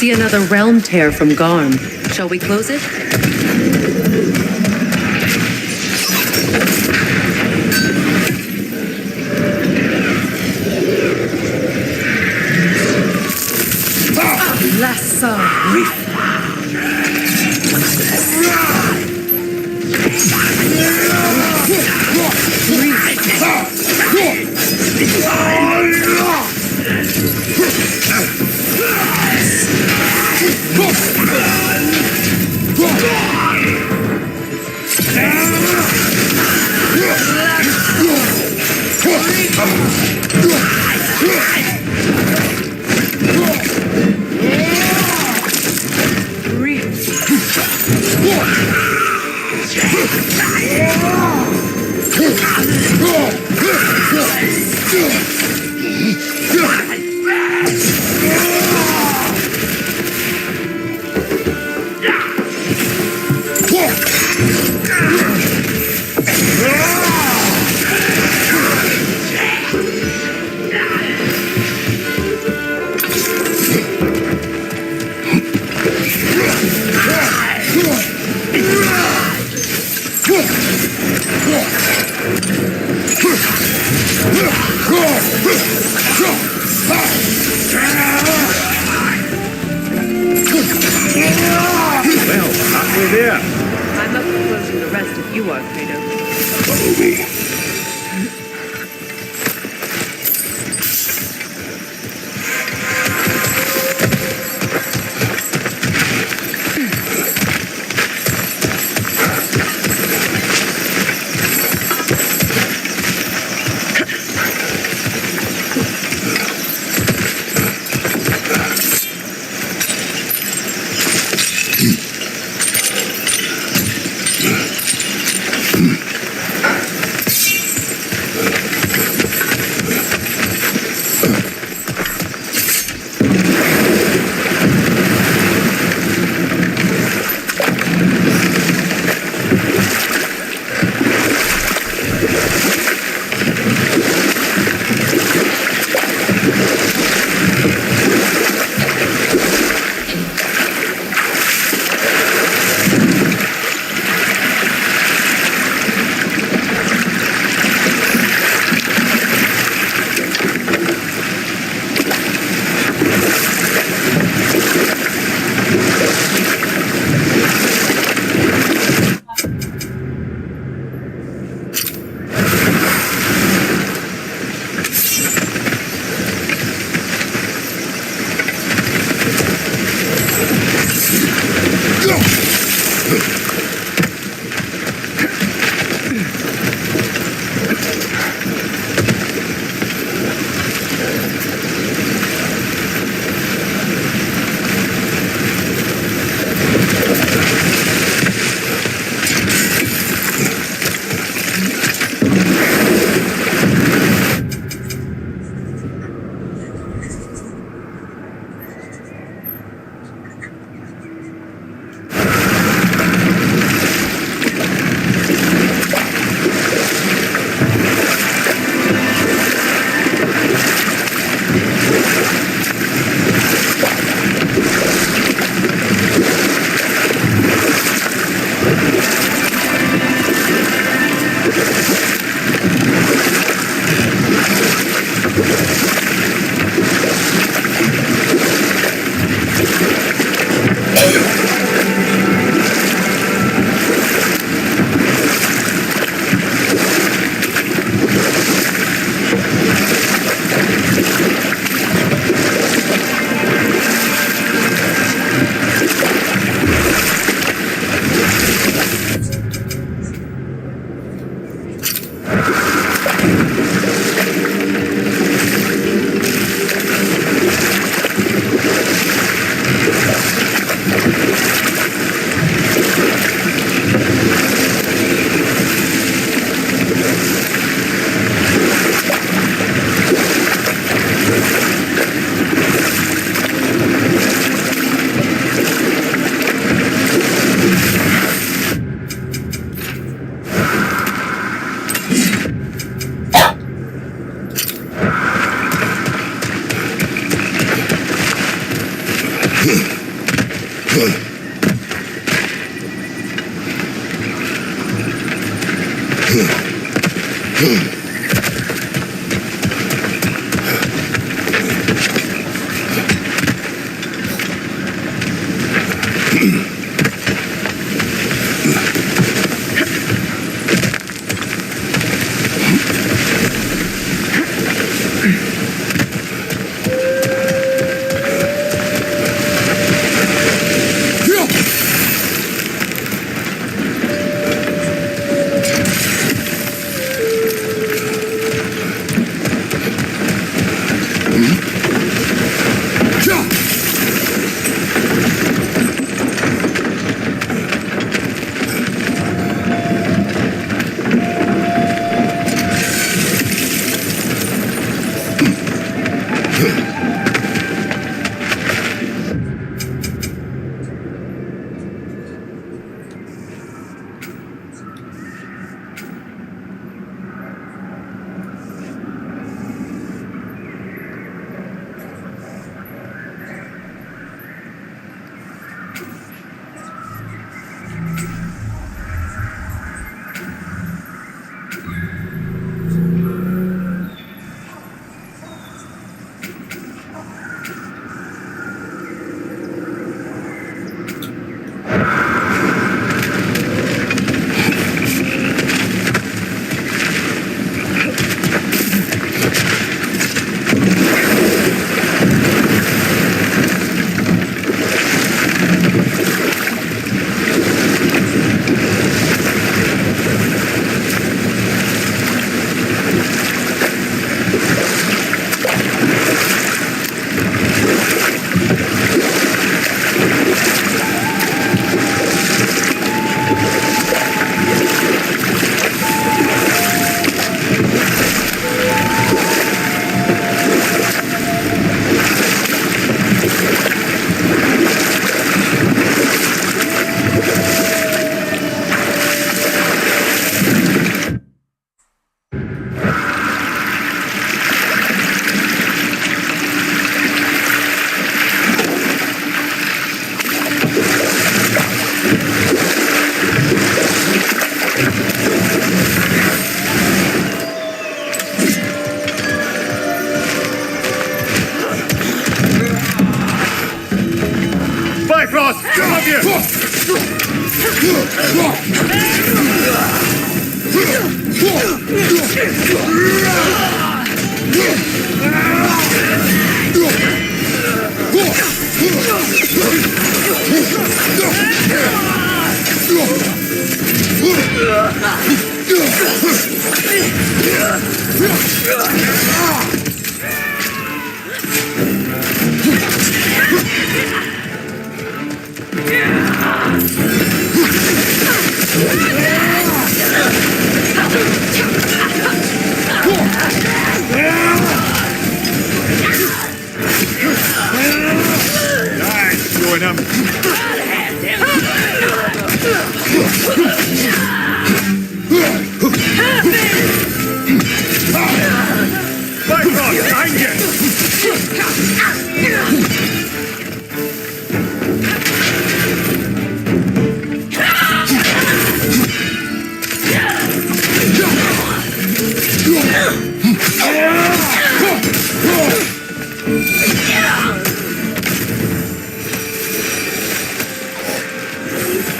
see another realm tear from Garm. Shall we close it? Well, halfway there. I'm up for closing the rest if you are, Kratos. Follow me.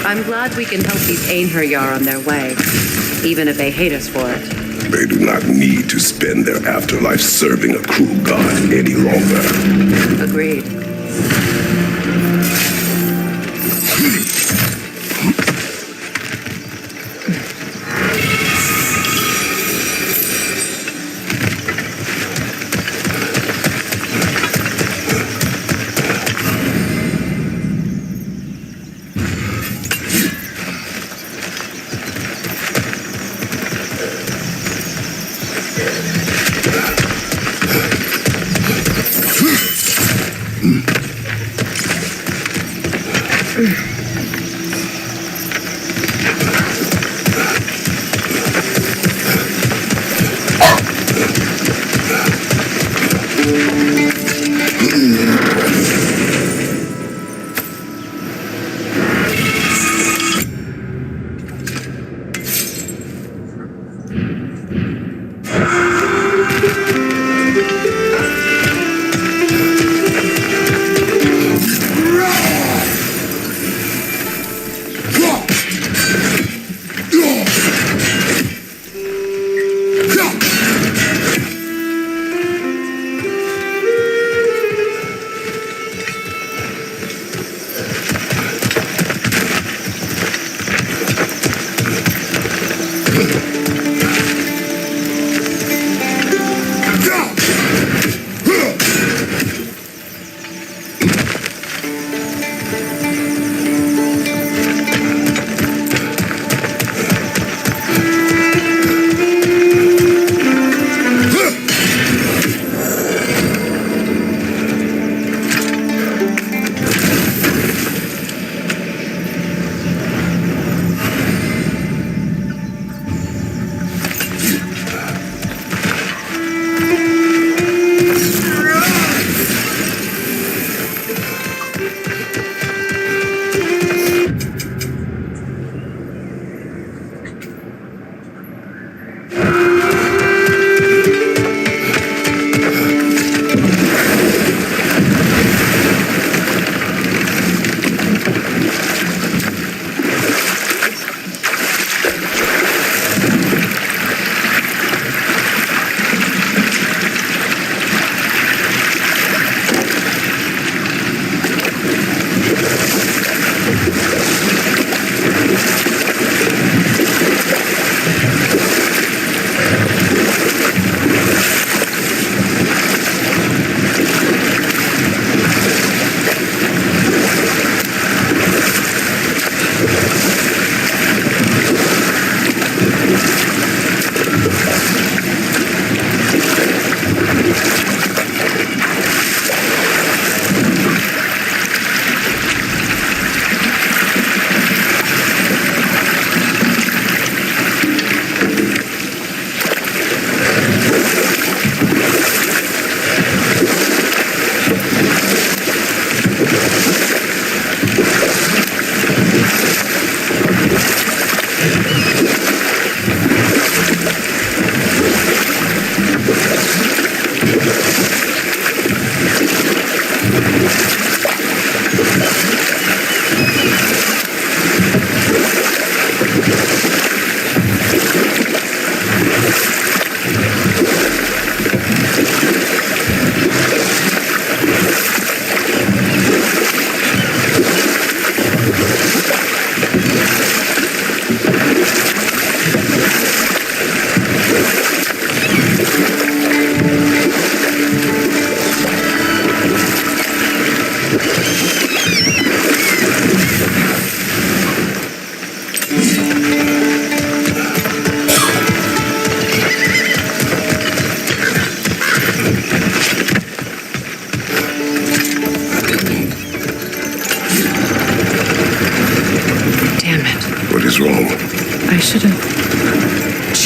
I'm glad we can help these Einherjar on their way, even if they hate us for it. They do not need to spend their afterlife serving a cruel god any longer. Agreed.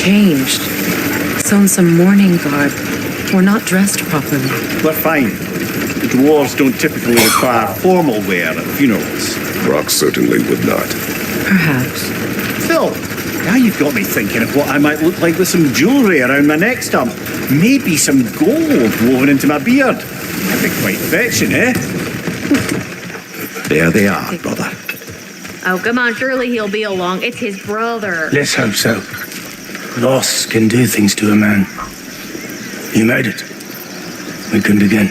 changed. Sewn some mourning garb. We're not dressed properly. We're fine. The dwarves don't typically require formal wear at funerals. Brock certainly would not. Perhaps. Phil, now you've got me thinking of what I might look like with some jewellery around my neck stump. Maybe some gold woven into my beard. That'd be quite fetching, eh? There they are, brother. Oh, come on, surely he'll be along. It's his brother. Let's hope so. Loss can do things to a man. You made it. We can begin.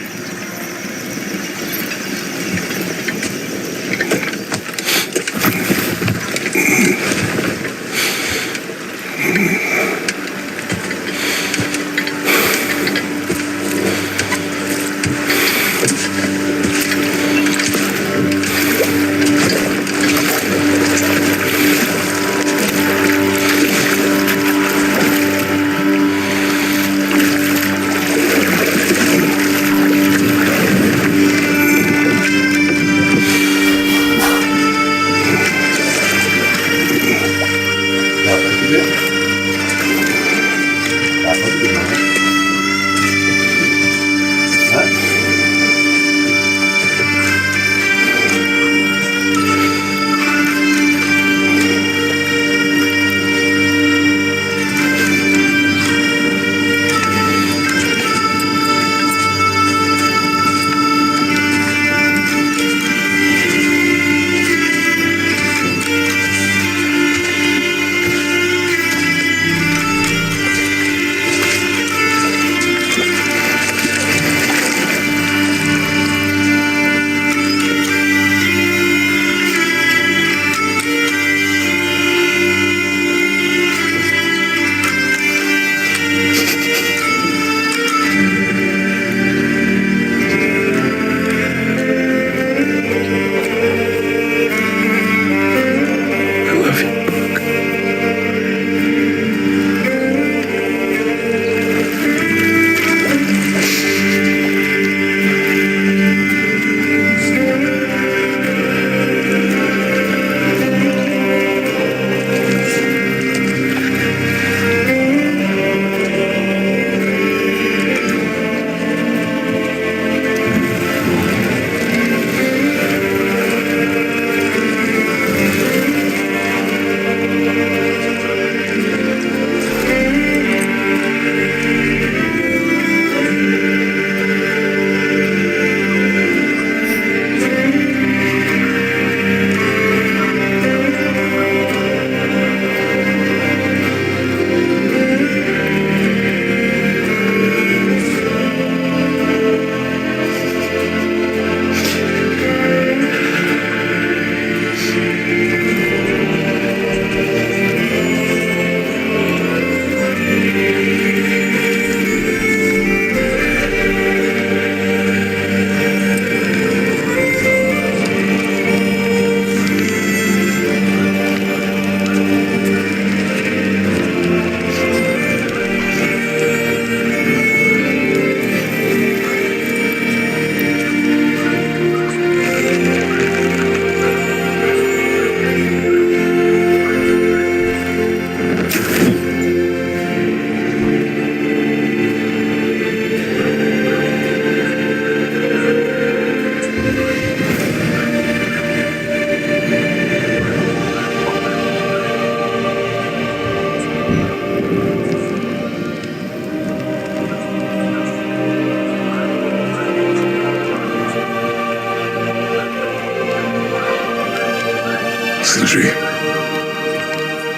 Sindri.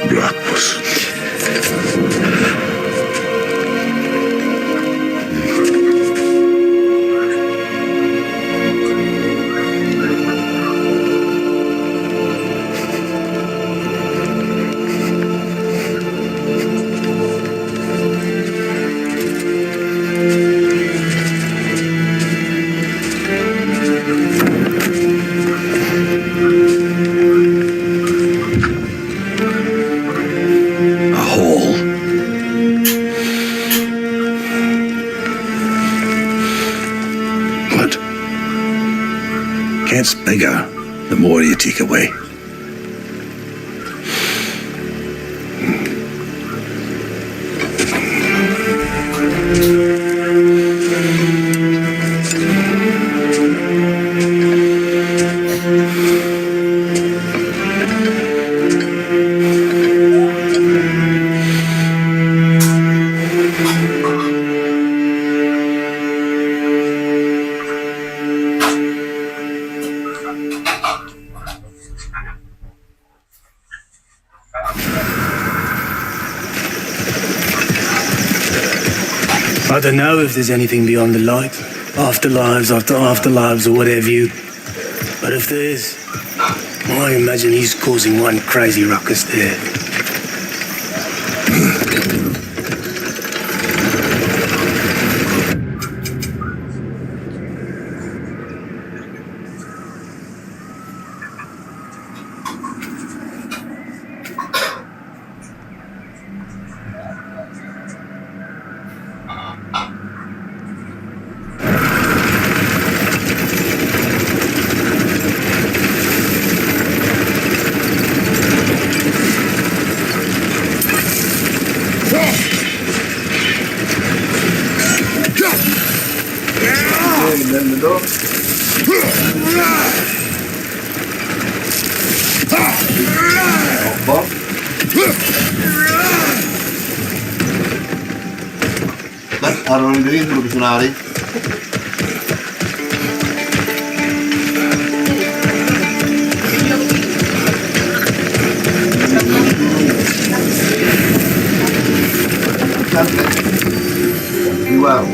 Blackpuss. Gets bigger, the more you take away. I don't know if there's anything beyond the light, afterlives after afterlives or whatever you. But if there is, I imagine he's causing one crazy ruckus there. Taruh dulu dulu ke sunari. Wow.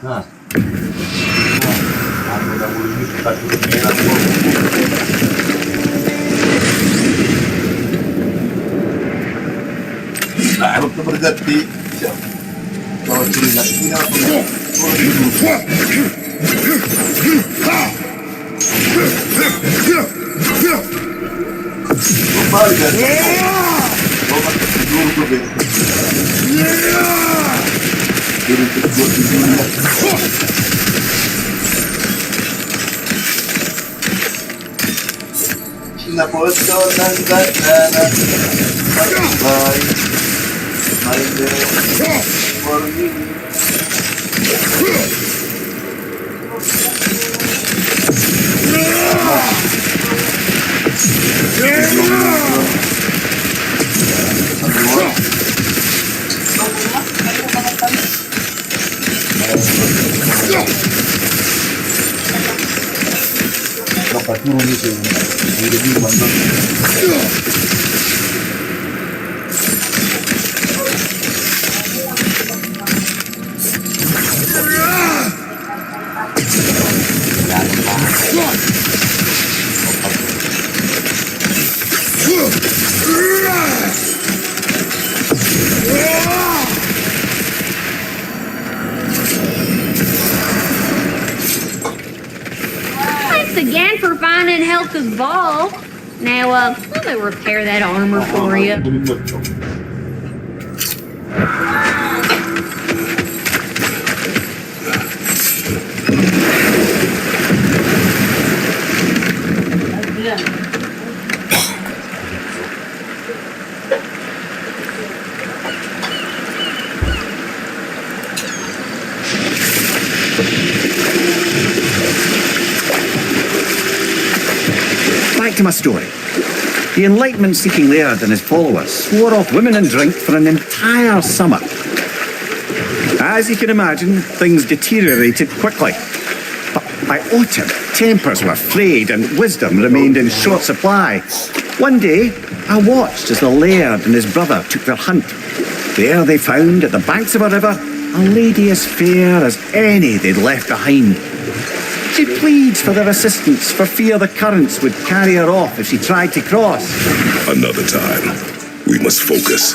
Nah. Nah, itu berganti. Kalau curiga ini Thanks again for finding Helka's ball. Now, let me repair that armor for you. Back to my story. The enlightenment-seeking Laird and his followers swore off women and drink for an entire summer. As you can imagine, things deteriorated quickly. But by autumn, tempers were frayed and wisdom remained in short supply. One day, I watched as the Laird and his brother took their hunt. There they found, at the banks of a river, a lady as fair as any they'd left behind. She pleads for their assistance for fear the currents would carry her off if she tried to cross. Another time, we must focus.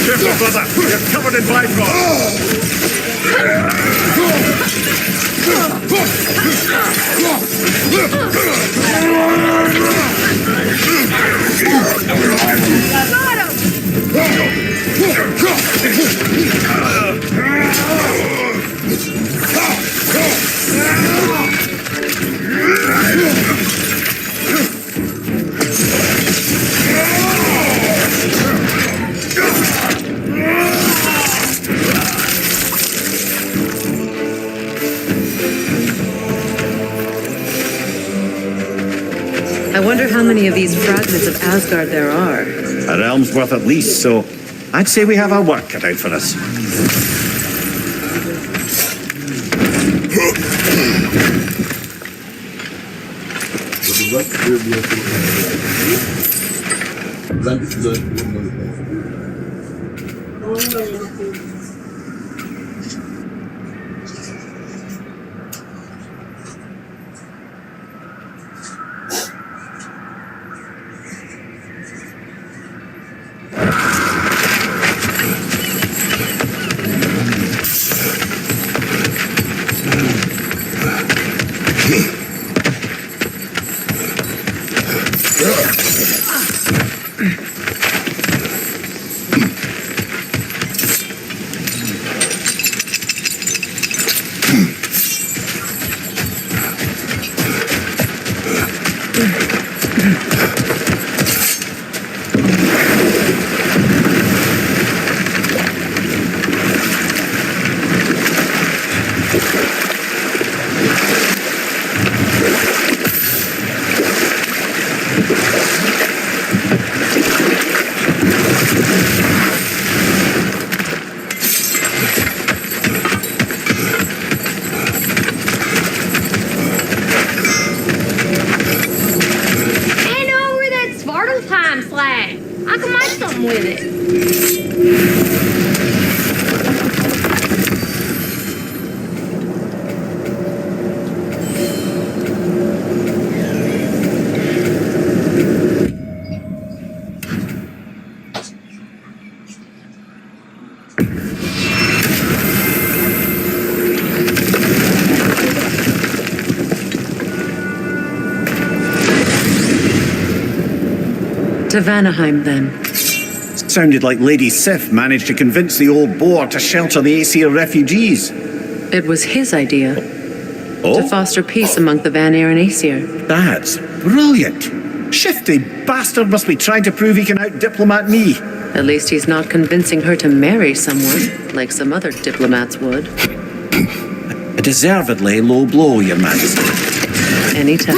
Careful, brother! You're covered in bifrost! I wonder how many of these fragments of Asgard there are. A realm's worth at least, so I'd say we have our work cut out for us. To Vanaheim, then. Sounded like Lady Sif managed to convince the old boar to shelter the ACER refugees. It was his idea. Oh? To foster peace among the Vanir and Aesir. That's brilliant. Shifty bastard must be trying to prove he can out-diplomat me. At least he's not convincing her to marry someone, like some other diplomats would. A deservedly low blow, Your Majesty. Anytime.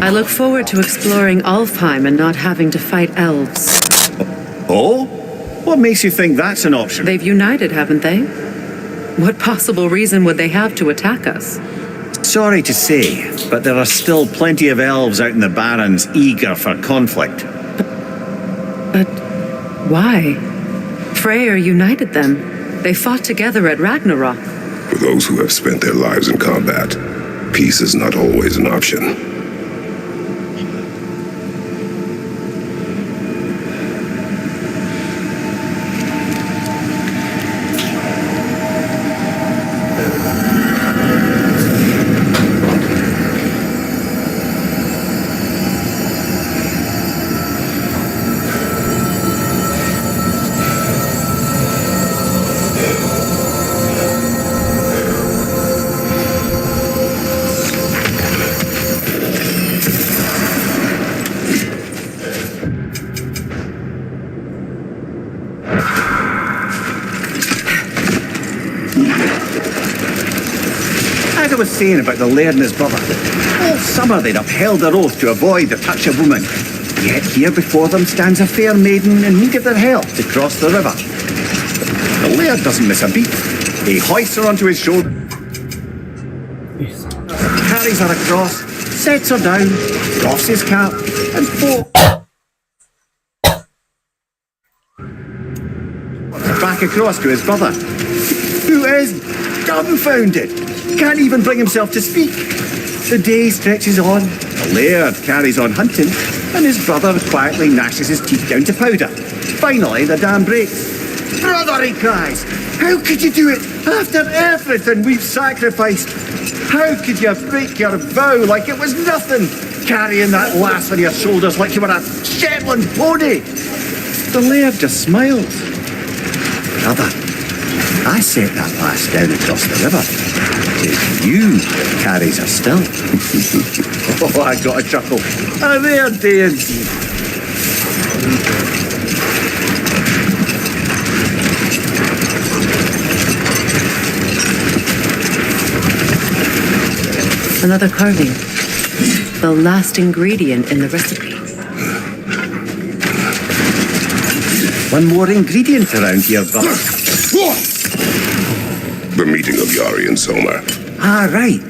I look forward to exploring Alfheim and not having to fight elves. Oh? What makes you think that's an option? They've united, haven't they? What possible reason would they have to attack us? Sorry to say, but there are still plenty of elves out in the Barrens eager for conflict. But why? Freyr united them. They fought together at Ragnarok. For those who have spent their lives in combat, peace is not always an option. saying about the laird and his brother. All summer they'd upheld their oath to avoid the touch of woman. Yet here before them stands a fair maiden in need of their help to cross the river. The laird doesn't miss a beat. He hoists her onto his shoulder, carries her across, sets her down, doffs his cap, and back across to his brother, who is dumbfounded, can't even bring himself to speak. The day stretches on, the laird carries on hunting, and his brother quietly gnashes his teeth down to powder. Finally, the dam breaks. Brother, he cries, how could you do it after everything we've sacrificed? How could you break your vow like it was nothing, carrying that lass on your shoulders like you were a Shetland pony? The laird just smiles. Brother, I set that lass down across the river. 'Tis you that carries her still. Oh, I got a chuckle. A rare day indeed. Another carving. The last ingredient in the recipe. One more ingredient around here, brother. The meeting of Yari and Soma. Ah, right.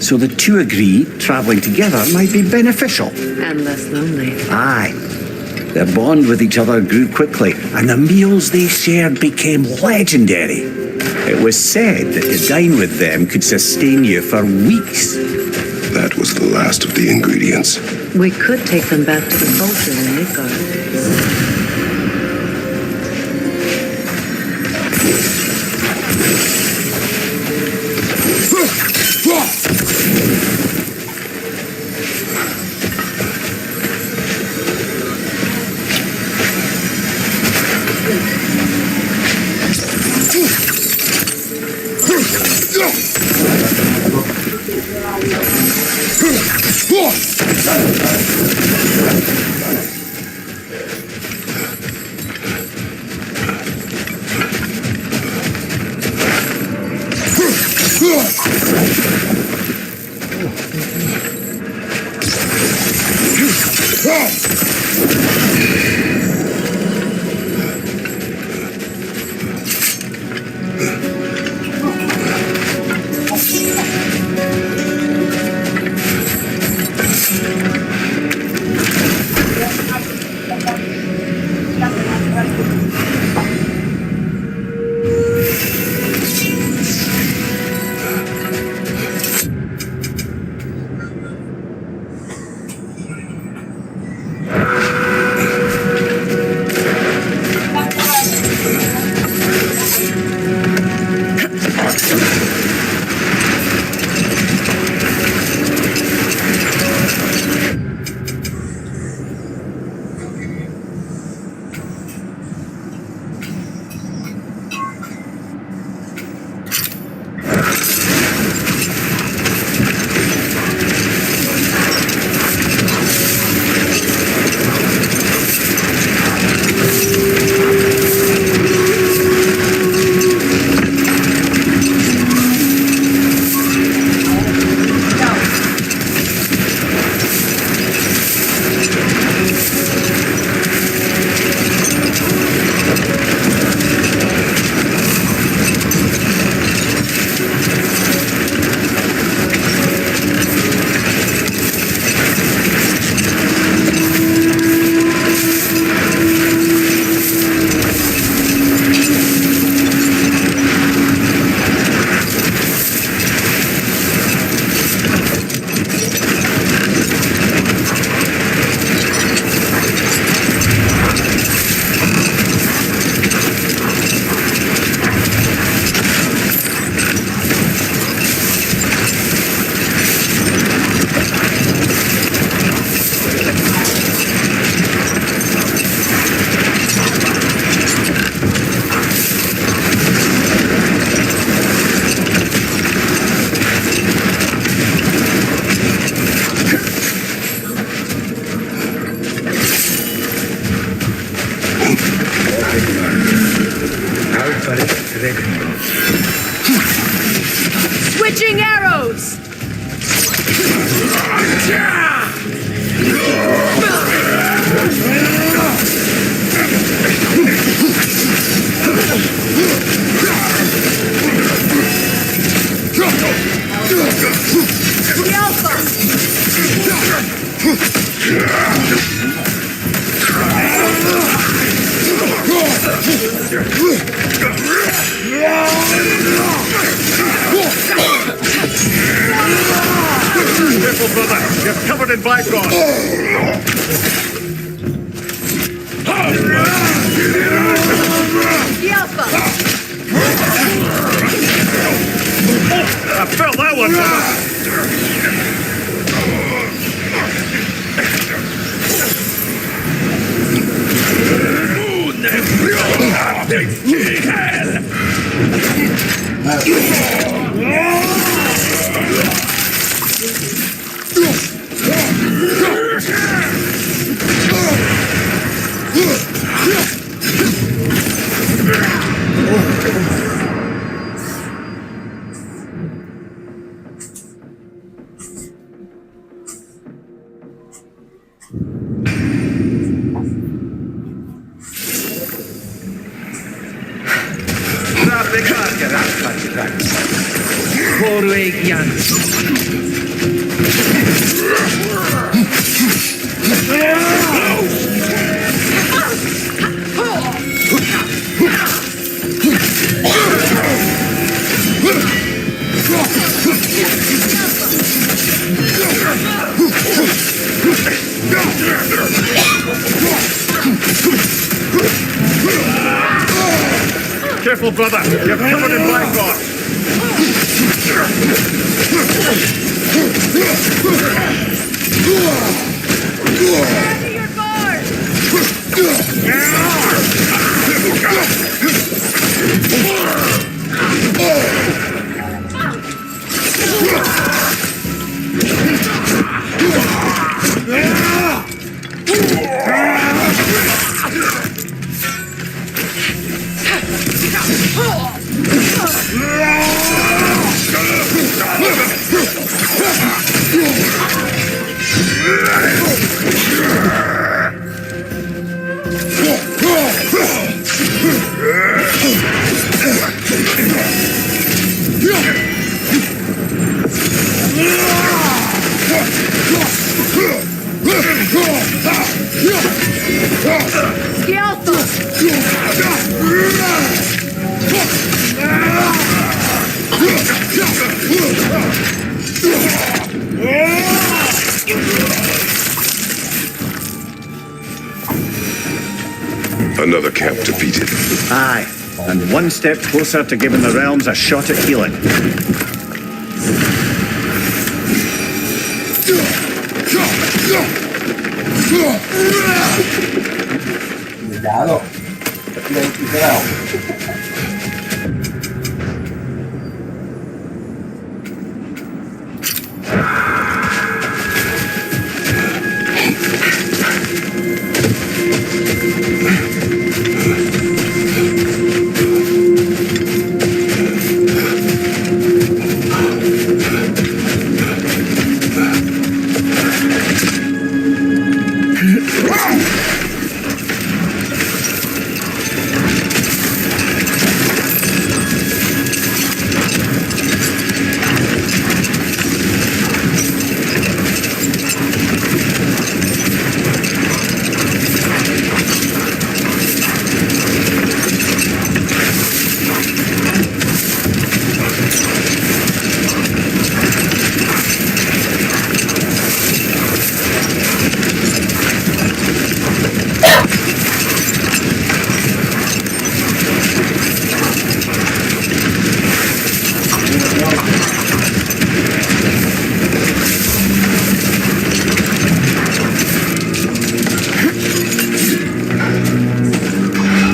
So the two agree travelling together might be beneficial. And less lonely. Aye. Their bond with each other grew quickly, and the meals they shared became legendary. It was said that to dine with them could sustain you for weeks. That was the last of the ingredients. We could take them back to the culture in Midgard. Careful, brother. You're covered in bygones. I felt that one, Careful, brother. You're covered in bygones. Another camp defeated. Aye, and one step closer to giving the realms a shot at healing. Cuidado. Cuidado.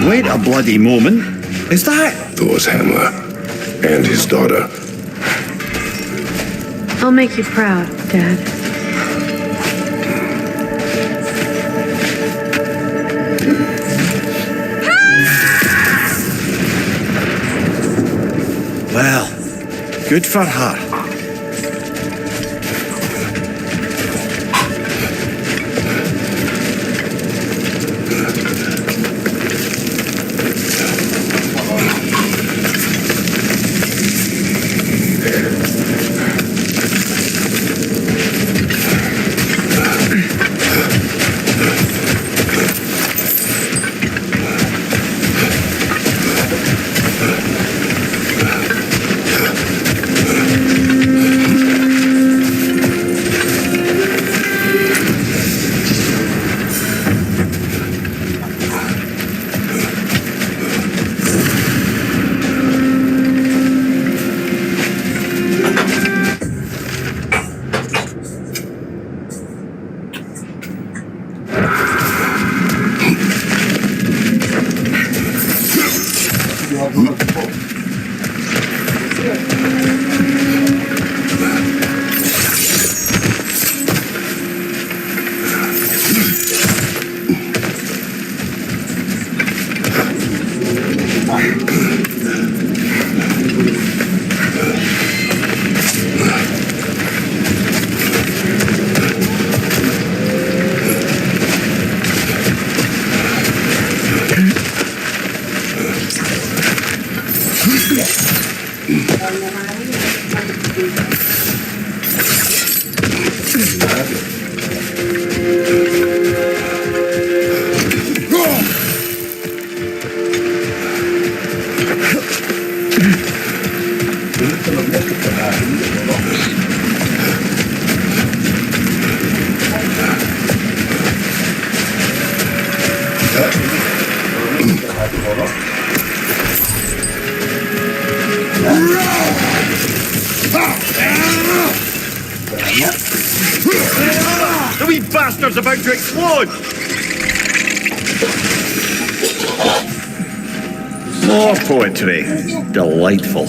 Wait a bloody moment. Is that Thor's hammer and his daughter? I'll make you proud, Dad. Well, good for her. The wee bastard's about to explode! More poetry. Delightful.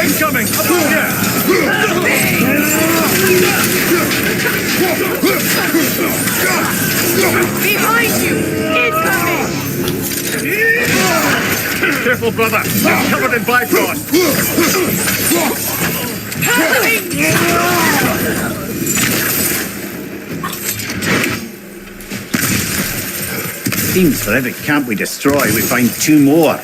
Incoming! Up Behind you! Incoming! Careful, brother! You're covered in bifrost! Seems for every camp we destroy, we find 2 more.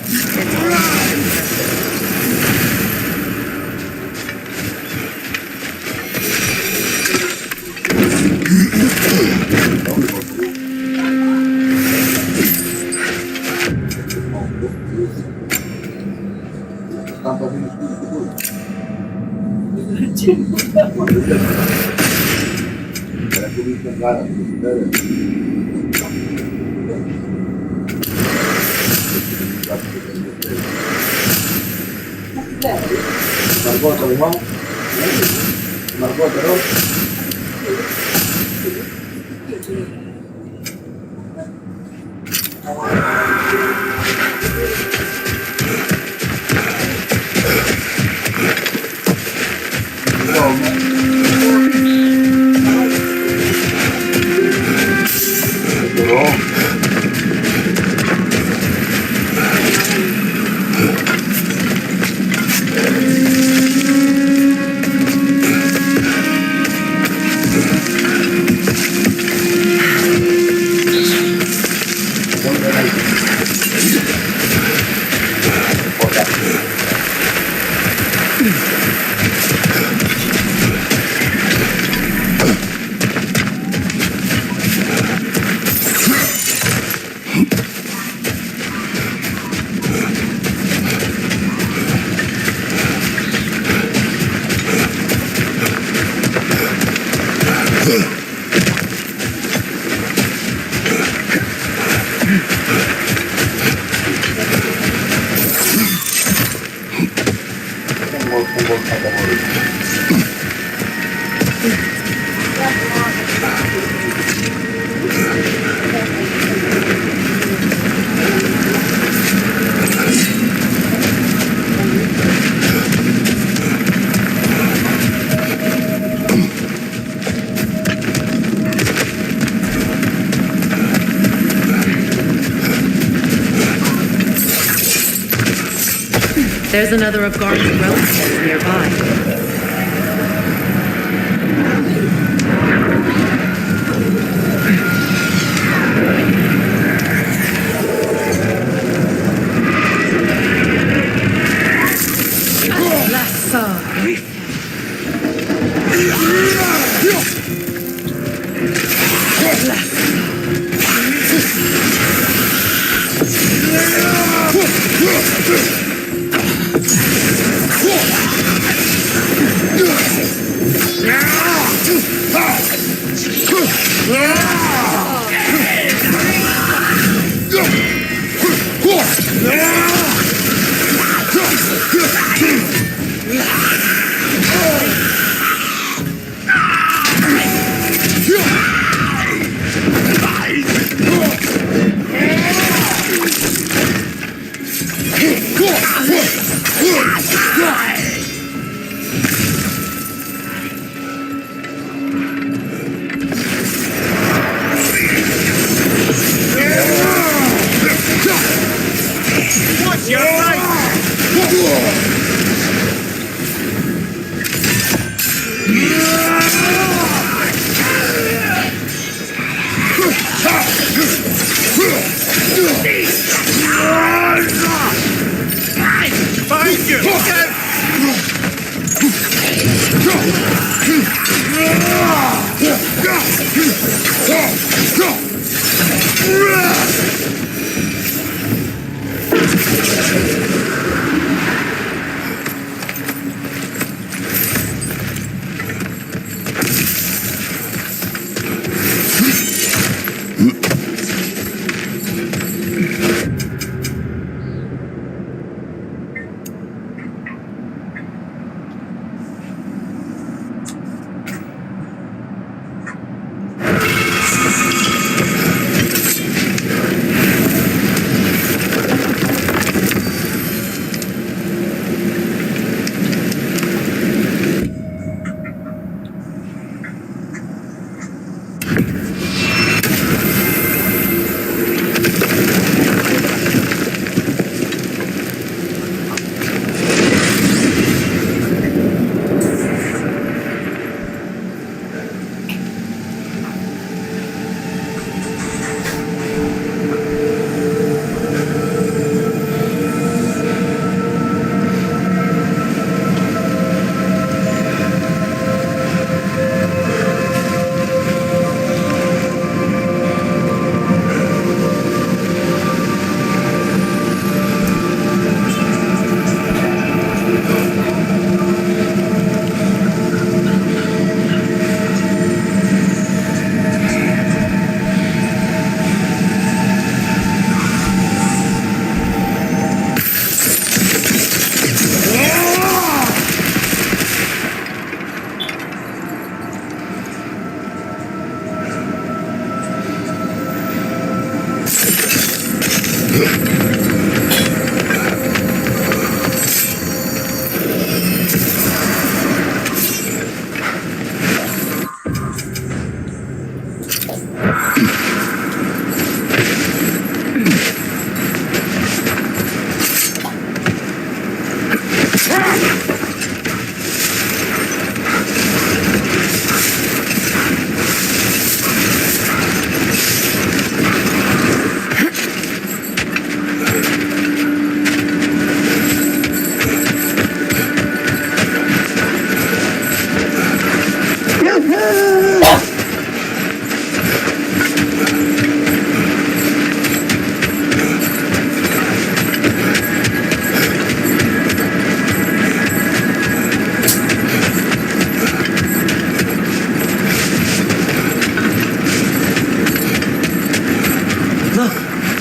There's another of Garth's relatives nearby.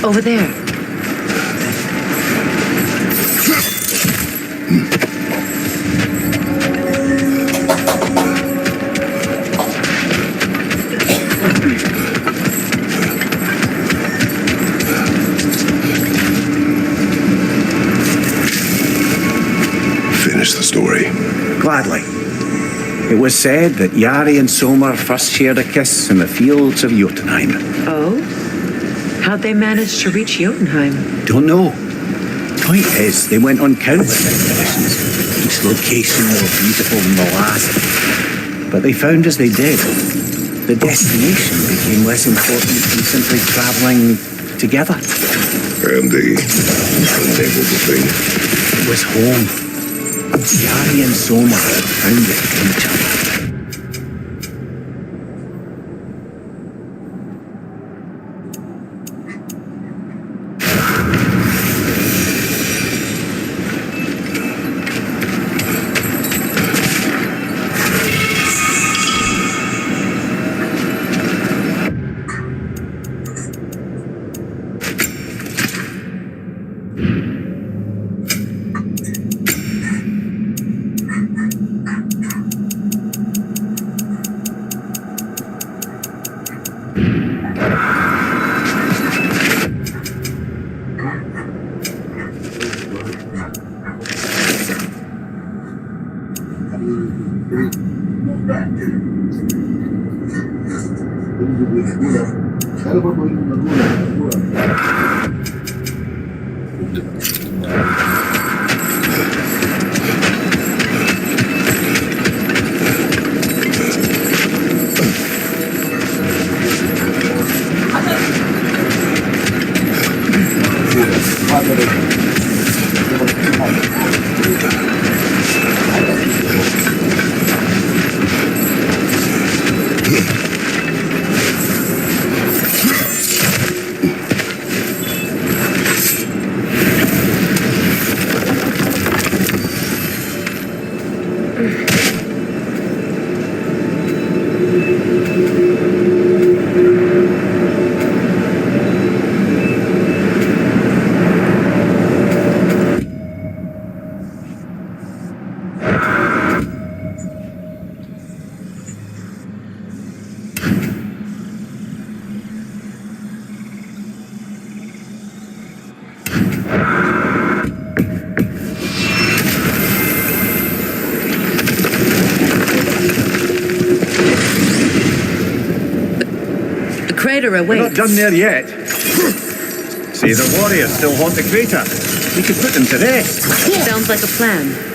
Over there. Finish the story. Gladly. It was said that Yari and Somar first shared a kiss in the fields of Jotunheim. Oh? How'd they manage to reach Jotunheim? Don't know. point is, they went on countless expeditions, each location more beautiful than the last. But they found as they did, the destination became less important than simply traveling together. And they unable to think. It was home. Yari and Soma found it in each other. We're not done there yet. See, the warriors still haunt the crater. We could put them to rest. Sounds like a plan.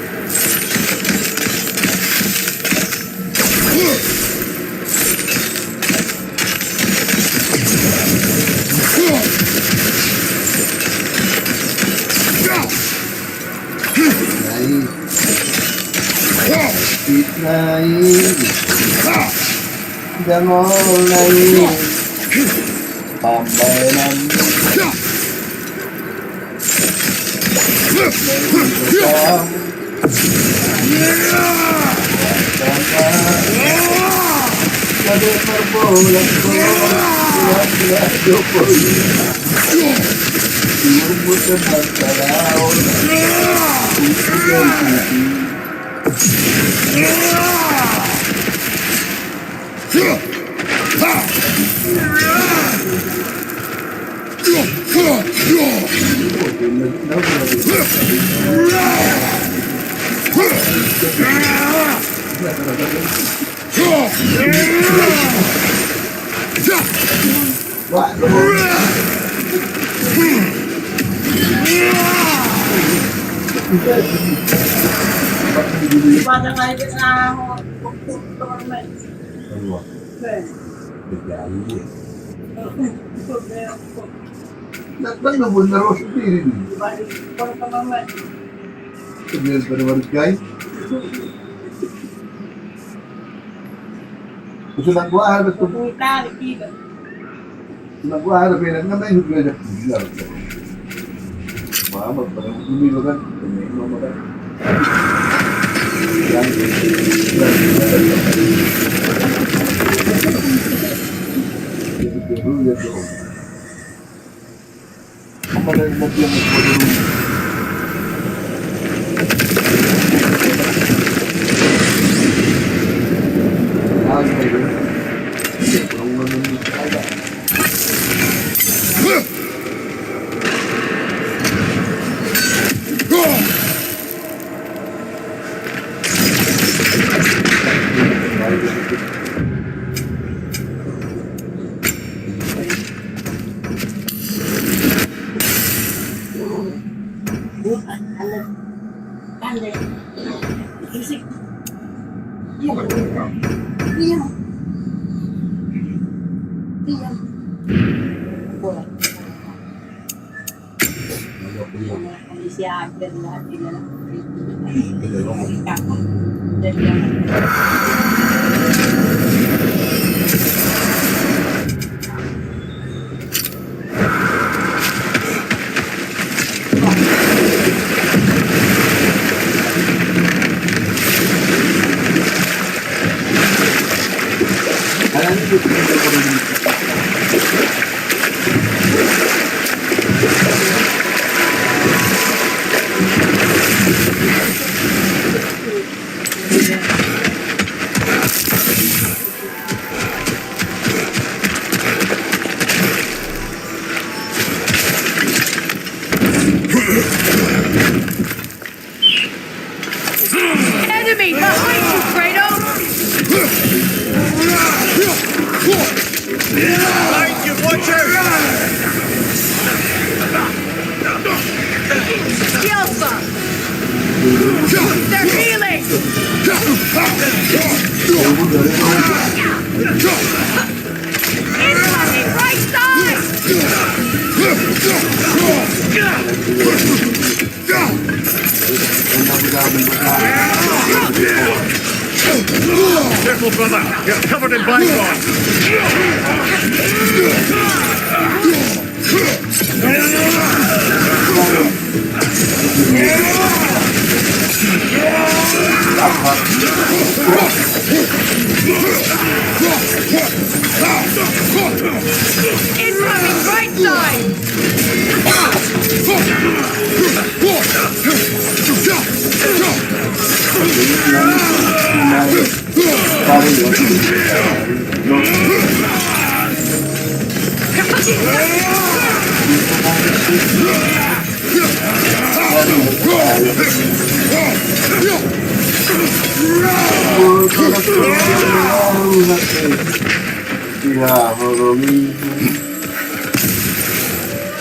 Enemy behind you, Kratos! Behind you, Butcher! Yelsa! They're healing! Incoming right side! Careful, brother. You're covered in bygone. Incoming right side!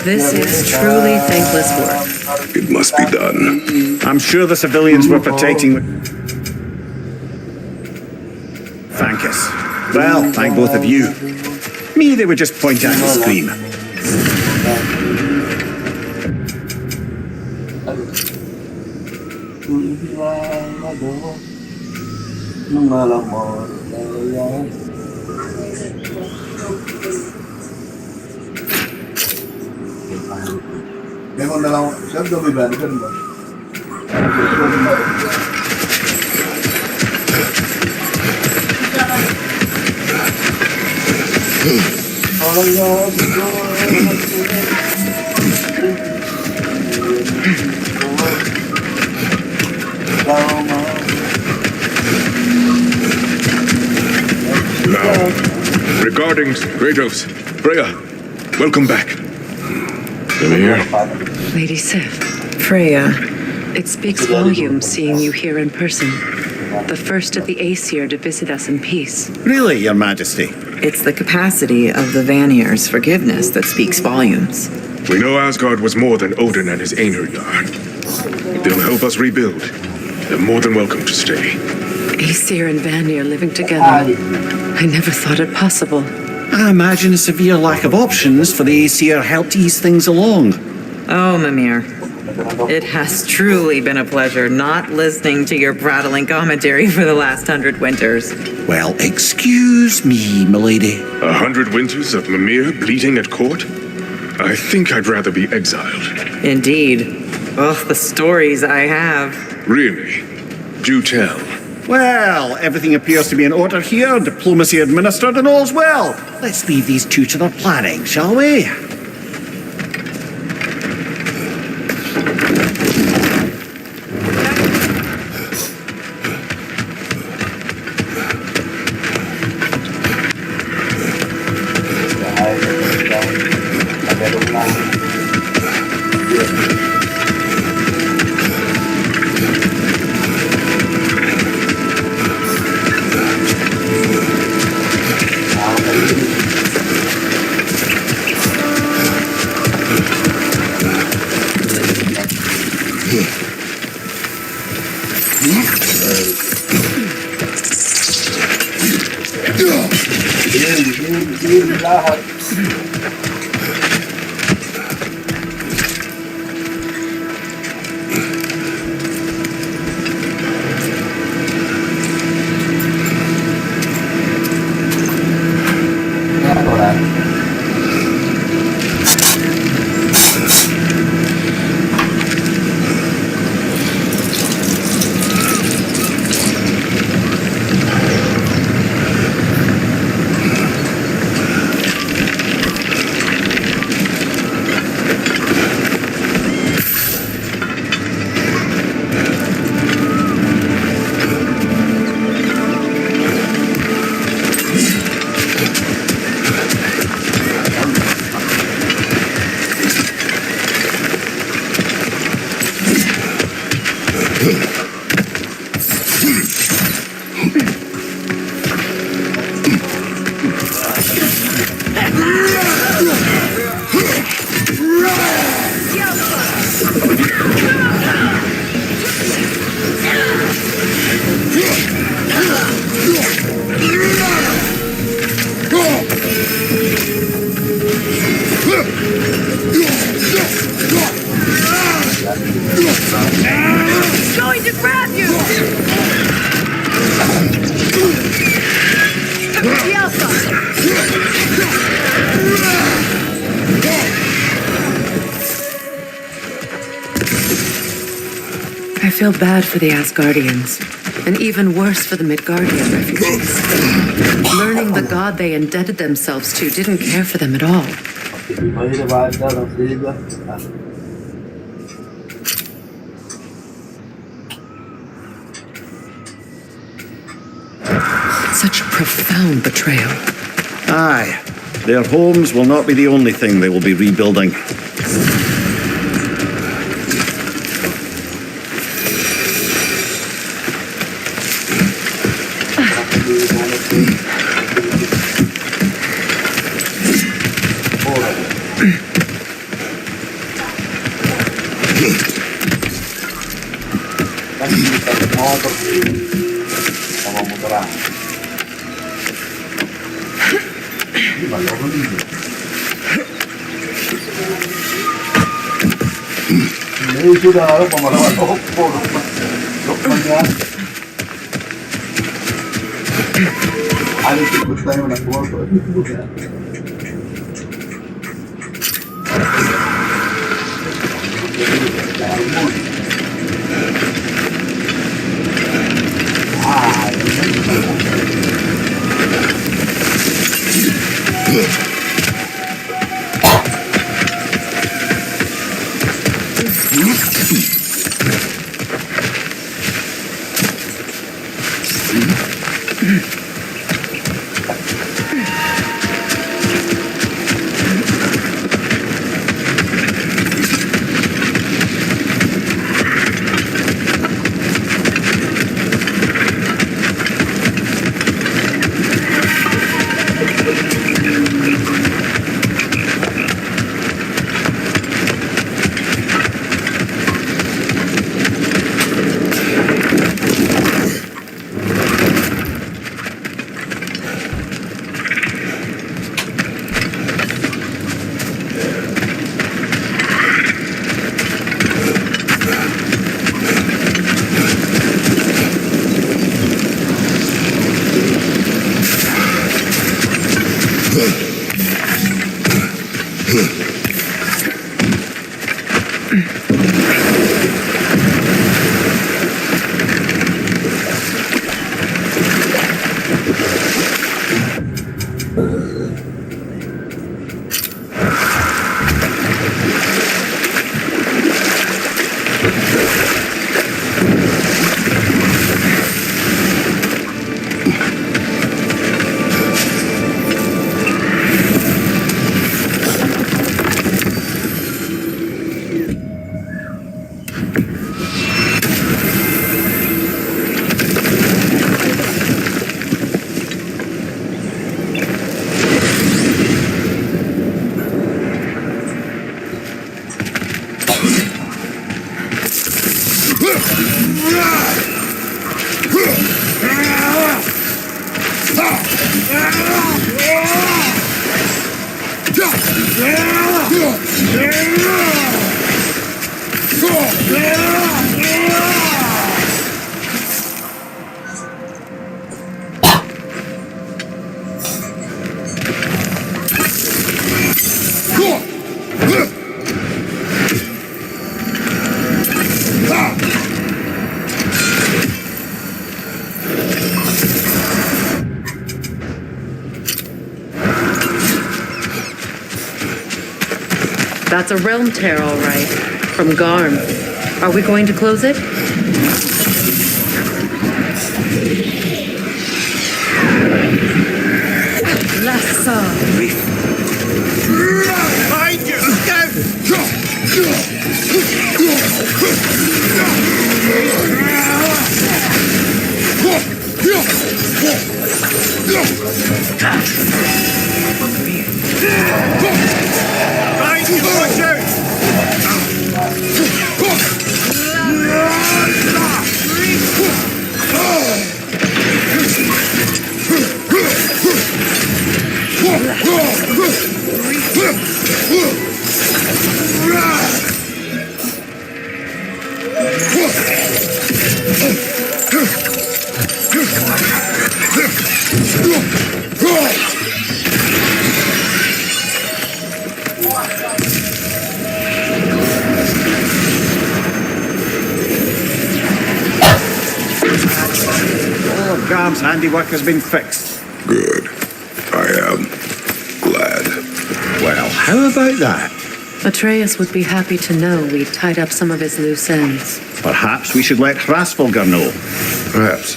This is truly thankless work. It must be done. I'm sure the civilians were protecting. Thank us. Well, thank both of you. Me, they would just point at and scream. Memang dalam saya sudah bebankan, Bang. Now, regarding Kratos, Freya, welcome back. Here. Lady Sif. Freya. It speaks volumes seeing you here in person. The first of the ACER to visit us in peace. Really, Your Majesty? It's the capacity of the Vanir's forgiveness that speaks volumes. We know Asgard was more than Odin and his Einherjar. They'll help us rebuild. They're more than welcome to stay. ACER and Vanir living together. I never thought it possible. I imagine a severe lack of options for the ACER helped ease things along. Oh, Mimir. It has truly been a pleasure not listening to your prattling commentary for the last 100 winters. Well, excuse me, milady. 100 winters of Mimir bleating at court? I think I'd rather be exiled. Indeed. Oh, the stories I have. Really? Do tell. Well, everything appears to be in order here, diplomacy administered, and all's well. Let's leave these two to their planning, shall we? Diri lahat. Going to grab you! I feel bad for the Asgardians, and even worse for the Midgardian refugees. Learning the god they indebted themselves to didn't care for them at all. Such profound betrayal. Aye. Their homes will not be the only thing they will be rebuilding. Sudah lalu pemalawan ada ikut saya nak buat That's a realm tear, all right. From Garm. Are we going to close it? Behind you! Behind you, Butcher! All of Garm's handiwork has been fixed. Good. I am glad. Well, how about that? Atreus would be happy to know we tied up some of his loose ends. Perhaps we should let Hraesvelgr know. Perhaps.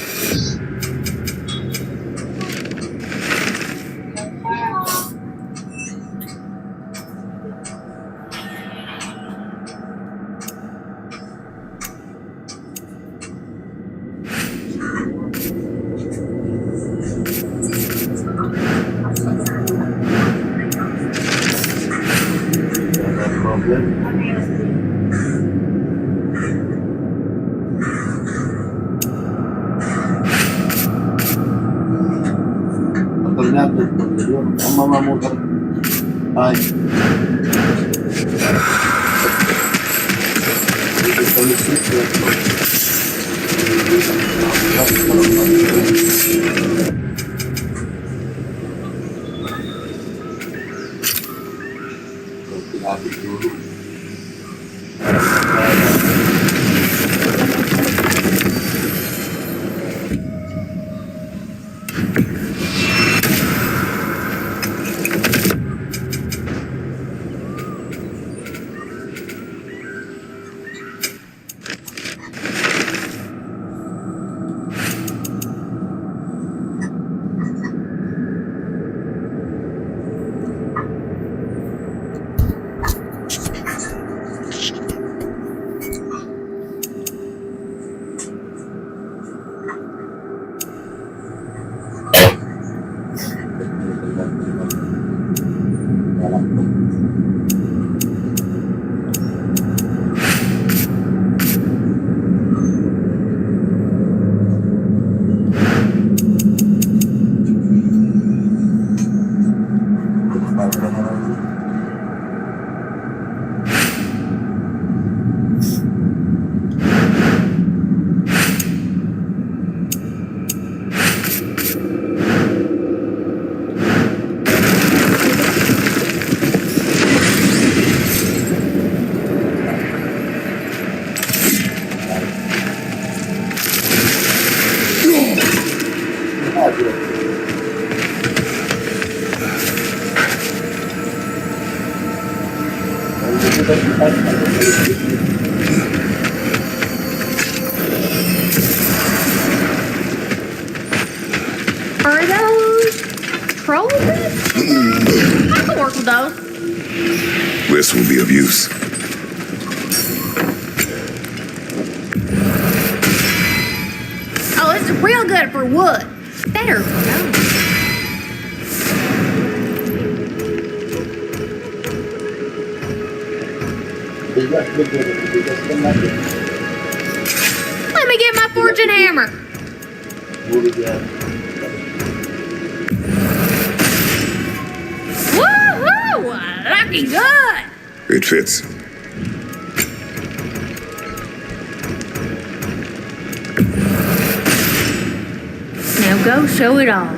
Are those troll bits? I can work with those. This will be of use. Oh, it's real good for wood. Better for stone. Let me get my fortune hammer. Woohoo! Looking good. It fits. Now go show it off.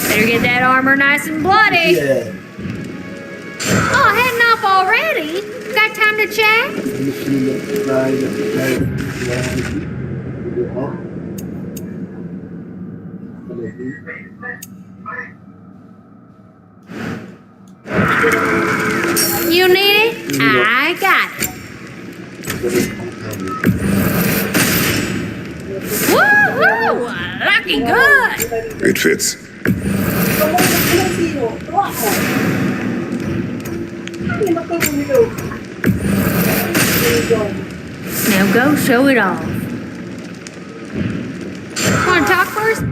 Better get that armor nice and bloody. Yeah. Oh, heading off already? Got time to chat? You need it? I got it. Woo-hoo! Looking good. It fits. Now go show it off. Want to talk first?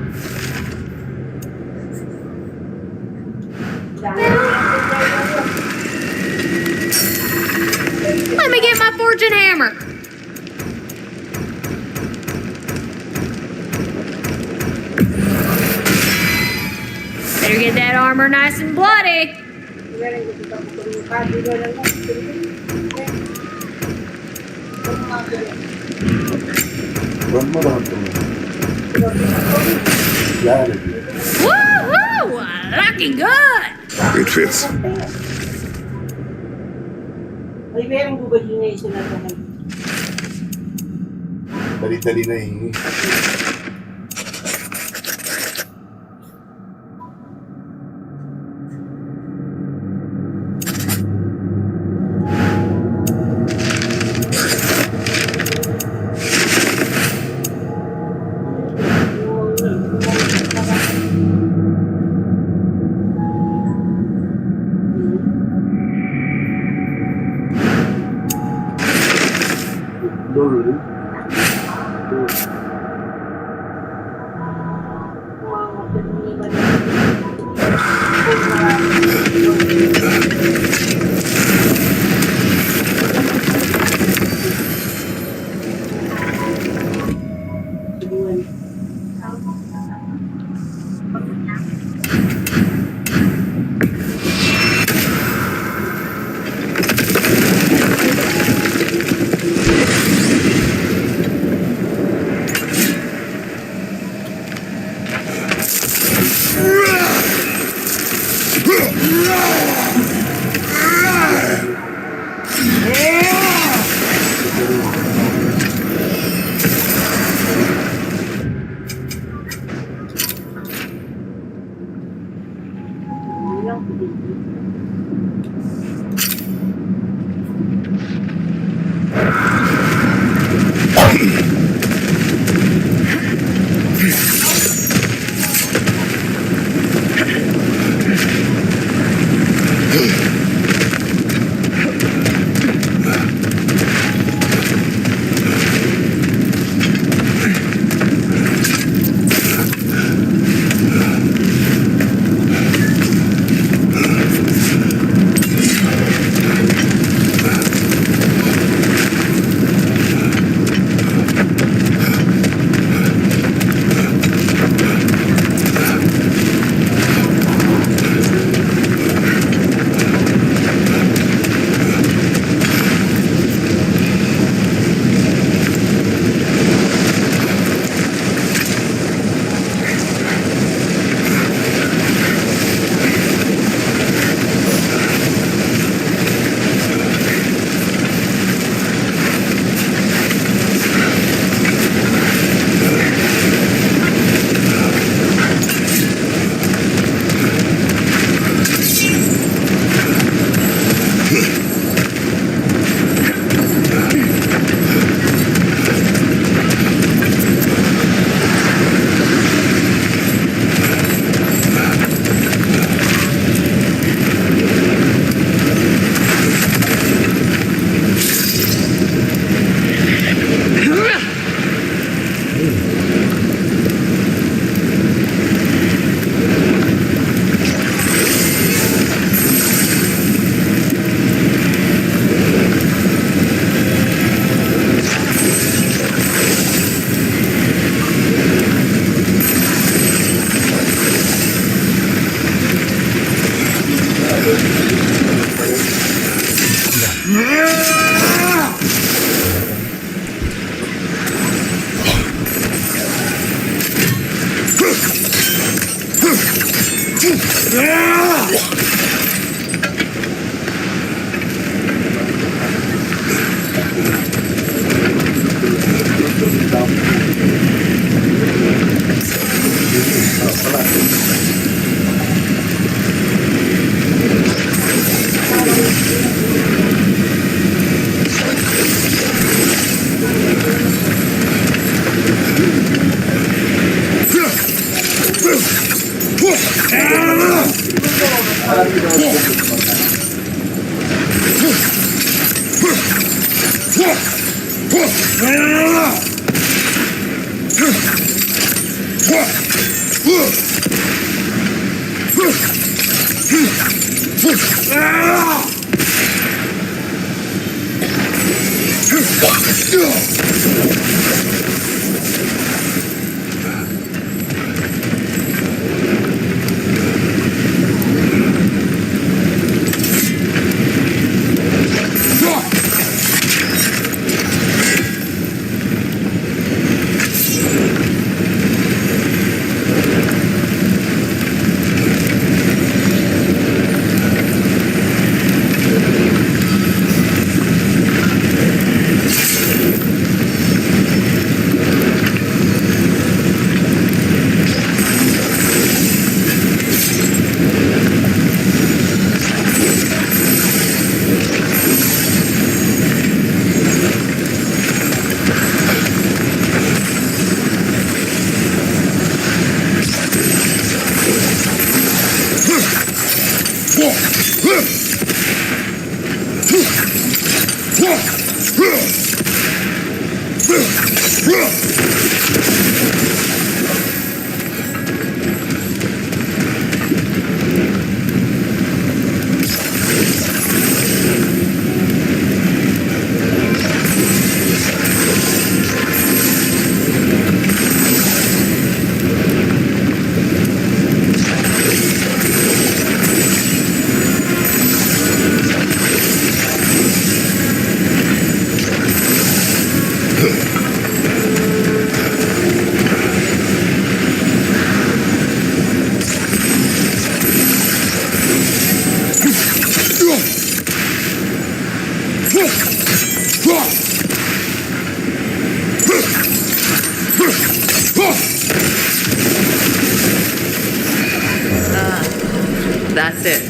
Let me get my fortune hammer. Better get that armor nice and bloody. Woo-hoo! Looking good. It fits. Dali-dali na hingi. That's it.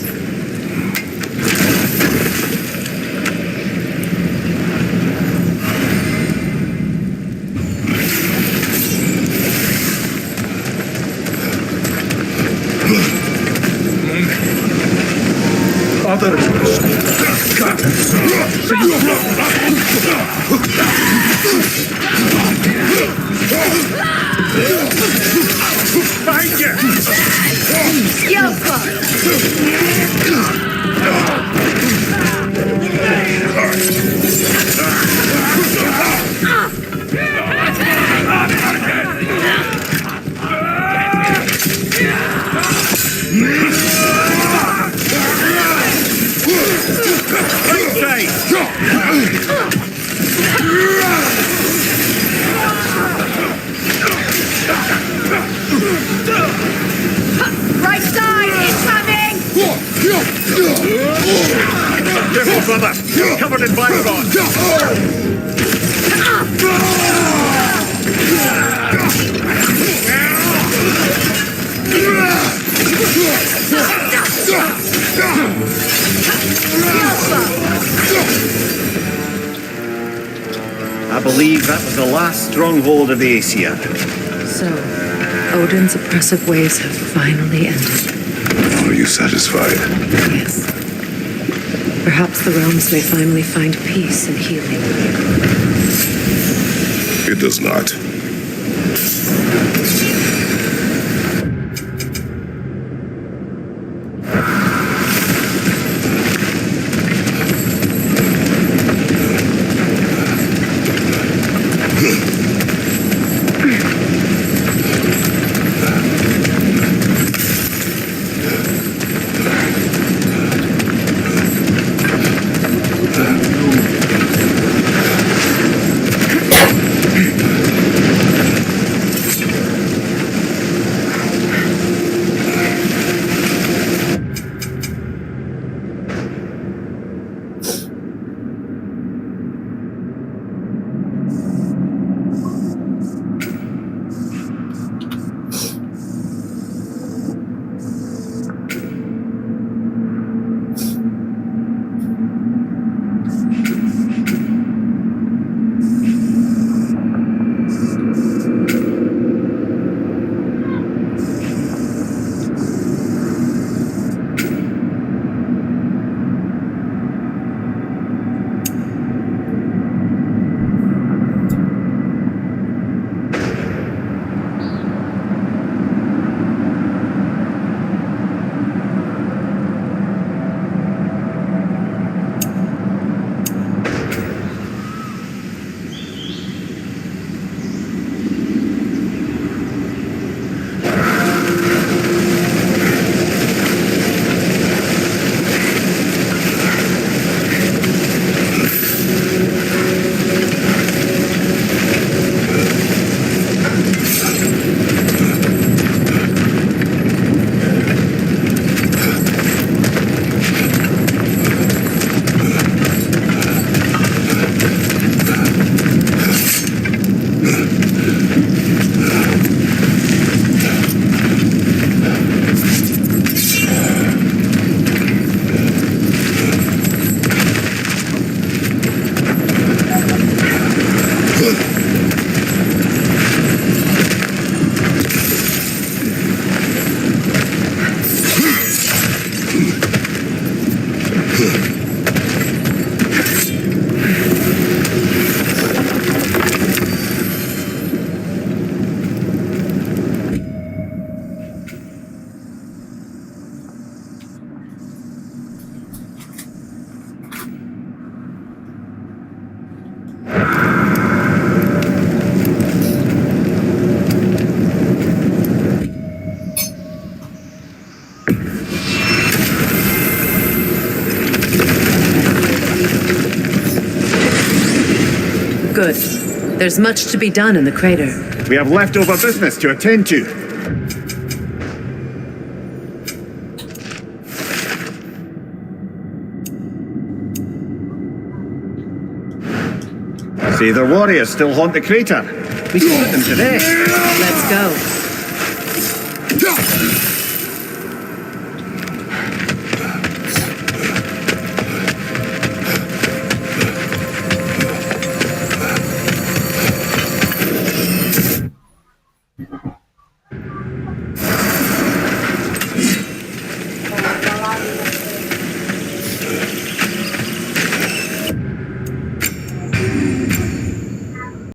Right side, incoming! Careful, brother! You're covered in bygones! I believe that was the last stronghold of the ACER. So, Odin's oppressive ways have finally ended. Are you satisfied? Yes. Perhaps the realms may finally find peace and healing. It does not. Good. There's much to be done in the crater. We have leftover business to attend to. See, their warriors still haunt the crater. We should put them to rest. Let's go.